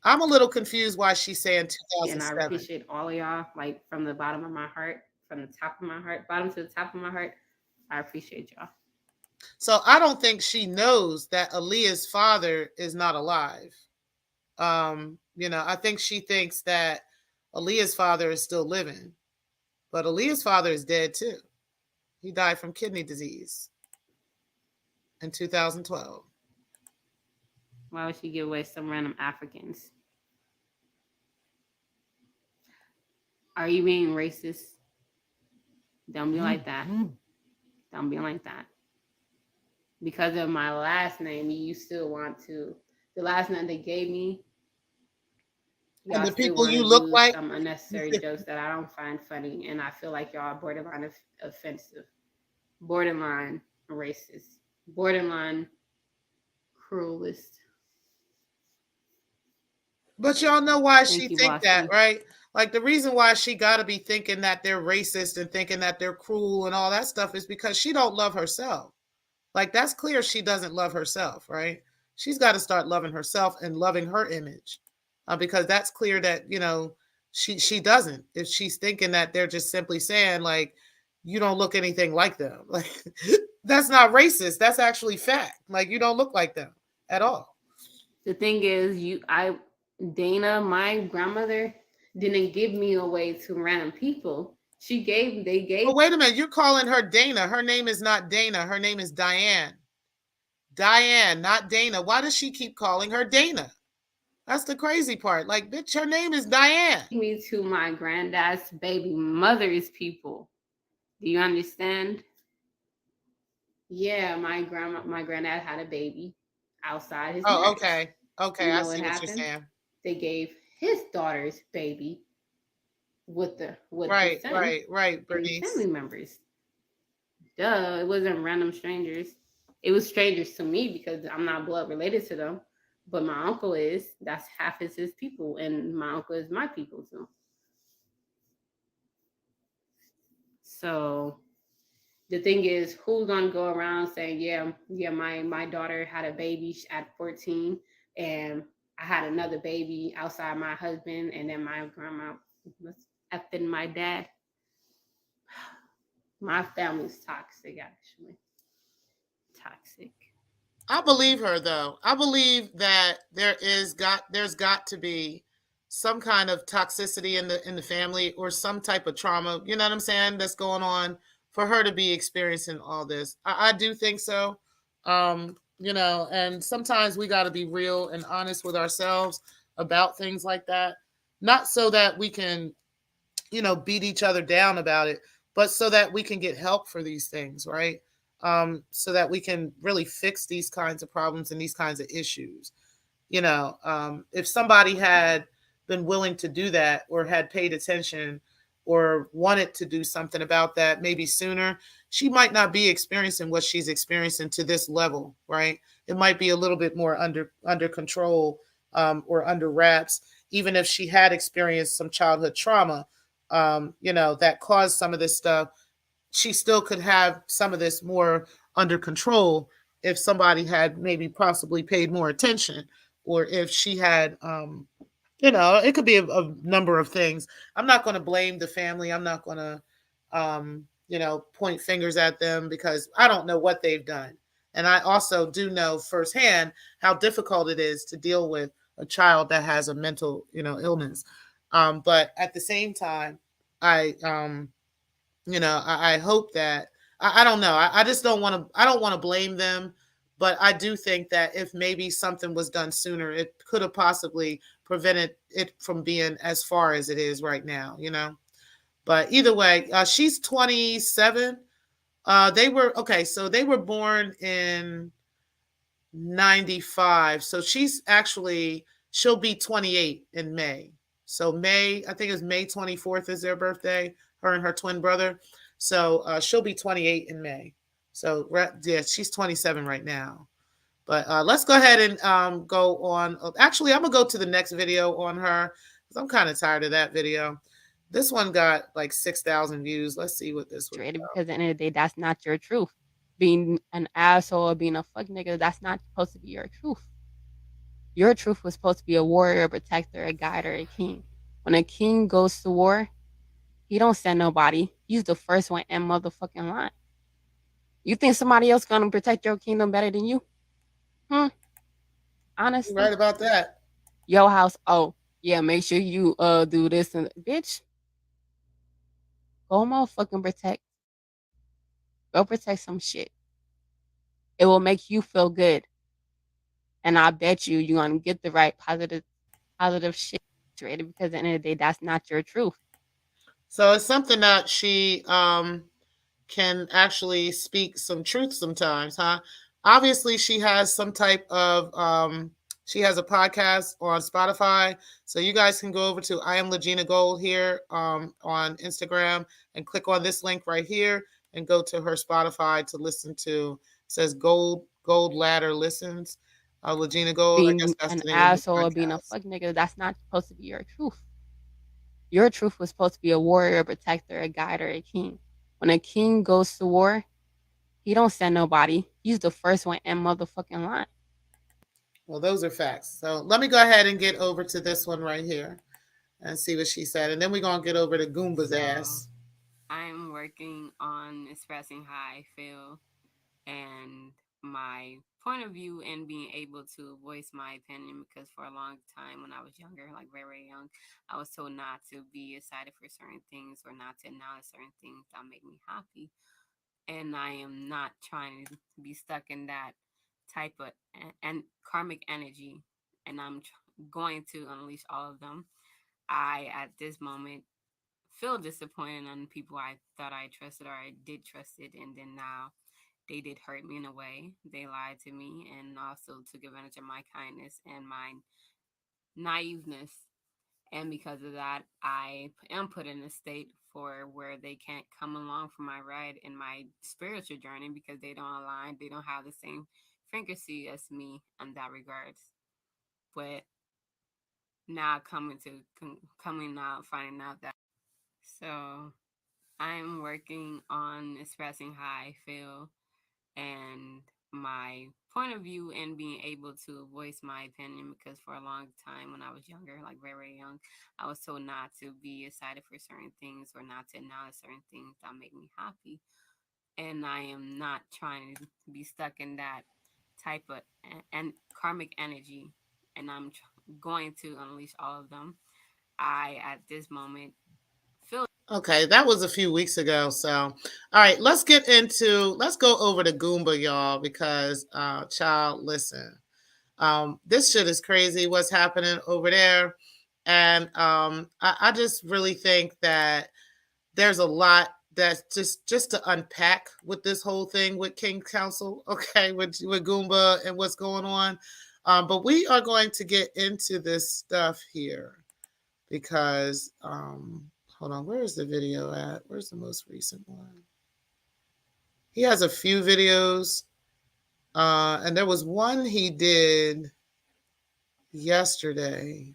[SPEAKER 1] I'm a little confused why she's saying
[SPEAKER 3] And I
[SPEAKER 1] 2007.
[SPEAKER 3] appreciate all of y'all, like from the bottom of my heart, from the top of my heart, bottom to the top of my heart. I appreciate y'all.
[SPEAKER 1] So I don't think she knows that Aaliyah's father is not alive. I think she thinks that Aaliyah's father is still living, but Aaliyah's father is dead too. He died from kidney disease in 2012.
[SPEAKER 3] Why would she give away some random Africans? Are you being racist? Don't be like that. Don't be like that. Because of my last name, you still want to. The last name they gave me,
[SPEAKER 1] And
[SPEAKER 3] y'all
[SPEAKER 1] the
[SPEAKER 3] still
[SPEAKER 1] people
[SPEAKER 3] want
[SPEAKER 1] you
[SPEAKER 3] to
[SPEAKER 1] look
[SPEAKER 3] do
[SPEAKER 1] like,
[SPEAKER 3] some unnecessary jokes that I don't find funny, and I feel like y'all are borderline offensive, borderline racist, borderline cruelist.
[SPEAKER 1] but y'all know why she
[SPEAKER 3] Thank you,
[SPEAKER 1] think that,
[SPEAKER 3] Bossy.
[SPEAKER 1] right? Like the reason why she got to be thinking that they're racist and thinking that they're cruel and all that stuff is because she don't love herself. Like that's clear she doesn't love herself, right? She's got to start loving herself and loving her image, because that's clear that she doesn't. If she's thinking that they're just simply saying like you don't look anything like them, like that's not racist. That's actually fact. Like you don't look like them at all.
[SPEAKER 3] The thing is, Dana, my grandmother, didn't give me away to random people. They gave
[SPEAKER 1] But wait a minute, you're calling her Dana. Her name is not Dana. Her name is Diane. Diane, not Dana. Why does she keep calling her Dana? That's the crazy part. Like, bitch, her name is Diane.
[SPEAKER 3] me to my granddad's baby mother's people. Do you understand? Yeah, my granddad had a baby outside his
[SPEAKER 1] Oh,
[SPEAKER 3] marriage.
[SPEAKER 1] okay. Okay,
[SPEAKER 3] You
[SPEAKER 1] I
[SPEAKER 3] know what
[SPEAKER 1] see what you're
[SPEAKER 3] happened?
[SPEAKER 1] saying.
[SPEAKER 3] They gave his daughter's baby with the
[SPEAKER 1] Right,
[SPEAKER 3] son
[SPEAKER 1] right, right,
[SPEAKER 3] and the family
[SPEAKER 1] Bernice.
[SPEAKER 3] members. Duh, it wasn't random strangers. It was strangers to me because I'm not blood related to them. But my uncle is. That's half is his people, and my uncle is my people too. So The thing is, who's gonna go around saying, yeah, my daughter had a baby at 14, and I had another baby outside my husband, and then my grandma was effing my dad. My family's toxic, actually. Toxic.
[SPEAKER 1] I believe her though. I believe that there's got to be some kind of toxicity in the family or some type of trauma, you know what I'm saying, that's going on for her to be experiencing all this. I do think so. You know, and sometimes we got to be real and honest with ourselves about things like that. Not so that we can, you know, beat each other down about it, but so that we can get help for these things, right? So that we can really fix these kinds of problems and these kinds of issues. You know, if somebody had been willing to do that or had paid attention or wanted to do something about that maybe sooner, she might not be experiencing what she's experiencing to this level, right? It might be a little bit more under control, or under wraps, even if she had experienced some childhood trauma, you know, that caused some of this stuff. She still could have some of this more under control if somebody had maybe possibly paid more attention, or if she had, you know, it could be a number of things. I'm not going to blame the family. I'm not going to, you know, point fingers at them because I don't know what they've done. And I also do know firsthand how difficult it is to deal with a child that has a mental, you know, illness. But at the same time, I, you know, I hope that I don't know. I just don't want to. I don't want to blame them, but I do think that if maybe something was done sooner, it could have possibly prevented it from being as far as it is right now. You know. But either way, she's 27. They were okay. So they were born in 95. So she'll be 28 in May. So May, I think it's May 24th is their birthday, her and her twin brother. So she'll be 28 in May. So yeah, she's 27 right now. But let's go ahead and go on. Actually, I'm gonna go to the next video on her because I'm kind of tired of that video. This one got like 6,000 views. Let's see what this was
[SPEAKER 4] Because
[SPEAKER 1] about.
[SPEAKER 4] at the end of the day, that's not your truth. Being an asshole or being a fuck nigga, that's not supposed to be your truth. Your truth was supposed to be a warrior, a protector, a guide, or a king. When a king goes to war, he don't send nobody. He's the first one in motherfucking line. You think somebody else gonna protect your kingdom better than you? Hmm.
[SPEAKER 1] You're right
[SPEAKER 4] Honestly,
[SPEAKER 1] about that.
[SPEAKER 4] your house. Oh yeah, make sure you do this and bitch. Go motherfucking protect. Go protect some shit. It will make you feel good, and I bet you're gonna get the right positive shit rated because at the end of the day, that's not your truth.
[SPEAKER 1] So it's something that she can actually speak some truth sometimes, huh? Obviously, she has some type of she has a podcast on Spotify, so you guys can go over to I am Lagena Gold here on Instagram and click on this link right here and go to her Spotify to listen to. It says Gold Ladder Listens. Lagena Gold, I guess
[SPEAKER 4] Being
[SPEAKER 1] that's
[SPEAKER 4] an
[SPEAKER 1] the name of her
[SPEAKER 4] asshole or being a
[SPEAKER 1] podcast.
[SPEAKER 4] fuck nigga, that's not supposed to be your truth. Your truth was supposed to be a warrior, a protector, a guide, or a king. When a king goes to war, he don't send nobody. He's the first one in motherfucking line.
[SPEAKER 1] Well, those are facts. So let me go ahead and get over to this one right here and see what she said, and then we're gonna get over to Goomba's ass.
[SPEAKER 3] I'm working on expressing how I feel and my point of view and being able to voice my opinion because for a long time when I was younger, like very, very young, I was told not to be excited for certain things or not to acknowledge certain things that make me happy. And I am not trying to be stuck in that type of and karmic energy. And I'm going to unleash all of them. I, at this moment, feel disappointed on people I thought I trusted or I did trust it, and then now they did hurt me in a way. They lied to me and also took advantage of my kindness and my naiveness. And because of that, I am put in a state for where they can't come along for my ride in my spiritual journey because they don't align. They don't have the same frequency as me in that regards. But now coming out, finding out that so
[SPEAKER 5] I'm working on expressing how I feel and my point of view and being able to voice my opinion, because for a long time when I was younger, like very, very young, I was told not to be excited for certain things or not to acknowledge certain things that make me happy. And I am not trying to be stuck in that type of and karmic energy, and I'm going to unleash all of them. I at this moment feel
[SPEAKER 1] Okay, that was a few weeks ago. So, all right, let's go over to Goomba, y'all, because child, listen. This shit is crazy what's happening over there. And I just really think that there's a lot that's just to unpack with this whole thing with King Council, okay, with Goomba and what's going on. But we are going to get into this stuff here because hold on, where is the video at? Where's the most recent one? He has a few videos, and there was one he did yesterday.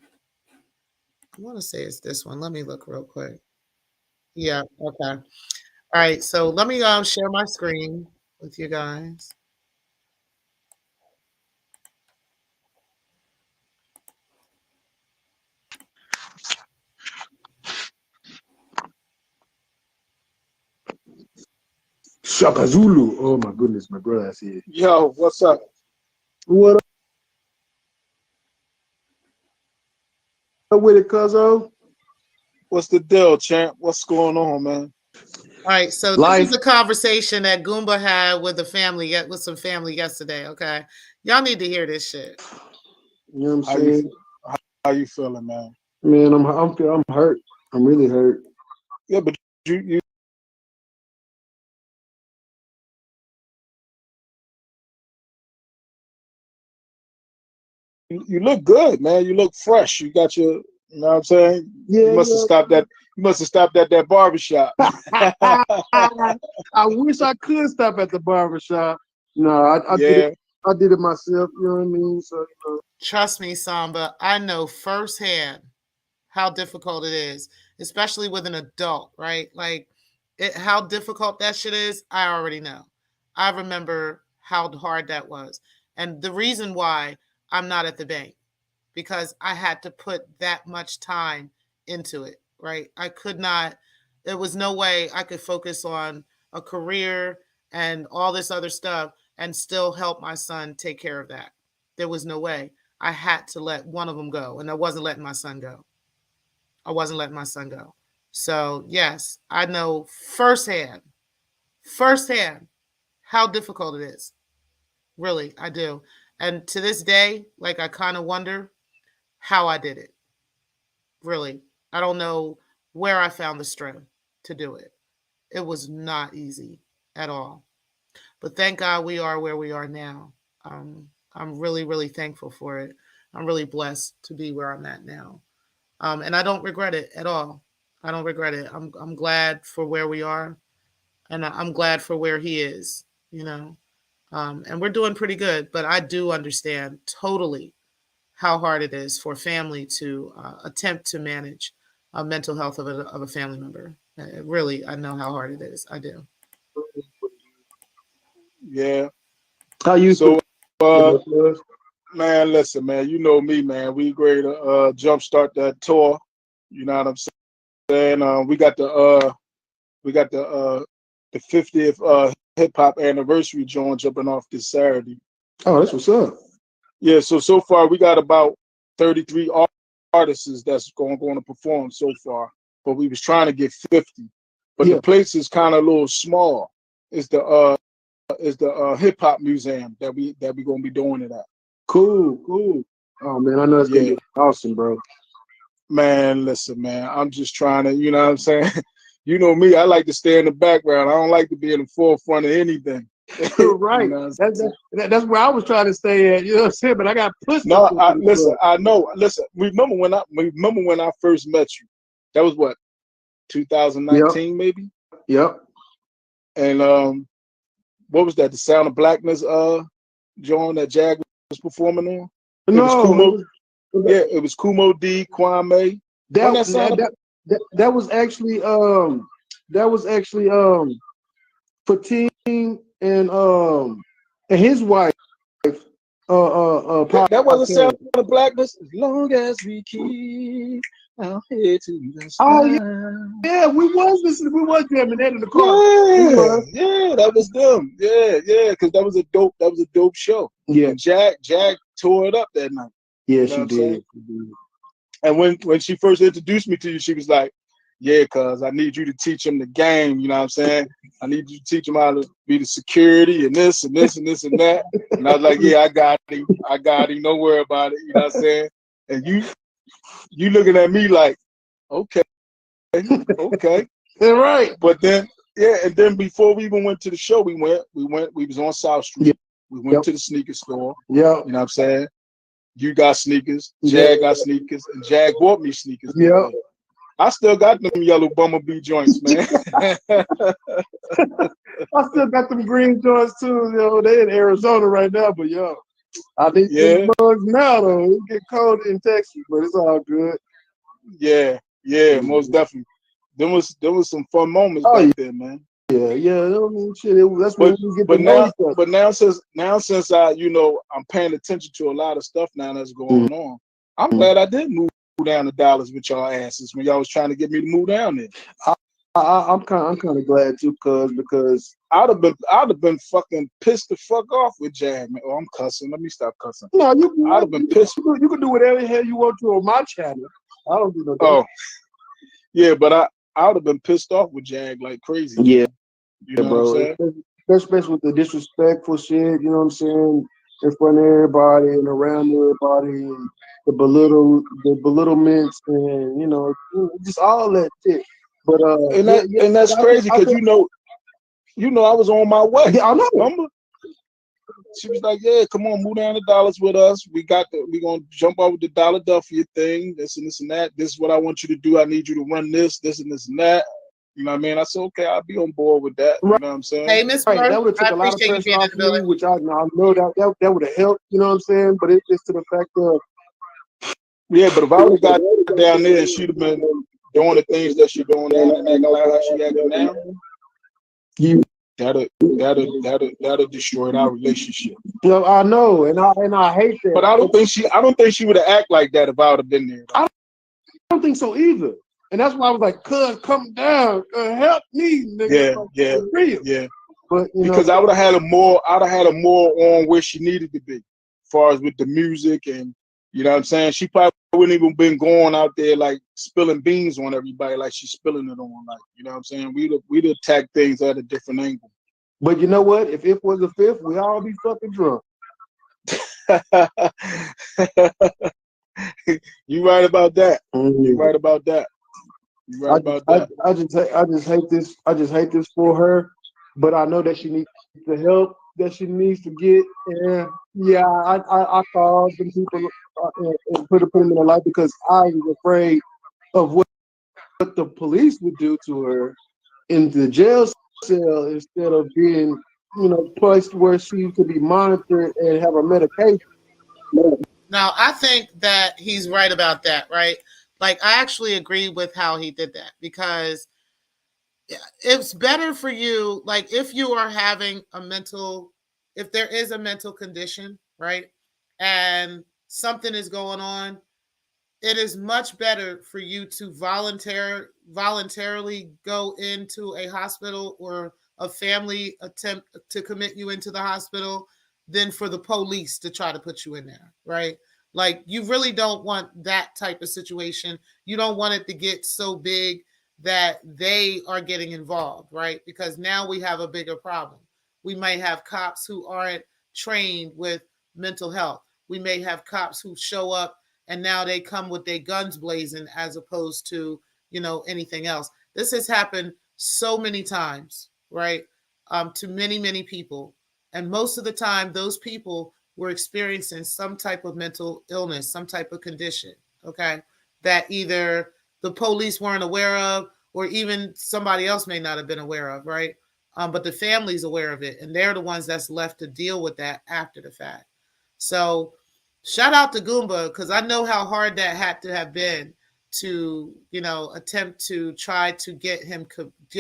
[SPEAKER 1] I want to say it's this one. Let me look real quick. Yeah, okay. All right, so let me share my screen with you guys.
[SPEAKER 6] Shaka Zulu. Oh my goodness, my brother, I see it.
[SPEAKER 7] Yo, what's up?
[SPEAKER 6] What up with it, cuzzo?
[SPEAKER 7] What's the deal, champ? What's going on, man?
[SPEAKER 1] All right, so this is a conversation that Goomba had with the family, with some family yesterday. Okay, y'all need to hear this shit.
[SPEAKER 6] You know what I'm saying?
[SPEAKER 7] How you feeling, man?
[SPEAKER 6] Man, I'm hurt. I'm really hurt.
[SPEAKER 7] Yeah, but you you look good, man. You look fresh. You got your, you know what I'm saying?
[SPEAKER 6] Yeah,
[SPEAKER 7] you must have stopped that. You must have stopped at that barbershop.
[SPEAKER 6] I wish I could stop at the barbershop. No, I did it. I did it myself. You know what I mean? So
[SPEAKER 1] Trust me, Samba. I know firsthand how difficult it is, especially with an adult, right? Like, how difficult that shit is. I already know. I remember how hard that was, and the reason why I'm not at the bank, because I had to put that much time into it, right? I could not, there was no way I could focus on a career and all this other stuff and still help my son take care of that. There was no way. I had to let one of them go, and I wasn't letting my son go. I wasn't letting my son go. So, yes, I know firsthand how difficult it is. Really, I do. And to this day, like, I kind of wonder how I did it. Really, I don't know where I found the strength to do it. It was not easy at all. But thank God we are where we are now. I'm really, really thankful for it. I'm really blessed to be where I'm at now. And I don't regret it at all. I don't regret it. I'm glad for where we are, and I'm glad for where he is, you know. And we're doing pretty good, but I do understand totally how hard it is for a family to attempt to manage mental health of a family member. Really, I know how hard it is. I do.
[SPEAKER 7] Yeah.
[SPEAKER 6] how you
[SPEAKER 7] So,
[SPEAKER 6] feel?
[SPEAKER 7] man, listen, man. You know me, man. We ready to jumpstart that tour. You know what I'm saying? We got the 50th hip hop anniversary joint jumping off this Saturday.
[SPEAKER 6] Oh, that's what's up.
[SPEAKER 7] Yeah. So far we got about 33 artists that's going to perform so far, but we was trying to get 50. But the place is kind of a little small. It's the hip hop museum that we gonna be doing it at.
[SPEAKER 6] Cool. Oh man, I know it's gonna be awesome, bro.
[SPEAKER 7] Man, listen, man. I'm just trying to, you know what I'm saying? You know me, I like to stay in the background. I don't like to be in the forefront of anything.
[SPEAKER 6] Right.
[SPEAKER 7] You know
[SPEAKER 6] that's where I was trying to stay at. You know what I'm saying? But I got pushed.
[SPEAKER 7] No, I know. Listen, remember when I first met you? That was what, 2019 maybe?
[SPEAKER 6] Yep.
[SPEAKER 7] And what was that? The Sound of Blackness joint that Jag was performing on? It was Kumo D, Kwame.
[SPEAKER 6] That was actually That was actually Fatim and his wife
[SPEAKER 7] That wasn't Sound
[SPEAKER 6] podcast.
[SPEAKER 7] of Blackness. As long as we keep our head to the
[SPEAKER 6] Oh
[SPEAKER 7] sky.
[SPEAKER 6] yeah, we was listening. We was jamming that in the car. We
[SPEAKER 7] Yeah,
[SPEAKER 6] was.
[SPEAKER 7] yeah, that was them. Yeah, yeah, because that was a dope show.
[SPEAKER 6] Yeah,
[SPEAKER 7] And Jack tore it up that night.
[SPEAKER 6] yeah,
[SPEAKER 7] You know what
[SPEAKER 6] she
[SPEAKER 7] I'm saying?
[SPEAKER 6] did. She did.
[SPEAKER 7] And when she first introduced me to you, she was like, "Yeah, cuz I need you to teach him the game." You know what I'm saying? I need you to teach him how to be the security and this and this and this and that. And I was like, "Yeah, I got him. I got him. Don't worry about it." You know what I'm saying? And you looking at me like, "Okay, okay."
[SPEAKER 6] Yeah, right.
[SPEAKER 7] But then, yeah, and then before we even went to the show, we was on South Street.
[SPEAKER 6] Yeah.
[SPEAKER 7] We went
[SPEAKER 6] Yep.
[SPEAKER 7] to the sneaker store.
[SPEAKER 6] Yeah.
[SPEAKER 7] You know what I'm saying? You got sneakers,
[SPEAKER 6] Yeah.
[SPEAKER 7] Jag got sneakers, and Jag bought me sneakers.
[SPEAKER 6] Yeah.
[SPEAKER 7] I still got them yellow Bumblebee joints, man.
[SPEAKER 6] I still got them green joints too. You know, they in Arizona right now, but yo, I need these
[SPEAKER 7] Yeah,
[SPEAKER 6] bugs now though. It get cold in Texas, but it's all good.
[SPEAKER 7] yeah, most definitely. There was some fun moments
[SPEAKER 6] Oh
[SPEAKER 7] back there, man.
[SPEAKER 6] yeah, yeah. I mean, shit, that's when
[SPEAKER 7] But
[SPEAKER 6] we get to know each other.
[SPEAKER 7] now since I I'm paying attention to a lot of stuff now that's going on. I'm glad I did move down to Dallas with y'all asses when y'all was trying to get me to move down there.
[SPEAKER 6] I'm kind of glad too, because
[SPEAKER 7] I'd have been fucking pissed the fuck off with Jag, man. Oh, I'm cussing. Let me stop cussing.
[SPEAKER 6] no,
[SPEAKER 7] I'd have been pissed.
[SPEAKER 6] you can do whatever the hell you want to on my channel. I don't do no.
[SPEAKER 7] Oh, yeah, but I would have been pissed off with Jag like crazy.
[SPEAKER 6] Yeah,
[SPEAKER 7] You know
[SPEAKER 6] bro.
[SPEAKER 7] what I'm saying?
[SPEAKER 6] Especially with the disrespectful shit. You know what I'm saying? In front of everybody and around everybody, and the belittlements, and just all that shit. But
[SPEAKER 7] And that's crazy because I was on my way.
[SPEAKER 6] yeah, I know.
[SPEAKER 7] Remember? She was like, "Yeah, come on, move down to Dallas with us. We gonna jump over the Philadelphia thing, this and this and that. This is what I want you to do. I need you to run this and this and that." You know what I mean? I said, "Okay, I'll be on board with that." You know what I'm saying?
[SPEAKER 1] Hey, Miss
[SPEAKER 6] Right,
[SPEAKER 1] Bird,
[SPEAKER 6] that would have
[SPEAKER 1] I
[SPEAKER 6] took a lot of
[SPEAKER 1] appreciate you
[SPEAKER 6] pressure
[SPEAKER 1] being in
[SPEAKER 6] off
[SPEAKER 1] the
[SPEAKER 6] me,
[SPEAKER 1] building.
[SPEAKER 6] which I know that would have helped. You know what I'm saying? But it's just to the fact of
[SPEAKER 7] Yeah, but if I would have got down there and she'd have been doing the things that she's doing now and acting like how she acting now,
[SPEAKER 6] you.
[SPEAKER 7] that'll destroy our relationship.
[SPEAKER 6] I know, and I hate that.
[SPEAKER 7] But I don't think she would have acted like that if I would have been there.
[SPEAKER 6] I don't think so either. And that's why I was like, "Cuz, come down, help me, nigga."
[SPEAKER 7] Yeah,
[SPEAKER 6] For real.
[SPEAKER 7] yeah.
[SPEAKER 6] But
[SPEAKER 7] Because I would have had a more on where she needed to be, as far as with the music and you know what I'm saying. She probably wouldn't even been going out there like spilling beans on everybody like she's spilling it on, like you know what I'm saying. We'd attack things at a different angle.
[SPEAKER 6] But you know what? If it was a fifth, we all be fucking drunk.
[SPEAKER 7] You right about that.
[SPEAKER 6] Mm-hmm.
[SPEAKER 7] You right about that. You right about that.
[SPEAKER 6] I just hate this. I just hate this for her. But I know that she needs the help that she needs to get. And yeah, I called them people and put them in their life because I was afraid of what the police would do to her in the jail cell instead of being, placed where she could be monitored and have a medication.
[SPEAKER 1] Now, I think that he's right about that, right? Like, I actually agree with how he did that because it's better for you, like, if you are having if there is a mental condition, right? And something is going on, it is much better for you to voluntarily go into a hospital or a family attempt to commit you into the hospital than for the police to try to put you in there, right? Like you really don't want that type of situation. You don't want it to get so big that they are getting involved, right? Because now we have a bigger problem. We might have cops who aren't trained with mental health. We may have cops who show up and now they come with their guns blazing as opposed to anything else. This has happened so many times, right? To many people, and most of the time those people were experiencing some type of mental illness, some type of condition, okay, that either the police weren't aware of or even somebody else may not have been aware of, right? But the family's aware of it and they're the ones that's left to deal with that after the fact. So shout out to Goomba because I know how hard that had to have been to, you know, attempt to try to get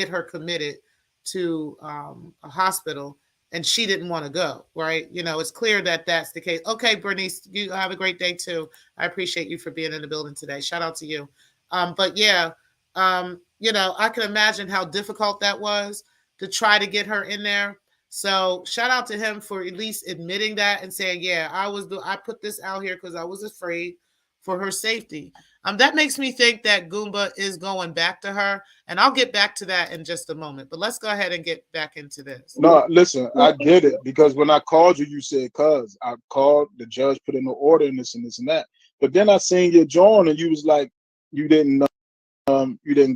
[SPEAKER 1] her committed to a hospital, and she didn't want to go, right? You know, it's clear that that's the case. Okay, Bernice, you have a great day too. I appreciate you for being in the building today. Shout out to you. But yeah, you know, I can imagine how difficult that was to try to get her in there. So shout out to him for at least admitting that and saying, yeah, I put this out here because I was afraid for her safety. That makes me think that Goomba is going back to her, and I'll get back to that in just a moment. But let's go ahead and get back into this.
[SPEAKER 7] No, listen, I get it, because when I called you, you said, "Cuz I called the judge, put in the order and this and this and that." But then I seen your join, and you was like, you didn't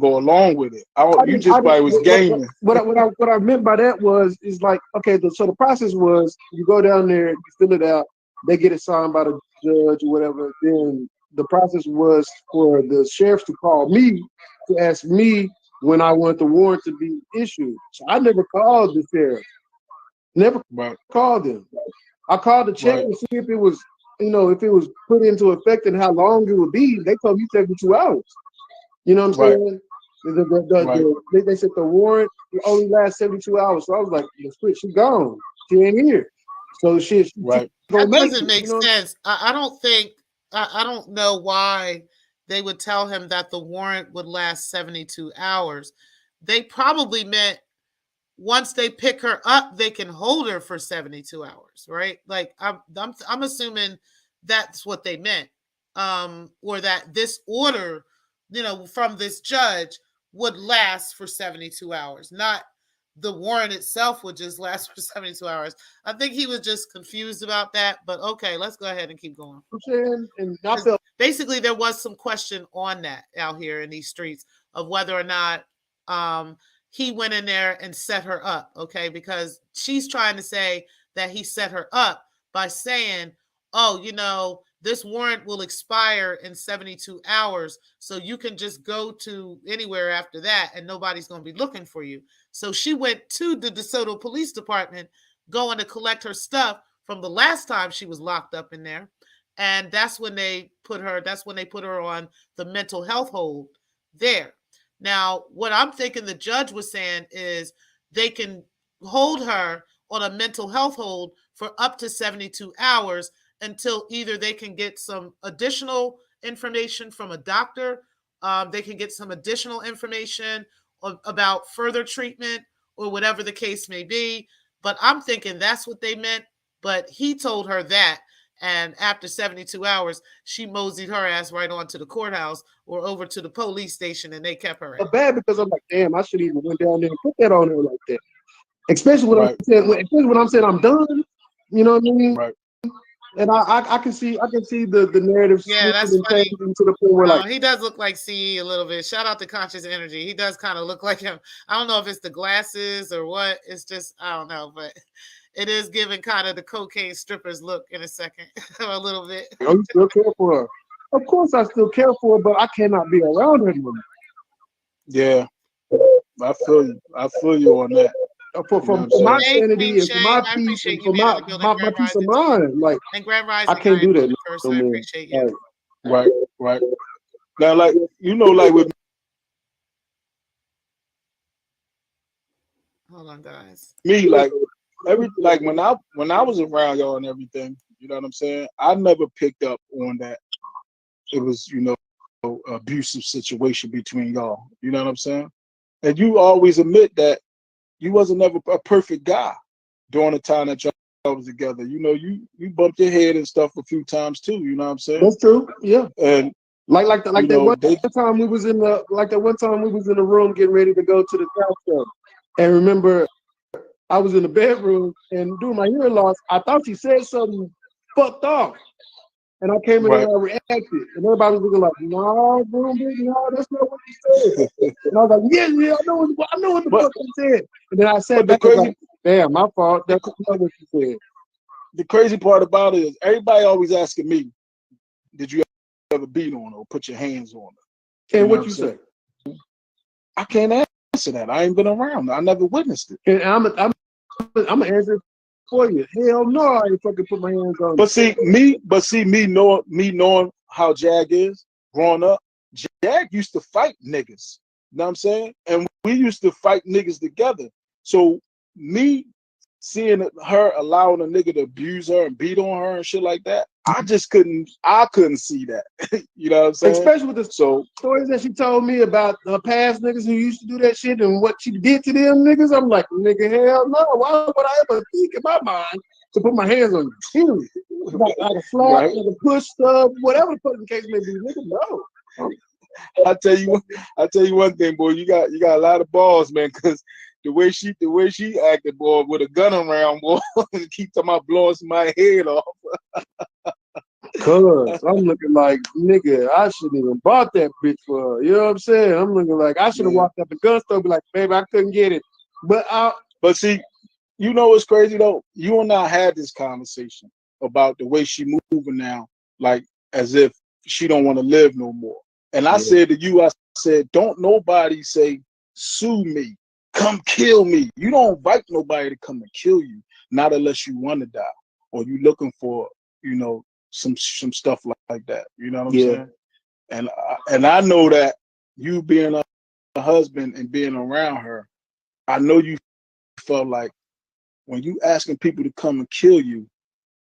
[SPEAKER 7] go along with it. You just probably was gaming.
[SPEAKER 6] What I meant by that is like, okay, so the process was you go down there, you fill it out, they get it signed by the judge or whatever. Then the process was for the sheriff to call me to ask me when I want the warrant to be issued. So I never called the sheriff. Never called him. I called to check to see if it was, you know, if it was put into effect and how long it would be. They told me 72 hours. You know what I'm saying? They said the warrant only lasts 72 hours. So I was like, she's gone. She ain't here. So she
[SPEAKER 1] that doesn't make sense. I don't know why they would tell him that the warrant would last 72 hours. They probably meant once they pick her up, they can hold her for 72 hours, right? Like I'm assuming that's what they meant. Or that this order, you know, from this judge would last for 72 hours, not the warrant itself would just last for 72 hours. I think he was just confused about that, but okay, let's go ahead and keep going. Basically, there was some question on that out here in these streets of whether or not he went in there and set her up, okay? Because she's trying to say that he set her up by saying, oh, you know, this warrant will expire in 72 hours, so you can just go to anywhere after that and nobody's going to be looking for you. So she went to the DeSoto Police Department going to collect her stuff from the last time she was locked up in there. And that's when they put her on the mental health hold there. Now, what I'm thinking the judge was saying is they can hold her on a mental health hold for up to 72 hours until either they can get some additional information from a doctor, they can get some additional information about further treatment or whatever the case may be. But I'm thinking that's what they meant. But he told her that. And after 72 hours, she moseyed her ass right on to the courthouse or over to the police station, and they kept her.
[SPEAKER 6] Bad because I'm like, damn, I should even went down there and put that on her like that. Especially when I'm saying I'm done. You know what I mean?
[SPEAKER 7] Right.
[SPEAKER 6] And I can see the narrative.
[SPEAKER 1] Yeah, that's funny.
[SPEAKER 6] To the point where like
[SPEAKER 1] he does look like CE a little bit. Shout out to Conscious Energy. He does kind of look like him. I don't know if it's the glasses or what. It's just I don't know, but it is giving kind of the cocaine strippers look in a second, a little bit.
[SPEAKER 6] I still care for her. Of course, I still care for her, but I cannot be around her anymore.
[SPEAKER 7] Yeah, I feel you on that.
[SPEAKER 6] For my sanity and for my peace and for my peace of mind, like
[SPEAKER 1] and Grand Rising,
[SPEAKER 6] I can't do that.
[SPEAKER 1] I appreciate you.
[SPEAKER 7] Right. Now, like you know, like with
[SPEAKER 1] hold on, guys.
[SPEAKER 7] Me, like when I was around y'all and everything, you know what I'm saying? I never picked up on that. It was, you know, abusive situation between y'all. You know what I'm saying? And you always admit that you wasn't never a perfect guy during the time that y'all was together. You know, you bumped your head and stuff a few times too. You know what I'm saying?
[SPEAKER 6] That's true. Yeah.
[SPEAKER 7] And
[SPEAKER 6] like that one time we was in the room getting ready to go to the talk show, and remember, I was in the bedroom and doing my hearing loss. I thought she said something fucked off. And I came in there and I reacted. And everybody was looking like, no, that's not what you said. And I was like, yeah, I know what the fuck you said. And then I said back like, damn, my fault. That's not what you said.
[SPEAKER 7] The crazy part about it is everybody always asking me, did you ever beat on her or put your hands on her?
[SPEAKER 6] And what you say?
[SPEAKER 7] I can't answer that. I ain't been around. I never witnessed it.
[SPEAKER 6] And I'm gonna answer it for you. Hell no, I ain't fucking put my hands on.
[SPEAKER 7] Me knowing how Jag is growing up, Jag used to fight niggas. You know what I'm saying? And we used to fight niggas together. So me seeing her allowing a nigga to abuse her and beat on her and shit like that, I couldn't see that. You know what I'm saying?
[SPEAKER 6] Especially with the stories that she told me about her past niggas who used to do that shit and what she did to them niggas. I'm like, nigga, hell no. Why would I ever think in my mind to put my hands on you? Like a slap, right? Like a push stuff, whatever the fucking case may be, nigga, no.
[SPEAKER 7] I tell you one thing, boy. You got a lot of balls, man. Because the way she acted, boy, with a gun around, boy, and keep talking about blowing my head off.
[SPEAKER 6] Cause I'm looking like, nigga, I shouldn't even bought that bitch for her. You know what I'm saying? I'm looking like I should have walked up the gun store and be like, baby, I couldn't get it. But
[SPEAKER 7] see, you know what's crazy though? You and I had this conversation about the way she moving now, like as if she don't want to live no more. And I said to you, I said, don't nobody say, sue me, come kill me. You don't invite nobody to come and kill you, not unless you want to die or you looking for, you know, some stuff like that. You know what I'm saying? And I know that you being a husband and being around her, I know you felt like when you asking people to come and kill you,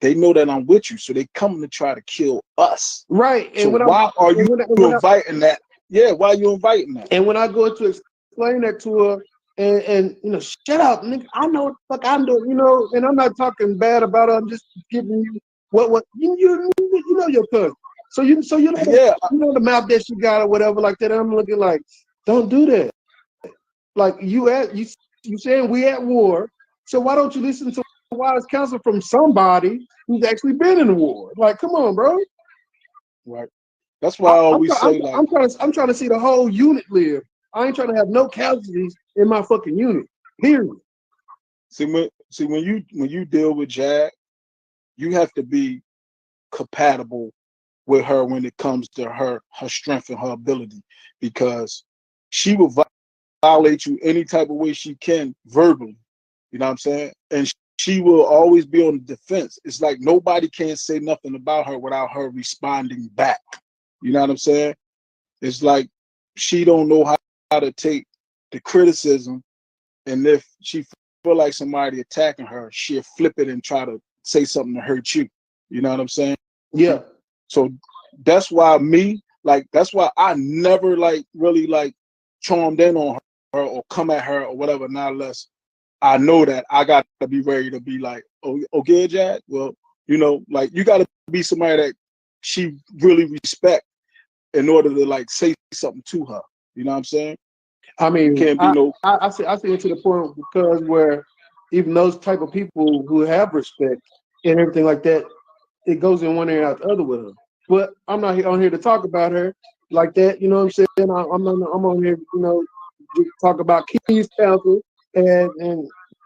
[SPEAKER 7] they know that I'm with you, so they come to try to kill us.
[SPEAKER 6] Right.
[SPEAKER 7] And so why are you inviting that? Yeah, why are you inviting that?
[SPEAKER 6] And when I go to explain that to her, and you know, shut up, nigga. I know what the fuck I'm doing, you know, and I'm not talking bad about her. I'm just giving you what you know your cousin. So you know the mouth that she got or whatever like that. And I'm looking like, don't do that. Like you saying we at war, so why don't you listen to wise counsel from somebody who's actually been in the war? Like, come on, bro.
[SPEAKER 7] Right. That's why I always say
[SPEAKER 6] I'm trying to see the whole unit live. I ain't trying to have no casualties in my fucking unit. Period.
[SPEAKER 7] See when you deal with Jag, you have to be compatible with her when it comes to her strength and her ability, because she will violate you any type of way she can verbally. You know what I'm saying? And she will always be on the defense. It's like nobody can say nothing about her without her responding back. You know what I'm saying? It's like she don't know how to take the criticism, and if she feel like somebody attacking her, she'll flip it and try to say something to hurt you. You know what I'm saying?
[SPEAKER 6] Yeah.
[SPEAKER 7] So that's why that's why I never really charmed in on her or come at her or whatever, not unless I know that I got to be ready to be like, oh, okay, Jad. Well, you know, like you got to be somebody that she really respect in order to say something to her. You know what I'm saying?
[SPEAKER 6] I mean, I see it to the point because where even those type of people who have respect and everything like that, it goes in one ear and out the other with her. But I'm not on here to talk about her like that. You know what I'm saying? I'm on here, you know, to talk about King's counsel and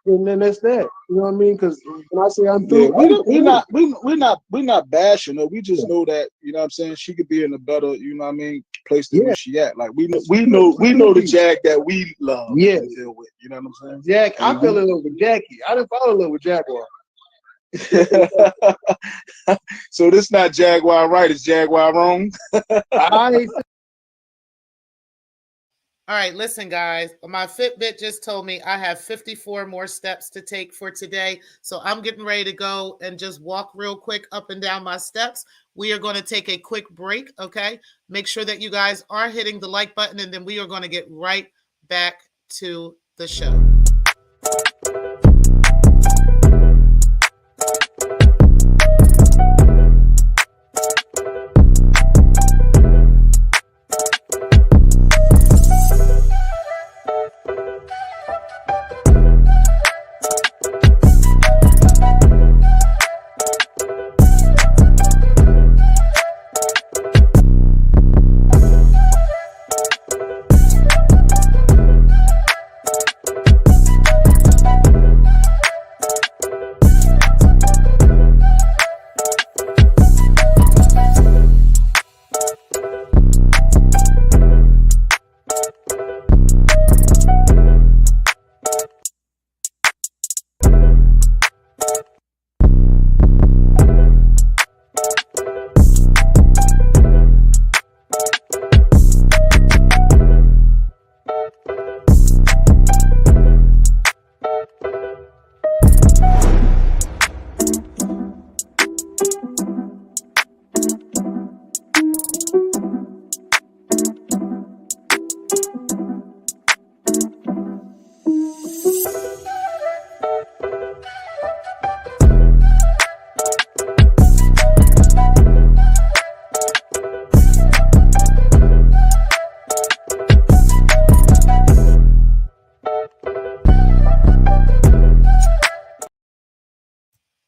[SPEAKER 6] then that's that. You know what I mean? Because when I say I'm through,
[SPEAKER 7] we're not bashing her. We just know that, you know what I'm saying, she could be in a better, you know what I mean, place than where she at. Like we know the Jag that we love and deal with. You know what I'm saying?
[SPEAKER 6] Jack, I fell in love with Jackie. I didn't fall in love with Jaguar.
[SPEAKER 7] So this not Jaguar right, it's Jaguar wrong.
[SPEAKER 1] All right, listen, guys. My Fitbit just told me I have 54 more steps to take for today. So I'm getting ready to go and just walk real quick up and down my steps. We are going to take a quick break, okay? Make sure that you guys are hitting the like button, and then we are going to get right back to the show.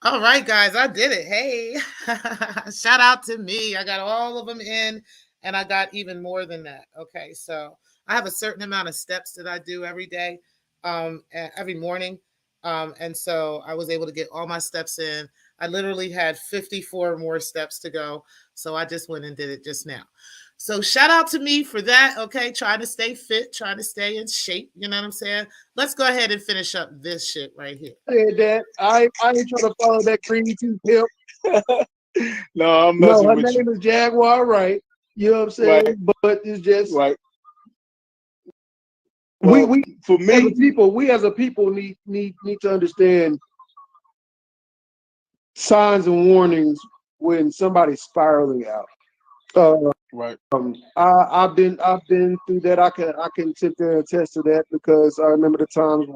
[SPEAKER 1] All right, guys, I did it. Hey, shout out to me. I got all of them in, and I got even more than that. Okay, so I have a certain amount of steps that I do every day, every morning. And so I was able to get all my steps in. I literally had 54 more steps to go. So I just went and did it just now. So shout out to me for that. Okay, trying to stay fit, trying to stay in shape. You know what I'm saying? Let's go ahead and finish up this shit right here.
[SPEAKER 6] Said that. I ain't trying to follow that creamy tooth pimp.
[SPEAKER 7] No, I'm
[SPEAKER 6] No,
[SPEAKER 7] messing
[SPEAKER 6] her
[SPEAKER 7] with you.
[SPEAKER 6] name is Jaguar, right? You know what I'm saying?
[SPEAKER 7] Right,
[SPEAKER 6] But it's just
[SPEAKER 7] right.
[SPEAKER 6] we
[SPEAKER 7] Well,
[SPEAKER 6] we
[SPEAKER 7] for
[SPEAKER 6] as a
[SPEAKER 7] me,
[SPEAKER 6] people, need to understand signs and warnings when somebody's spiraling out. Uh,
[SPEAKER 7] right,
[SPEAKER 6] I've been through that. I can sit there and attest to that because I remember the times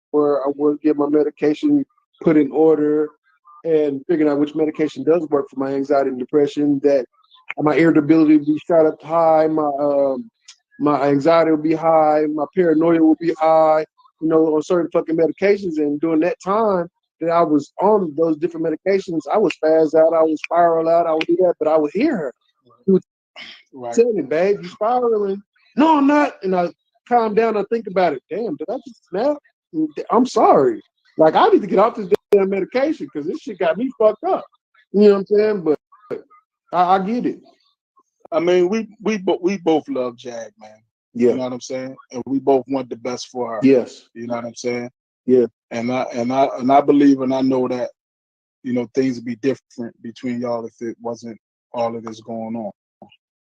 [SPEAKER 6] where I would get my medication put in order and figuring out which medication does work for my anxiety and depression. That my irritability would be shot up high, my anxiety would be high, my paranoia would be high. On certain fucking medications, and during that time that I was on those different medications, I was spaz out, I would spiral out, I would do that, but I would hear her. She would
[SPEAKER 7] right.
[SPEAKER 6] tell me, "Babe, you spiraling." No, I'm not. And I calm down. I think about it. Damn, did I just snap? I'm sorry. Like I need to get off this damn medication because this shit got me fucked up. You know what I'm saying? But I get it.
[SPEAKER 7] I mean, we both love Jag, man. You
[SPEAKER 6] Yeah.
[SPEAKER 7] know what I'm saying? And we both want the best for her.
[SPEAKER 6] Yes.
[SPEAKER 7] You know what I'm saying?
[SPEAKER 6] Yeah.
[SPEAKER 7] And I believe and I know that things would be different between y'all if it wasn't all of this going on.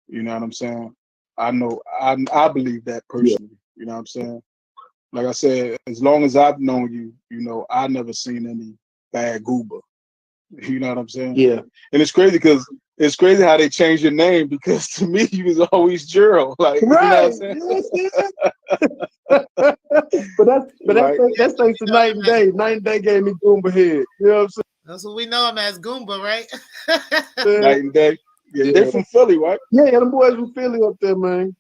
[SPEAKER 7] You know what I'm saying? I know I believe that
[SPEAKER 6] Yeah.
[SPEAKER 7] personally. You know what I'm saying? Like I said, as long as I've known you, I never seen any bad Goomba. You know what I'm saying?
[SPEAKER 6] Yeah.
[SPEAKER 7] And it's crazy how they changed your name because to me you was always Gerald. Like, you know what I'm
[SPEAKER 6] Right.
[SPEAKER 7] saying? Like,
[SPEAKER 6] That's thanks to Night and Day. Night and Day gave me Goomba head. You know what I'm
[SPEAKER 1] That's what we know him as, Goomba, right?
[SPEAKER 6] saying?
[SPEAKER 7] night and day. Yeah, they
[SPEAKER 6] Yeah.
[SPEAKER 7] from Philly, right?
[SPEAKER 6] Yeah, them boys from Philly up there, man.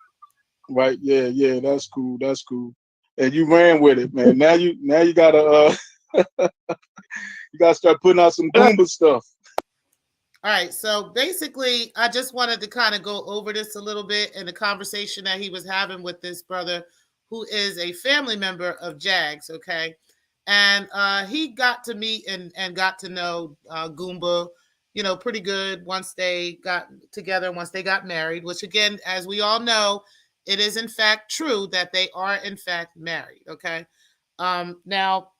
[SPEAKER 7] Right. Yeah, yeah, that's cool. That's cool. And you ran with it, man. Now you gotta you gotta start putting out some Goomba stuff.
[SPEAKER 1] All right. So basically, I just wanted to kind of go over this a little bit in the conversation that he was having with this brother who is a family member of Jags. Okay. And he got to meet and got to know Goomba, pretty good once they got together, once they got married, which again, as we all know, it is in fact true that they are in fact married. Okay. Now,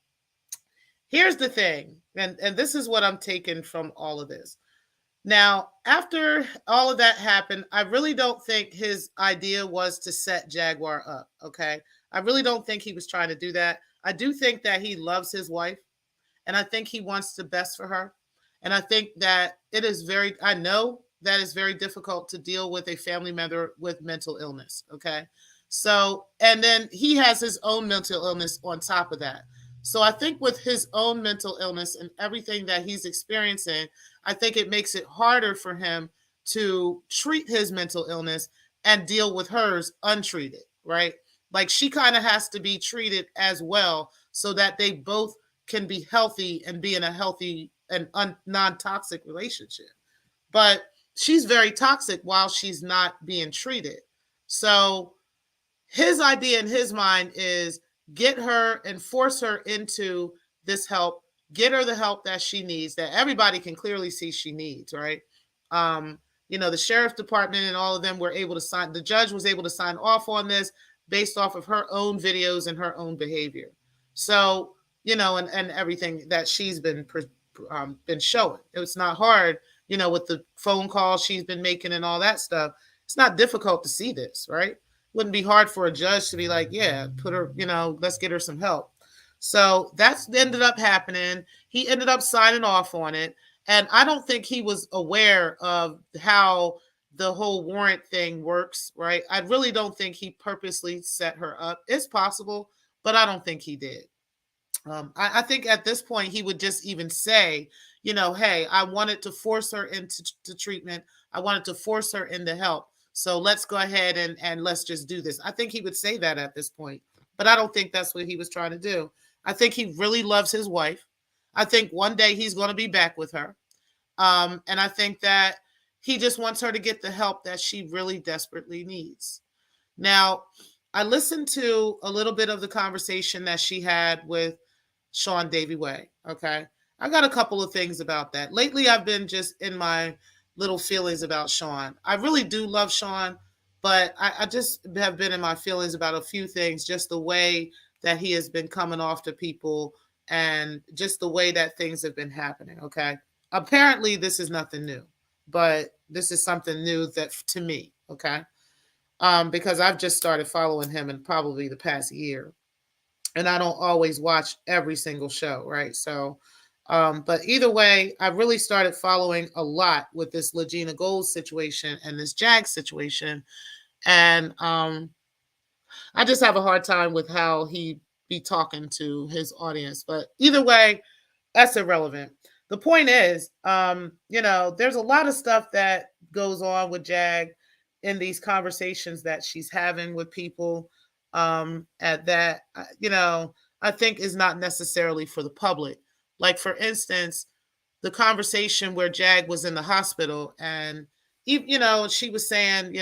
[SPEAKER 1] here's the thing, and this is what I'm taking from all of this. Now, after all of that happened, I really don't think his idea was to set Jaguar up. Okay. I really don't think he was trying to do that. I do think that he loves his wife and I think he wants the best for her. And I think that I know that it's very difficult to deal with a family member with mental illness. Okay. So, and then he has his own mental illness on top of that. So I think with his own mental illness and everything that he's experiencing, I think it makes it harder for him to treat his mental illness and deal with hers untreated, right? Like she kind of has to be treated as well so that they both can be healthy and be in a healthy and non-toxic relationship. But she's very toxic while she's not being treated. So his idea in his mind is get her and force her into this help, get her the help that she needs, that everybody can clearly see she needs, right? um the sheriff department and all of them were able to sign, the judge was able to sign off on this based off of her own videos and her own behavior. So and everything that she's been showing, it's not hard, with the phone calls she's been making and all that stuff. It's not difficult to see this, right? Wouldn't be hard for a judge to be like, yeah, put her, let's get her some help. So that's ended up happening. He ended up signing off on it. And I don't think he was aware of how the whole warrant thing works, right? I really don't think he purposely set her up. It's possible, but I don't think he did. I think at this point he would just even say, hey, I wanted to force her into treatment. I wanted to force her into help. So let's go ahead and let's just do this. I think he would say that at this point. But I don't think that's what he was trying to do. I think he really loves his wife. I think one day he's going to be back with her. And I think that he just wants her to get the help that she really desperately needs. Now, I listened to a little bit of the conversation that she had with Sean Davy Way. Okay. I got a couple of things about that. Lately, I've been just in my little feelings about Sean. I really do love Sean, but I just have been in my feelings about a few things, just the way that he has been coming off to people and just the way that things have been happening. Okay. Apparently, this is nothing new, but this is something new that to me. Okay. Because I've just started following him in probably the past year, and I don't always watch every single show, right? So, but either way, I really started following a lot with this Lagena Gold situation and this Jag situation, and I just have a hard time with how he be talking to his audience. But either way, that's irrelevant. The point is, there's a lot of stuff that goes on with Jag in these conversations that she's having with people at that, I think is not necessarily for the public. Like, for instance, the conversation where Jag was in the hospital and she was saying,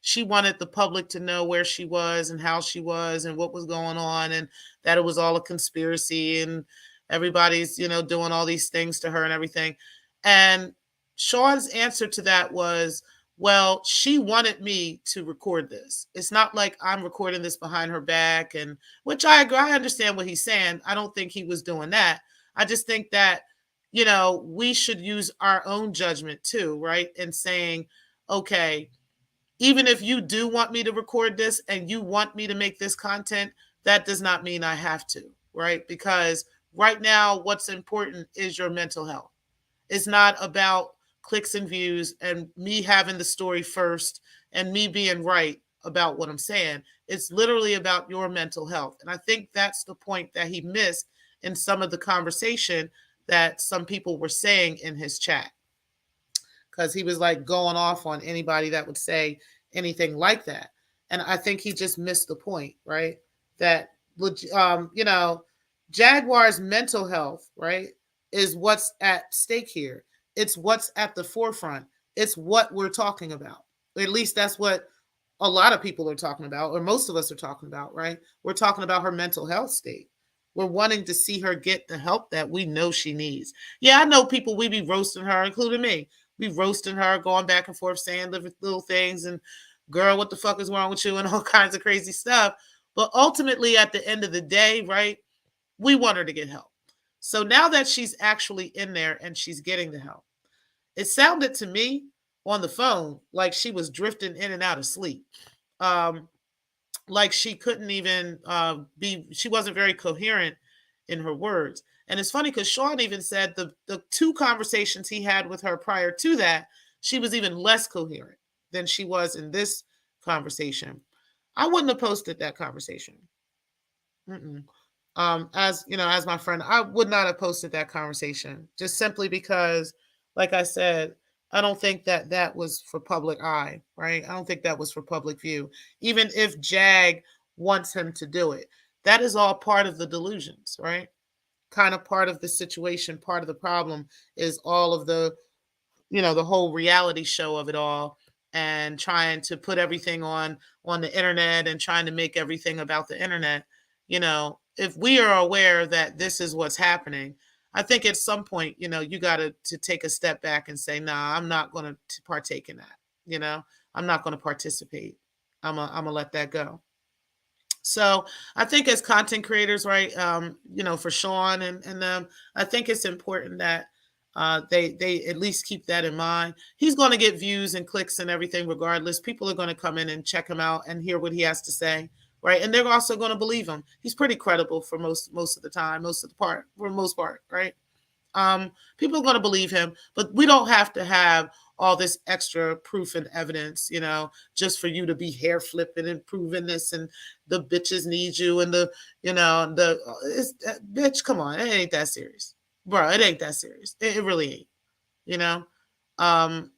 [SPEAKER 1] she wanted the public to know where she was and how she was and what was going on, and that it was all a conspiracy and everybody's, doing all these things to her and everything. And Sean's answer to that was, well, she wanted me to record this. It's not like I'm recording this behind her back, and which I agree. I understand what he's saying. I don't think he was doing that. I just think that, we should use our own judgment too, right? And saying, okay, even if you do want me to record this and you want me to make this content, that does not mean I have to, right? Because right now, what's important is your mental health. It's not about clicks and views and me having the story first and me being right about what I'm saying. It's literally about your mental health. And I think that's the point that he missed in some of the conversation that some people were saying in his chat, because he was like going off on anybody that would say anything like that. And I think he just missed the point, right? That, Jaguar's mental health, right, is what's at stake here. It's what's at the forefront. It's what we're talking about. At least that's what a lot of people are talking about, or most of us are talking about, right? We're talking about her mental health state. We're wanting to see her get the help that we know she needs. Yeah, I know people, we be roasting her, including me. We roasting her, going back and forth, saying little things and, girl, what the fuck is wrong with you, and all kinds of crazy stuff. But ultimately, at the end of the day, right, we want her to get help. So now that she's actually in there and she's getting the help, it sounded to me on the phone like she was drifting in and out of sleep. Um, like she couldn't even she wasn't very coherent in her words. And it's funny because Sean even said the two conversations he had with her prior to that, she was even less coherent than she was in this conversation. I wouldn't have posted that conversation. Mm-mm. As my friend, I would not have posted that conversation, just simply because, like I said, I don't think that that was for public eye, right? I don't think that was for public view. Even if Jag wants him to do it, that is all part of the delusions, right? Kind of part of the situation, part of the problem is all of the whole reality show of it all, and trying to put everything on the internet and trying to make everything about the internet. If we are aware that this is what's happening, I think at some point, you got to take a step back and say, nah, I'm not going to partake in that. I'm not going to participate. I'm gonna let that go. So I think as content creators, right, for Sean and them, I think it's important that they at least keep that in mind. He's going to get views and clicks and everything regardless. People are going to come in and check him out and hear what he has to say, right? And they're also going to believe him. He's pretty credible for most of the time, for the most part, right? People are going to believe him, but we don't have to have all this extra proof and evidence, just for you to be hair flipping and proving this, and the bitches need you, and bitch, come on, it ain't that serious, bro. It ain't that serious. It really ain't, you know. Um,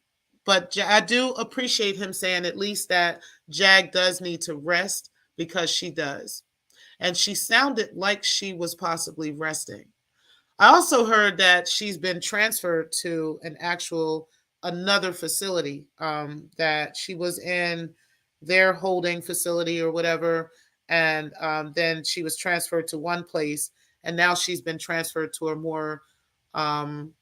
[SPEAKER 1] but I do appreciate him saying at least that Jag does need to rest, because she does. and she sounded like she was possibly resting. I also heard that she's been transferred to an actual another facility, that she was in their holding facility or whatever, and then she was transferred to one place, and now she's been transferred to a more um,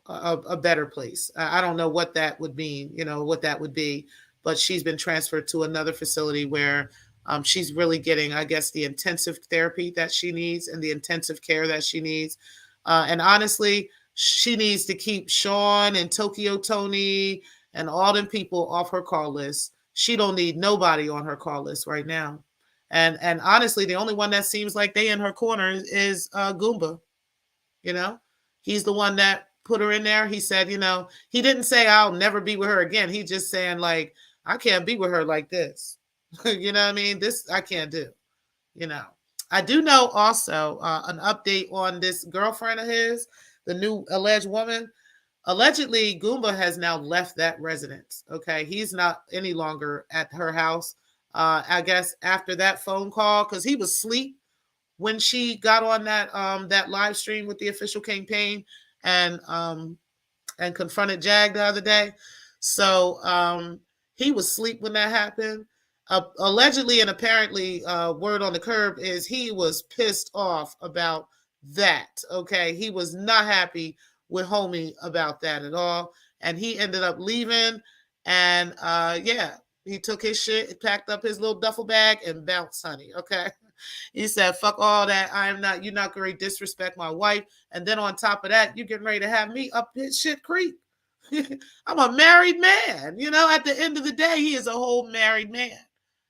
[SPEAKER 1] a better place. I don't know what that would mean, what that would be, but she's been transferred to another facility where she's really getting, I guess, the intensive therapy that she needs and the intensive care that she needs. And honestly, she needs to keep Sean and Tokyo Tony and all them people off her call list. She don't need nobody on her call list right now. And honestly, the only one that seems like they in her corner is Goomba. You know, he's the one that put her in there. He said, he didn't say I'll never be with her again. He just saying like, I can't be with her like this. You know what I mean? This I can't do. You know, I do know also an update on this girlfriend of his, the new alleged woman. Allegedly, Goomba has now left that residence. Okay, he's not any longer at her house. I guess after that phone call, because he was asleep when she got on that live stream with the official campaign and confronted Jag the other day. So he was asleep when that happened. Allegedly and apparently, word on the curb is he was pissed off about that. Okay, he was not happy with homie about that at all, and he ended up leaving. And yeah, he took his shit, packed up his little duffel bag, and bounced, honey. Okay. He said, fuck all that. You're not going to disrespect my wife. And then on top of that, you're getting ready to have me up his shit creek. I'm a married man. At the end of the day, he is a whole married man.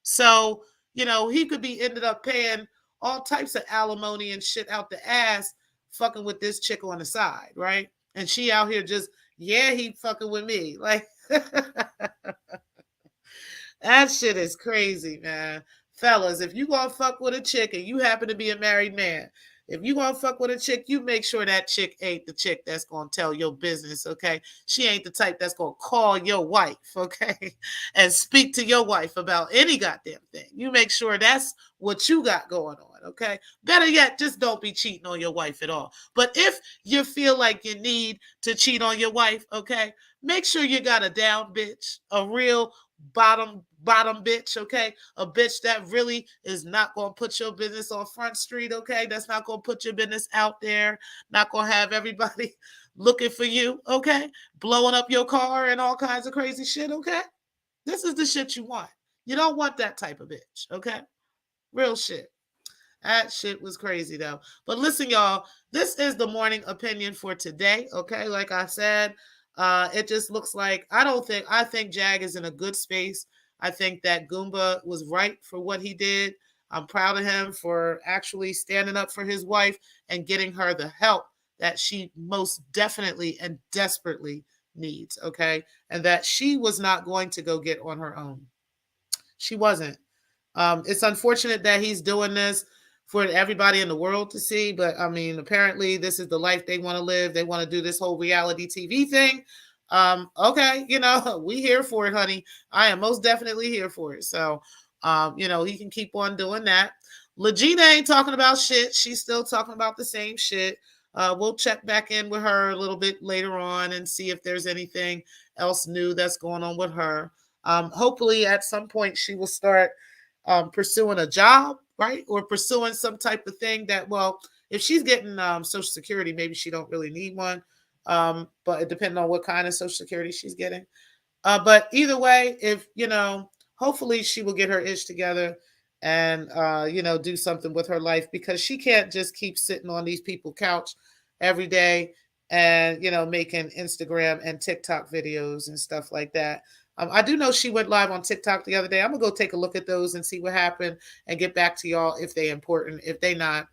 [SPEAKER 1] So, he could be ended up paying all types of alimony and shit out the ass, fucking with this chick on the side, right? And she out here just, yeah, he fucking with me. Like, that shit is crazy, man. Fellas, if you gonna fuck with a chick and you happen to be a married man, if you gonna fuck with a chick, you make sure that chick ain't the chick that's gonna tell your business, okay? She ain't the type that's gonna call your wife, okay? And speak to your wife about any goddamn thing. You make sure that's what you got going on, okay? Better yet, just don't be cheating on your wife at all. But if you feel like you need to cheat on your wife, okay, make sure you got a down bitch, a real bottom bitch, okay? A bitch that really is not going to put your business on Front Street, okay? That's not going to put your business out there, not going to have everybody looking for you, okay? Blowing up your car and all kinds of crazy shit, okay? This is the shit you want. You don't want that type of bitch, okay? Real shit. That shit was crazy though. But listen, y'all, this is the morning opinion for today, okay? Like I said, it just looks like I think Jag is in a good space. I think that Goomba was right for what he did. I'm proud of him for actually standing up for his wife and getting her the help that she most definitely and desperately needs, okay? And that she was not going to go get on her own. She wasn't. It's unfortunate that he's doing this for everybody in the world to see, but I mean, apparently this is the life they want to live. They want to do this whole reality TV thing. Okay, we here for it, honey. I am most definitely here for it. So, he can keep on doing that. Lagena ain't talking about shit. She's still talking about the same shit. We'll check back in with her a little bit later on and see if there's anything else new that's going on with her. Hopefully at some point she will start pursuing a job, right? Or pursuing some type of thing that, well, if she's getting Social Security, maybe she don't really need one. But it depends on what kind of Social Security she's getting. But either way, if, hopefully she will get her ish together and, do something with her life, because she can't just keep sitting on these people's couch every day and, making Instagram and TikTok videos and stuff like that. I do know she went live on TikTok the other day. I'm going to go take a look at those and see what happened and get back to y'all if they important. If they not,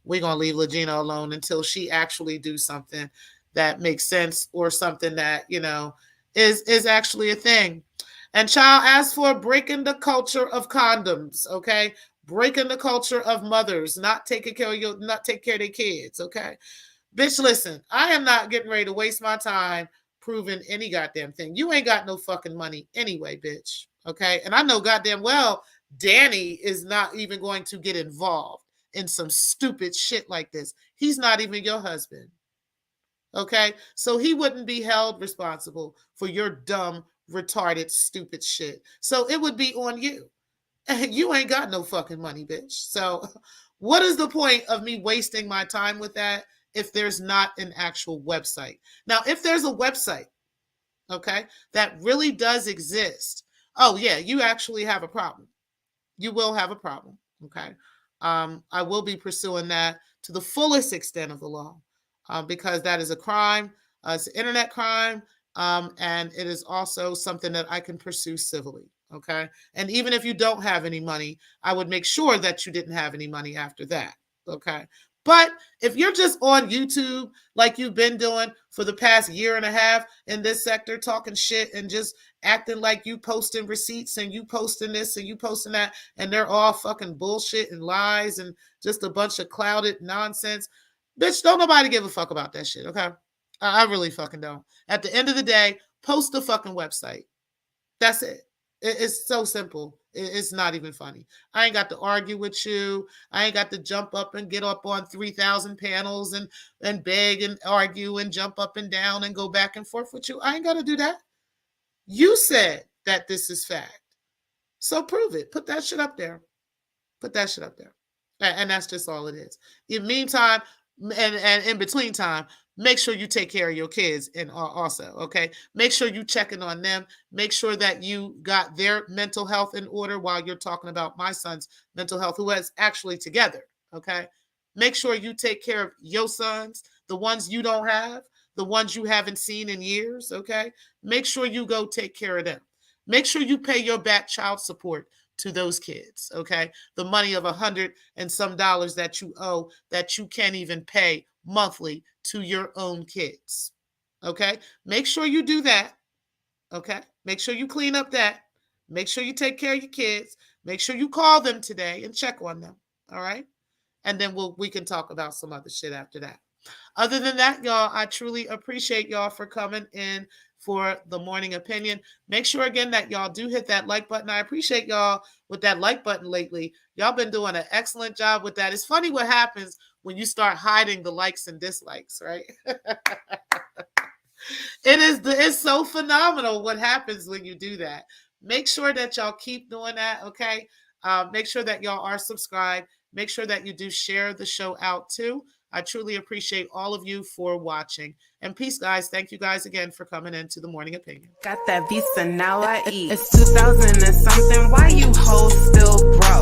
[SPEAKER 1] we're going to leave Lagena alone until she actually do something that makes sense or something that, is actually a thing. And child, as for breaking the culture of condoms, okay? Breaking the culture of mothers, not taking care of their kids, okay? Bitch, listen, I am not getting ready to waste my time proving any goddamn thing. You ain't got no fucking money anyway, bitch. Okay. And I know goddamn well Danny is not even going to get involved in some stupid shit like this. He's not even your husband. Okay? So he wouldn't be held responsible for your dumb, retarded, stupid shit. So it would be on you. And you ain't got no fucking money, bitch. So what is the point of me wasting my time with that if there's not an actual website? Now, if there's a website, okay, that really does exist, oh yeah, you actually have a problem. You will have a problem, okay? I will be pursuing that to the fullest extent of the law because that is a crime. It's an internet crime, and it is also something that I can pursue civilly, okay? And even if you don't have any money, I would make sure that you didn't have any money after that, okay? But if you're just on YouTube like you've been doing for the past year and a half in this sector, talking shit and just acting like you posting receipts and you posting this and you posting that, and they're all fucking bullshit and lies and just a bunch of clouded nonsense, bitch, don't nobody give a fuck about that shit, okay? I really fucking don't. At the end of the day, post the fucking website. That's it. It's so simple. It's not even funny. I ain't got to argue with you. I ain't got to jump up and get up on 3,000 panels and beg and argue and jump up and down and go back and forth with you. I ain't got to do that. You said that this is fact. So prove it. Put that shit up there. Put that shit up there. And that's just all it is. In the meantime, and in between time, make sure you take care of your kids and also, okay? Make sure you checking on them. Make sure that you got their mental health in order while you're talking about my son's mental health, who is actually together, okay? Make sure you take care of your sons, the ones you don't have, the ones you haven't seen in years, okay? Make sure you go take care of them. Make sure you pay your back child support to those kids, okay? The money of $100 and some that you owe that you can't even pay monthly to your own kids, okay? Make sure you do that, okay? Make sure you clean up that. Make sure you take care of your kids. Make sure you call them today and check on them, all right? And then we can talk about some other shit after that. Other than that, y'all, I truly appreciate y'all for coming in for the morning opinion. Make sure again that y'all do hit that like button. I appreciate y'all with that like button lately. Y'all been doing an excellent job with that. It's funny what happens when you start hiding the likes and dislikes, right? It's so phenomenal what happens when you do that. Make sure that y'all keep doing that, okay? Make sure that y'all are subscribed. Make sure that you do share the show out too. I truly appreciate all of you for watching. And peace, guys. Thank you guys again for coming into the morning opinion.
[SPEAKER 2] Got that visa, now I eat. It's 2000 and something. Why you hoes still broke?